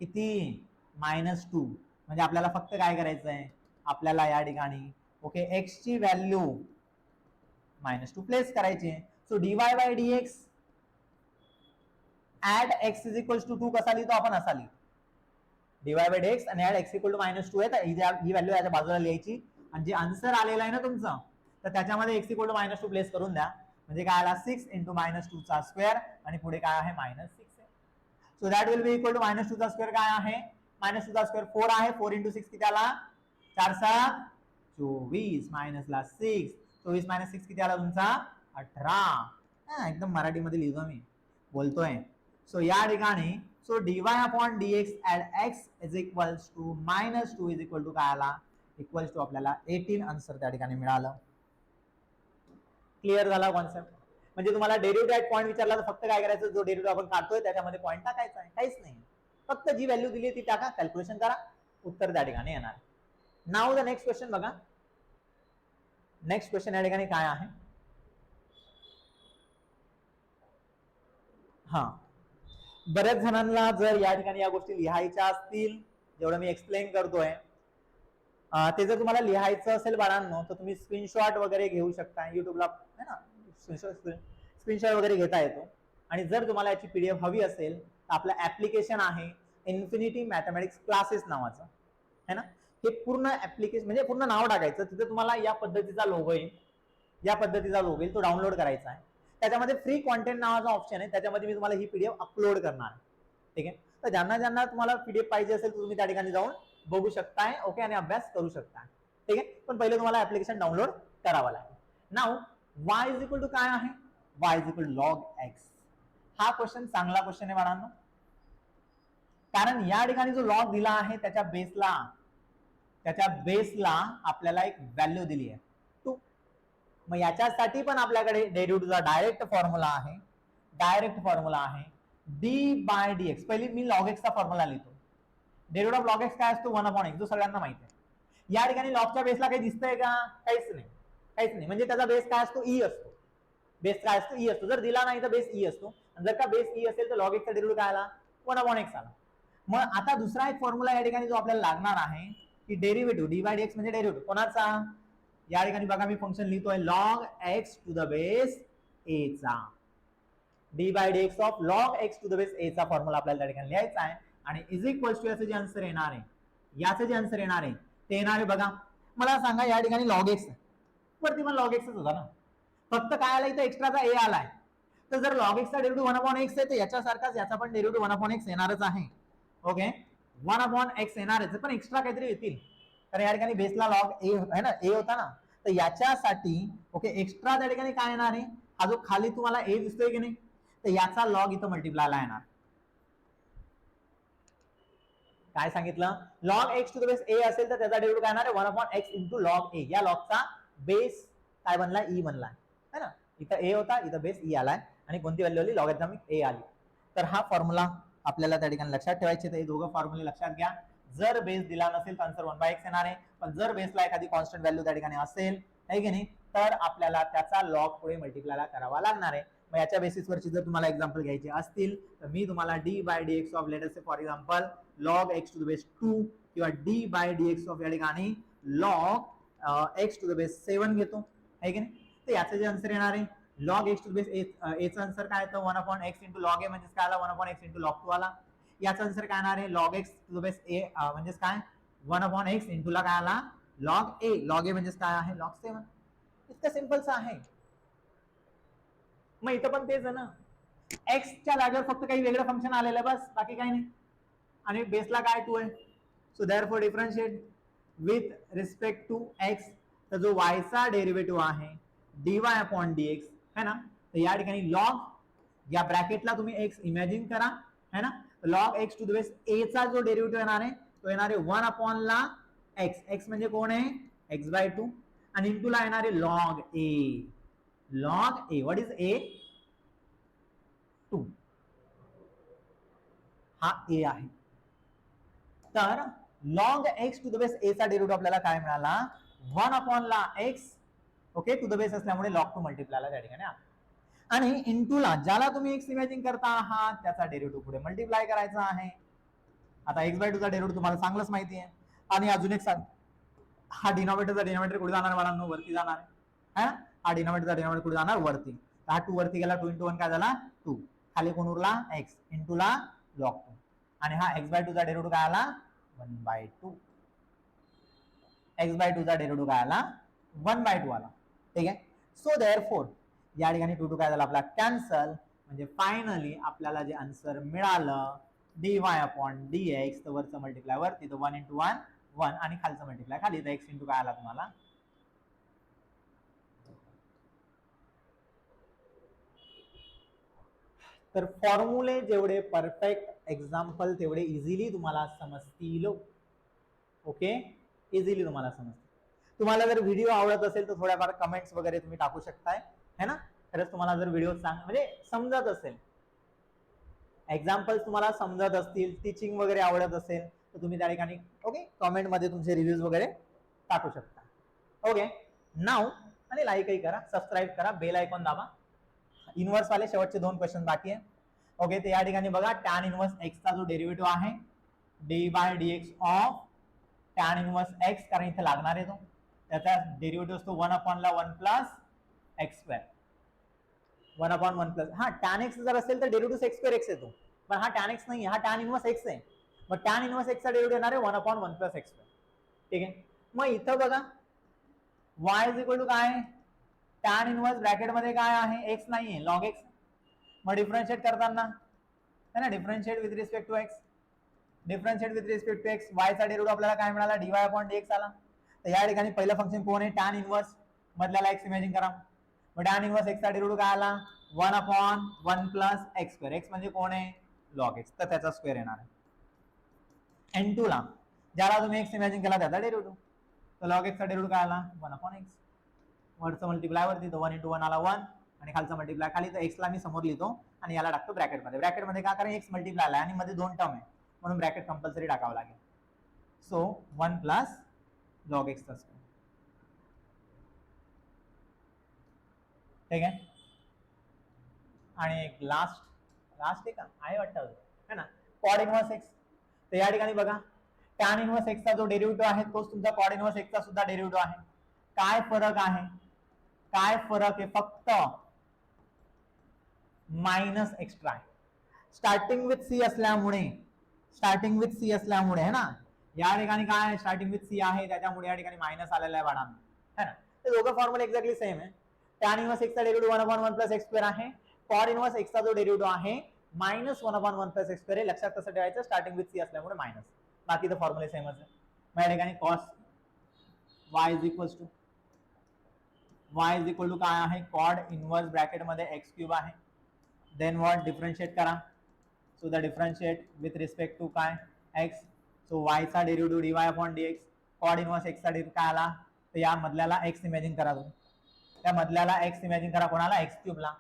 S1: किती, -2. म्हणजे आपल्याला फक्त काय करायचं आहे, आपल्याला या ठिकाणी ओके x ची व्हॅल्यू -2 प्लेस करायची आहे. सो dy/dx ऍट x = 2 कसा लिहितो आपण, असा लिहितो dy/dx आणि ऍट x = -2 आहे. तर ही व्हॅल्यू याच्या बाजूला लिहायची, आणि जे आन्सर आलेला आहे ना तुमचा, तर त्याच्यामध्ये x = -2 प्लेस करून द्या. म्हणजे काय आला, 6 × -2 चा स्क्वेअर, आणि पुढे काय आहे -6 आहे. So that will be equal to -2 चा स्क्वेअर काय आहे, -2 चा स्क्वेअर 4 आहे. 4 × 6 किती आला, 4 × 7 24, मायनसला 6, 24 - 6 किती आला तुमचा, 18. एकदम मराठीमध्ये लिहितो मी, बोलतोय. सो या ठिकाणी सो dy/dx ऍट x = -2 काय आला, इक्वल्स टू आपल्याला 18 आन्सर त्या ठिकाणी मिळालं. क्लिअर झाला कॉन्सेप्ट. म्हणजे तुम्हाला डेरिव्हेटिव्ह ऍट पॉईंट विचारला तर फक्त काय करायचं, जो डेरिव्हेटिव्ह आपण काढतोय त्याच्यामध्ये पॉईंट टाकायचा आहे, काहीच नाही. फक्त जी व्हॅल्यू दिली ती टाका, कॅल्क्युलेशन करा, उत्तर त्या ठिकाणी येणार. नाव द नेक्स्ट क्वेश्चन बघा. नेक्स्ट क्वेश्चन या ठिकाणी काय आहे, हा बऱ्याच जणांना जर या ठिकाणी या गोष्टी लिहायच्या असतील, जेवढं मी एक्सप्लेन करतोय ते जर तुम्हाला लिहायचं असेल बाळांनो, तर तुम्ही स्क्रीनशॉट वगैरे घेऊ शकता. युट्यूबला है ना स्क्रीनशॉट वगैरे घेता येतो. आणि जर तुम्हाला याची पीडीएफ हवी असेल तर आपलं ऍप्लिकेशन आहे इन्फिनिटी मॅथमॅटिक्स क्लासेस नावाचं, है ना. हे पूर्ण ऍप्लिकेशन म्हणजे पूर्ण नाव टाकायचं, तिथे तुम्हाला या पद्धतीचा लोगो येईल, तो डाउनलोड करायचा आहे. त्याच्यामध्ये फ्री कॉन्टेंट नावाचा ऑप्शन आहे, त्याच्यामध्ये मी तुम्हाला ही पीडीएफ अपलोड करणार आहे. ठीक आहे. तर ज्यांना तुम्हाला पीडीएफ पाहिजे असेल तर तुम्ही त्या ठिकाणी जाऊन बघू शकताय, ओके, आणि अभ्यास करू शकता. ठीक आहे. पण पहिले तुम्हाला ऍप्लिकेशन डाउनलोड करावं लागेल. नाव y = काय आहे, y = log x. हा क्वेश्चन चांगला क्वेश्चन आहे बाळांनो, कारण या ठिकाणी जो लॉग दिला आहे त्याच्या बेसला आपल्याला एक व्हॅल्यू दिली आहे 2. मग याच्यासाठी पण आपल्याकडे डेरिव्हेटिव्हचा डायरेक्ट फॉर्म्युला आहे d/dx. पहिली मी log x चा फॉर्म्युला लिहितो. डेरिव्हेटिव्ह ऑफ log x काय असतो, 1/x, जो सगळ्यांना माहिती आहे. या ठिकाणी लॉगच्या बेसला काही दिसतंय का, काहीच नाही. म्हणजे त्याचा बेस काय असतो, e असतो. बेस काय असतो, e असतो. जर दिला नाही तर बेस e असतो. जर का बेस e असेल तर log x चा डेरिव्हेटिव्ह काय आला, 1/x आला. मग आता दुसरा एक फॉर्म्युला या ठिकाणी जो आपल्याला लागणार आहे की डेरिव्हेटिव्ह d/dx म्हणजे डेरिव्हेटिव्ह कोणाचा, या ठिकाणी बघा मी फंक्शन लिहितोय log x to the base a चा. d/dx of log x to the base a चा फॉर्म्युला आपल्याला त्या ठिकाणी लिहायचा आहे. आणि इज इक्वल्स टू याचे जे आन्सर येणार आहे, ते येणार आहे बघा. मला सांगा या ठिकाणी log x वरती पण log x होता ना, फक्त काय आला इथं एक्स्ट्राचा a आलाय. तर जर log x चा डेरिव्हेटिव्ह 1/x आहे तर याच्यासारखाच याचा पण डेरिव्हेटिव्ह 1/x येणारच आहे. ओके, 1/x येणारच, पण एक्स्ट्रा काहीतरी येतील. तर या ठिकाणी बेसला log a आहे ना, a होता ना, तर याच्यासाठी ओके एक्स्ट्रा त्या ठिकाणी काय येणार आहे, हा जो खाली तुम्हाला a दिसतोय की नाही, तर याचा लॉग इथं मल्टिप्लायला येणार. काय सांगितलं, log x to the base a असेल तर त्याचा डेरिव्हेटिव्ह काय येणार आहे, 1/x into log a. या लॉगचा बेस काय बनला, e बनला है ना. इथं a होता, इथं बेस e आलाय, आणि कोणती व्हॅल्यू आली, लॉगॅरिथमिक a आली. तर हा फॉर्म्युला आपल्याला त्या ठिकाणी लक्षात ठेवायचे. तर हे दोघं फॉर्म्युले लक्षात घ्या. जर बेस दिला नसेल तर आन्सर 1/x येणार आहे, पण जर बेसला एखादी कॉन्स्टंट व्हॅल्यू त्या ठिकाणी असेल आहे की नाही, तर आपल्याला त्याचा लॉग पुढे मल्टिप्लायला करावा लागणार आहे. मग याच्या बेसिसवरची जर तुम्हाला एक्झाम्पल घ्यायचे असतील तर मी तुम्हाला d/dx of let us say for example log x to the base 2 किंवा d/dx ऑफ या ठिकाणी log x to the base 7 घेतो आहे की नाही. तर याचे जे आन्सर येणार आहे log x to the base a चा आन्सर काय येतं, 1/x into log a म्हणजे काय आला, 1/x into log 2 आला. याचा आन्सर काय येणार आहे, log x to the base a म्हणजे काय, 1/x into ला काय आला, log a म्हणजे काय आहे, log 7. इतकं सिंपलच आहे. मग इथं पण तेच आहे ना, एक्सच्या जागेवर फक्त काही वेगळं फंक्शन आलेलं आहे, बस बाकी काही नाही. आणि बेसला काय 2 आहे. So therefore differentiate with respect to x, तर जो वायचा डेरिव्हेटिव्ह आहे dy अपॉन dx है ना, तर या ठिकाणी लॉग, या ब्रॅकेटला तुम्ही एक्स इमॅजिन करा है ना, log x to the base a चा जो डेरिव्हेटिव्ह येणार आहे तो येणार आहे 1 अपॉन ला एक्स, एक्स म्हणजे कोण आहे x/2, आणि इंटू ला येणार आहे log a, log a, what is a, 2, हा ए आहे. तर log x to the base a चा डेरिव्हेटिव्ह आपल्याला काय मिळाला 1 अपॉन ला x, okay, to the base असल्यामुळे लॉग टू मल्टिप्लायला त्या ठिकाणी, आणि इंटू ला ज्याला तुम्ही एक्स इमॅजिन करता आहात त्याचा डेरिव्हेटिव्ह पुढे मल्टिप्लाय करायचा आहे. आता x/2 चा डेरिव्हेटिव्ह तुम्हाला चांगलंच माहिती आहे. आणि अजून एक सांग, हा डिनॉमिनेटरचा डिनॉमिनेटर कुठे जाणार बाळांनो, वरती जाणार है ना, हा डिनॉमिनेटरचा डिनॉमिनेटर कुठे जाणार वरती, तर हा 2 वरती गेला, 2 × 1 काय झाला 2, खाली कोण उरला x, इंटू ला लॉग 2, आणि हा x/2 चा डेरिव्हेटिव्ह काय आला 1/2, x/2 चा डेरिव्हेटिव्ह काय आला 1/2 आला. ठीक आहे. सो देअरफॉर या ठिकाणी 2 काय झाला आपला कॅन्सल, म्हणजे फायनली आपल्याला जे आन्सर मिळालं dy अपॉन dx, तर वरचं मल्टिप्लाय वरती, तर 1 × 1 1, आणि खालचं मल्टिप्लाय खाली, तर x इंटू काय आला तुम्हाला, तर फॉर्म्युले जेवढे परफेक्ट, एक्झाम्पल तेवढे इझिली तुम्हाला समजतील. ओके, इझिली तुम्हाला समजतील. तुम्हाला जर व्हिडिओ आवडत असेल तर थोड्याफार कमेंट्स वगैरे तुम्ही टाकू शकताय है ना, खरंच तुम्हाला जर व्हिडिओ म्हणजे समजत असेल, एक्झाम्पल्स तुम्हाला समजत असतील, टीचिंग वगैरे आवडत असेल, तर तुम्ही त्या ठिकाणी ओके कमेंट मध्ये तुमचे रिव्ह्यूज वगैरे टाकू शकता. ओके, नाव आणि लाईकही करा, सबस्क्राईब करा, बेल आयकॉन दाबा. इनवर्स वाले शेवटचे 2 क्वेश्चन बाकी आहे. ओके, तर या ठिकाणी बघा टॅन इनवर्स एक्स चा जो डेरिव्हेटिव्ह आहे dy/dx of tan inverse x, कारण इथे लागणार आहे तो, त्याचा डेरिव्हेटिव्ह असतो 1 अपॉन ला 1 प्लस x², 1 अपॉन 1 प्लस, हा टॅन एक्स जर असेल तर डेरिव्हेटिव्ह x² x येतो, पण हा टॅन एक्स नाही, हा टॅन इनवर्स एक्स आहे. मग टॅन इनवर्स एक्स चा डेरिव्हेटिव्ह येणार आहे 1 अपॉन 1 प्लस x². ठीक आहे. मग इथं बघा y इज इक्वल टू काय, टॅन इनवर्स ब्रॅकेट मध्ये काय आहे x नाहीये, लॉग x. मग डिफरन्शिएट करताना है ना, differentiate with respect to x, differentiate with respect to x, y चा डेरिव्हेटिव्ह आपल्याला काय मिळाला dy अपॉन dx आला. तर या ठिकाणी पहिलं फंक्शन कोण आहे टॅन इनवर्स, मधल्याला x इमॅजिन करा, मग टॅन इनवर्स x चा डेरिव्हेटिव्ह काय आला 1 अपॉन 1 प्लस x², x म्हणजे कोण आहे लॉग x, तर त्याचा स्क्वेअर येणार आहे. n2 ला ज्याला तुम्ही x इमॅजिन केला त्याचा डेरिव्हेटिव्ह, तर लॉग x चा डेरिव्हेटिव्ह काय आला 1 अपॉन x, वरचं मल्टिप्लाय वरती, तर 1 × 1 आला 1, आणि खालचा मल्टिप्लाय खाली, तर x ला मी समोर लिहितो आणि याला टाकतो ब्रॅकेट मध्ये, ब्रॅकेट मध्ये का, कारण x मल्टिप्लाय आला आणि मध्ये 2 टर्म आहे म्हणून ब्रॅकेट कंपल्सरी टाकावं लागेल. सो 1 प्लस लॉग x चा स्क्वेअर. ठीक आहे. आणि एक लास्ट आहे का आहे वाटतं है ना, कॉड इनवर्स एक्स. तर या ठिकाणी बघा टॅन इनवर्स एक्स चा जो डेरिव्हेटिव्ह आहे तोच तुमचा कॉड इनवर्स एक्स चा सुद्धा डेरिव्हेटिव्ह आहे. काय फरक आहे, काय फरक आहे, फक्त मायनस एक्स्ट्रा आहे. स्टार्टिंग विथ सी असल्यामुळे, स्टार्टिंग विथ सी असल्यामुळे है ना, या ठिकाणी काय स्टार्टिंग विथ सी आहे त्याच्यामुळे या ठिकाणी मायनस आलेला आहे बाळांनो, है ना. ते दोघं फॉर्म्युला एक्झॅक्टली सेम आहे. टॅन इनवर्स एक्स चा डेरिव्हेटिव्ह 1 अपॉन 1 प्लस x² आहे, कॉड इनवर्स एक्स चा जो डेरिव्हेटिव्ह आहे मायनस 1 अपॉन 1 प्लस x², लक्षात कसं ठेवायचं, स्टार्टिंग विथ सी असल्यामुळे मायनस, बाकी तर फॉर्म्युले सेमच आहे. मग या ठिकाणी cos y is equal to काय आहे, कॉड इनवर्स ब्रॅकेट मध्ये x³ आहे, देन व्हॉट डिफरन्शिएट करा, so the differentiate with respect to काय x, सो y चा derivative dy upon dx, cot inverse x चा डेरिव्हेटिव्ह काय आला, तर या मधल्याला x इमॅजिन करा तुम्ही, त्या मधल्याला x इमॅजिन करा कोणाला x³ ला,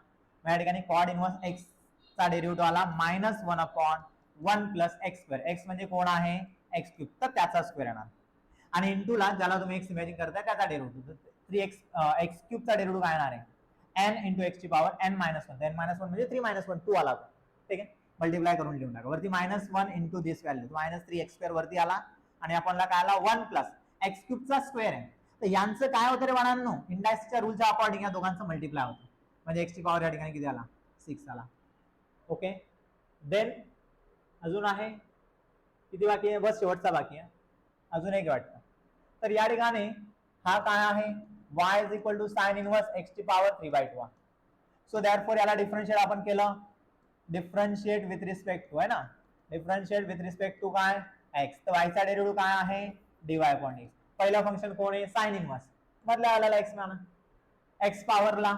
S1: या ठिकाणी कॉड इनवर्स x चा डेरिव्हेटिव्ह आला minus 1 upon 1 plus x², x म्हणजे कोण आहे x³, तर त्याचा स्क्वेअर येणार, आणि इंटू ला ज्याला तुम्ही x इमॅजिन करताय त्याचा डेरिव्हेटिव्ह, 3x x³ चा डेरिव्हेटिव्ह काय येणार आहे n इंटू x ची power n minus 1, n minus 1 म्हणजे 3 मायनस 1 2 आला. ठीक आहे, मल्टिप्लाय करून लिहून टाका वरती -1 इंटू दिस व्हॅल्यू -3x² वरती आला, आणि आपणला काय आला 1 प्लस x³ चा स्क्वेअर आहे. तर यांचं काय होतं रे बाळांनो, इंडायसच्या रूलच्या अकॉर्डिंग या दोघांचं मल्टिप्लाय होतं, म्हणजे x ची पॉवर या ठिकाणी किती आला 6 आला. ओके, देन अजून आहे किती बाकी आहे, बस शेवटचा बाकी आहे, अजून एक वाटतं. तर या ठिकाणी हा काय आहे y is equal to sine inverse x ची पॉवर 3/2. सो देअरफॉर याला डिफरन्शिएट आपण केलं, डिफरन्शिएट विथ रिस्पेक्ट टू, आहे ना, डिफरन्शिएट विथ रिस्पेक्ट टू काय एक्स, तर वायचा डेरिव्हेटिव्ह काय आहे dy अपॉन एक्स. पहिलं फंक्शन कोण आहे साइन इनवर्स, मधल्या आलेला एक्स म्हणा, एक्स पॉवरला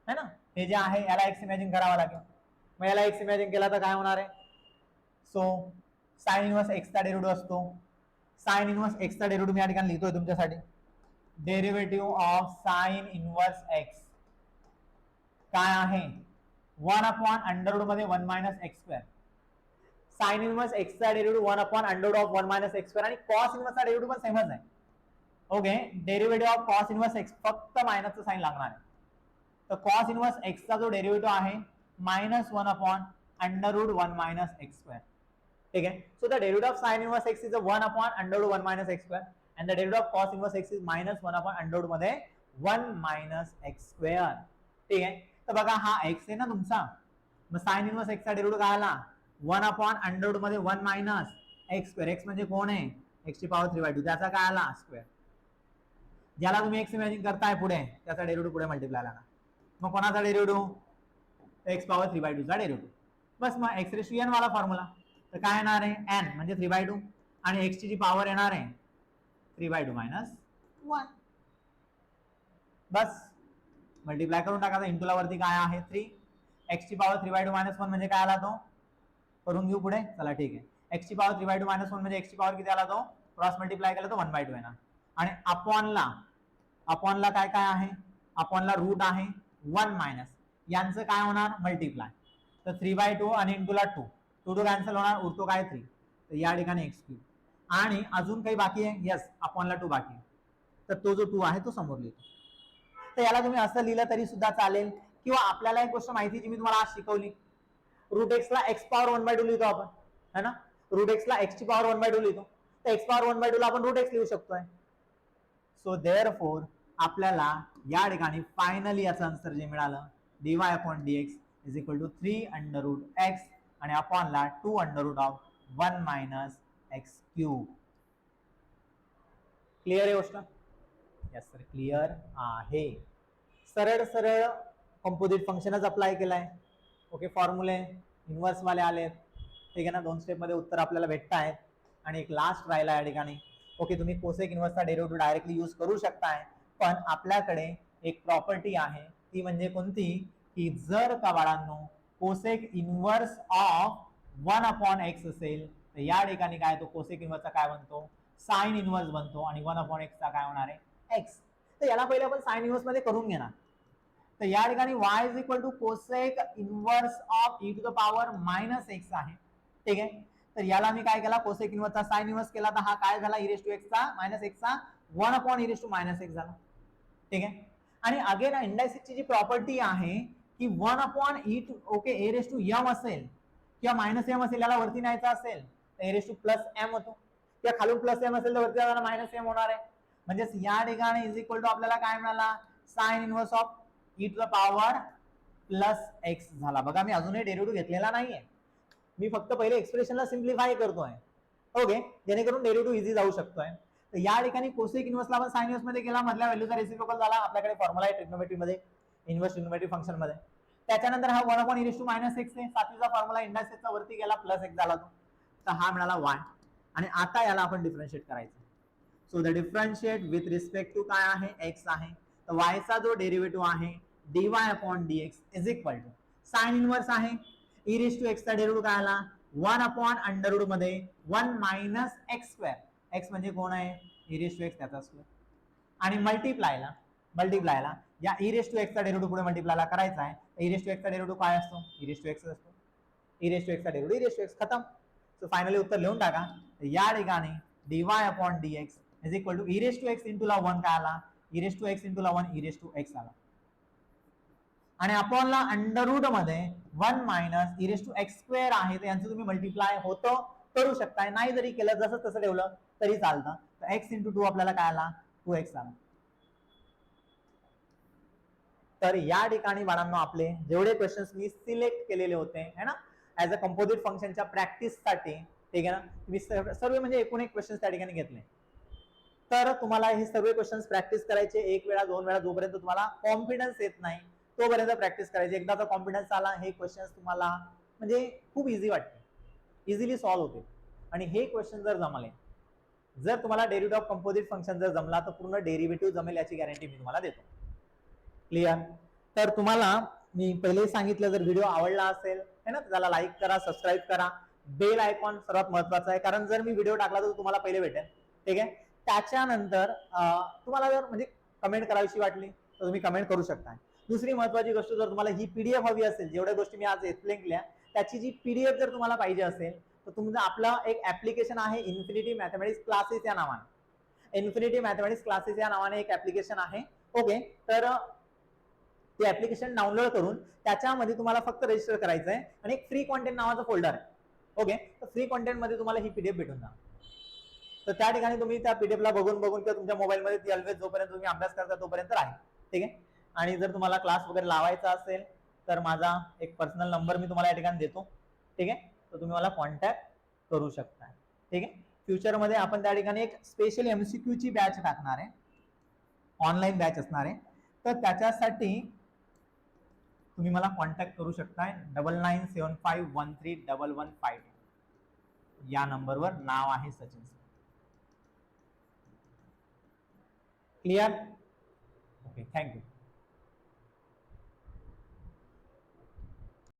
S1: है ना, हे जे आहे याला एक्स इमॅजिन करावा लागेल. मग याला एक्स इमॅजिन केला तर काय होणार आहे, सो साइन इनवर्स एक्सचा डेरिव्हेटिव्ह असतो. साइन इनवर्स एक्सचा डेरिव्हेटिव्ह मी या ठिकाणी लिहितोय तुमच्यासाठी, derivative of sine inverse x काय आहे 1 अपॉन अंडर रूट मध्ये 1 minus x square. Sine inverse एक्सचा derivative 1 upon under root of 1 minus x square, आणि कॉस इनवर्सचा डेरिव्हेटिव्ह पण सेमच आहे. Okay, derivative of cos inverse x फक्त मायनसचं साइन लागणार आहे. तर कॉस इनवर्स एक्सचा जो डेरिव्हेटिव्ह आहे -1 upon under root 1 minus x square. ठीक आहे, so the derivative of sine inverse x is 1 upon under root 1 minus x square, and the derivative of cos inverse x is -1 upon under root मध्ये 1 minus x square. ठीक आहे, तर बघा हा x आहे ना तुमचा, मग साइन इनवर्स एक्सचा डेरिव्हेटिव्ह काय आला 1 अपॉन अंडर रूट मध्ये 1 मायनस एक्स स्क्वेअर. एक्स म्हणजे कोण आहे एक्स ची पॉवर 3/2, त्याचा काय आला स्क्वेअर. ज्याला तुम्ही एक्स इमॅजिन करताय पुढे त्याचा डेरिव्हेटिव्ह पुढे मल्टिप्लाय लागणार. मग कोणाचा डेरिव्हेटिव्ह एक्स पॉवर 3/2 चा डेरिव्हेटिव्ह. बस मग एक्स रेस टू एन वाला फॉर्म्युला, तर काय येणार आहे एन म्हणजे 3/2 आणि एक्स ची जी पॉवर येणार आहे 3/2 मायनस 1. बस मल्टिप्लाय करून टाकायचा, इंटूला वरती काय आहे 3, एक्स ची पॉवर 3/2 मायनस 1 म्हणजे काय आला तो, करून घेऊ पुढे, चला ठीक आहे. एक्स ची पॉवर 3/2 मायनस 1 म्हणजे एक्स ची पॉवर किती आला तो, क्रॉस मल्टिप्लाय केला तो 1/2 येणार. आणि अपॉनला काय काय आहे, अपॉनला रूट आहे 1 मायनस, यांचं काय होणार मल्टिप्लाय, तर 3/2 आणि इंटूला 2, 2 कॅन्सल होणार, उरतो काय 3, तर या ठिकाणी एक्स क्यूब. आणि अजून काही बाकी आहे, यस अपॉनला 2 बाकी आहे, तर तो जो 2 आहे तो समोर लिहितो. तर याला तुम्ही असं लिहिलं तरी सुद्धा चालेल, किंवा आपल्याला एक गोष्ट माहिती जी मी तुम्हाला आज शिकवली, रूट एक्स ला एक्स पॉवर 1/2 लिहितो आपण, है ना, रूट एक्स ला एक्स ची पॉवर 1/2 लिहितो, तर एक्स पॉवर 1/2 ला आपण रूट एक्स लिहू शकतोय. सो देअरफॉर आपल्याला या ठिकाणी फायनली याचं आन्सर जे मिळालं dy upon dx is equal to 3 under root x आणि अपॉनला 2 under root of 1 minus x cube. Clear आहे गोष्ट, यस सर क्लिअर आहे. सरळ सरळ कंपोजिट फंक्शनच अप्लाय केलाय. ओके, फॉर्म्युले इन्व्हर्स वाले आलेत, ठीक आहे ना, 2 स्टेप मध्ये उत्तर आपल्याला भेटत आहेत. आणि एक लास्ट राहिला या ठिकाणी. ओके, तुम्ही कोसेक इन्व्हर्सचा डेरिव्हेटिव्ह डायरेक्टली यूज करू शकताय, पण आपल्याकडे एक प्रॉपर्टी आहे, ती म्हणजे कोणती, की जर का बाळांनो cosec inverse of 1 upon x असेल तर या ठिकाणी काय तो कोसेक इन्व्हर्सचा काय बनतो साइन इन्व्हर्स बनतो, आणि 1 अपॉन एक्सचा काय होणार आहे एक्स. तर याला पहिले आपण साइन इन्व्हर्स मध्ये करून घेणार. तर या ठिकाणी y is equal to cosec inverse of e to the power minus x आहे. ठीक आहे, तर याला मी काय केला कोसेक इन्व्हर्सचा साइन इन्व्हर्स केला, तर हा काय झाला e रेस टू एक्स चा मायनस एक्स चा 1 upon e raise to minus x झाला. ठीक आहे, आणि अगेन इंडायसिसची जी प्रॉपर्टी आहे की 1 upon e to okay a raise to m असेल किंवा मायनस एम असेल, याला वरती न्यायचा असेल तर ए रेस टू प्लस एम होतो, किंवा खालून प्लस एम असेल तर वरती जाताना मायनस एम होणार आहे. म्हणजे या ठिकाणी इज इक्वल टू आपल्याला काय मिळाला sine inverse of e to the power plus x झाला. बघा मी अजूनही डेरिव्हेटिव्ह घेतलेला नाहीये, मी फक्त पहिले एक्सप्रेशनला सिम्प्लिफाय करतोय. ओके, जेणेकरून डेरिव्हेटिव्ह इझी जाऊ शकतोय. तर या ठिकाणी कोसेक इन्व्हर्सला आपण साइन इन्व्हर्स मध्ये केला, मधल्या व्हॅल्यूचा रेसिप्रोकल झाला. आपल्याकडे फॉर्म्युला आहे ट्रिग्नोमेट्री मध्ये इन्व्हर्स ट्रिग्नोमेट्री फंक्शन मध्ये. त्याच्यानंतर हा 1 upon e raise to minus x आहे, सातवीचा फॉर्म्युला इंडायसेसचा वरती गेला प्लस एक्स झाला तो, तर हा मिळाला y. आणि आता याला आपण डिफरन्शिएट करायचं. So the differentiate with respect to काय आहे एक्स आहे, तर y चा जो डेरिव्हेटिव्ह आहे dy upon dx is equal to sine inverse आहे e रेस टू एक्स चा डेरिव्हेटिव्ह काय आला 1 अपॉन अंडर रूट मध्ये 1 मायनस एक्स स्क्वेअर. एक्स म्हणजे कोण आहे e रेस टू एक्स त्याचा स्क्वेअर, आणि मल्टिप्लायला या e रेस टू एक्स चा डेरिव्हेटिव्ह पुढे मल्टिप्लायला करायचा आहे. e रेस टू एक्स चा डेरिव्हेटिव्ह काय असतो e रेस टू एक्स असतो, e रेस टू एक्स चा derivative e raise to x खतम. सो फायनली उत्तर लिहून टाका. या ठिकाणी dy upon dx is equal to e raise to x into ला 1 काय आला e raise to x into ला 1 e रेस टू एक्स आला, आणि अपॉनला अंडर रूट मध्ये 1 minus e raise to x square आहे, तर यांचं तुम्ही मल्टिप्लाय होतं करू शकताय, नाही जरी केलं जसं तसं ठेवलं तरी चालतं. तर x इंटू 2 आपल्याला काय आला 2x आला. तर या ठिकाणी बाळांनो आपले जेवढे क्वेश्चन्स मी सिलेक्ट केलेले होते है ना ऍज अ कंपोजिट फंक्शनच्या प्रॅक्टिससाठी, ठीक आहे ना, मी सर्व म्हणजे एकूण एक क्वेश्चन्स त्या ठिकाणी घेतले. तर तुम्हाला हे सर्व क्वेश्चन्स प्रॅक्टिस करायचे 1 वेळा 2 वेळा, जोपर्यंत तुम्हाला कॉन्फिडन्स येत नाही तोपर्यंत प्रॅक्टिस करायची. एकदाचा कॉन्फिडन्स आला हे क्वेश्चन्स तुम्हाला म्हणजे खूप इझी वाटते, इझिली सॉल्व्ह होते. आणि हे क्वेश्चन जर जमले, जर तुम्हाला डेरिव्हेटिव्ह ऑफ कंपोजिट फंक्शन जर जमला तर पूर्ण डेरिव्हेटिव्ह जमेल याची गॅरंटी मी तुम्हाला देतो. क्लिअर? तर तुम्हाला मी पहिले सांगितलं, जर व्हिडिओ आवडला असेल है ना, त्याला लाईक करा, सबस्क्राईब करा. बेल आयकॉन सर्वात महत्वाचा आहे, कारण जर मी व्हिडिओ टाकला तर तुम्हाला पहिले भेटेल. ठीक आहे. त्याच्यानंतर तुम्हाला जर म्हणजे कमेंट करायची वाटली तर तुम्ही कमेंट करू शकता. दुसरी महत्वाची गोष्ट, जर तुम्हाला ही पीडीएफ हवी असेल, जेवढ्या गोष्टी मी आज एक्सप्लेन केल्या त्याची जी पीडीएफ जर तुम्हाला पाहिजे असेल तर तुमचं आपलं एक ऍप्लिकेशन आहे इन्फिनिटी मॅथमॅटिक्स क्लासेस या नावाने. इन्फिनिटी मॅथमॅटिक्स क्लासेस या नावाने एक ऍप्लिकेशन आहे. ओके, तर ते ऍप्लिकेशन डाउनलोड करून त्याच्यामध्ये तुम्हाला फक्त रजिस्टर करायचं आहे आणि एक फ्री कॉन्टेंट नावाचं फोल्डर आहे. ओके, तर फ्री कॉन्टेंट मध्ये तुम्हाला ही पीडीएफ भेटून जाणार. तर त्या ठिकाणी तुम्ही त्या पीडीएफला बघून किंवा तुमच्या मोबाईलमध्ये ती ऑलवेज जोपर्यंत तुम्ही अभ्यास करता तोपर्यंत राहील. ठीक आहे. आणि जर तुम्हाला क्लास वगैरे लावायचा असेल तर माझा एक पर्सनल नंबर मी तुम्हाला या ठिकाणी देतो. ठीक आहे, तर तुम्ही मला कॉन्टॅक्ट करू शकता. ठीक आहे. फ्युचरमध्ये आपण त्या ठिकाणी एक स्पेशल MCQ ची बॅच टाकणार आहे, ऑनलाईन बॅच असणार आहे. तर त्याच्यासाठी तुम्ही मला कॉन्टॅक्ट करू शकता 9975131152 या नंबरवर. नाव आहे सचिन. क्लिअर? Okay, thank you.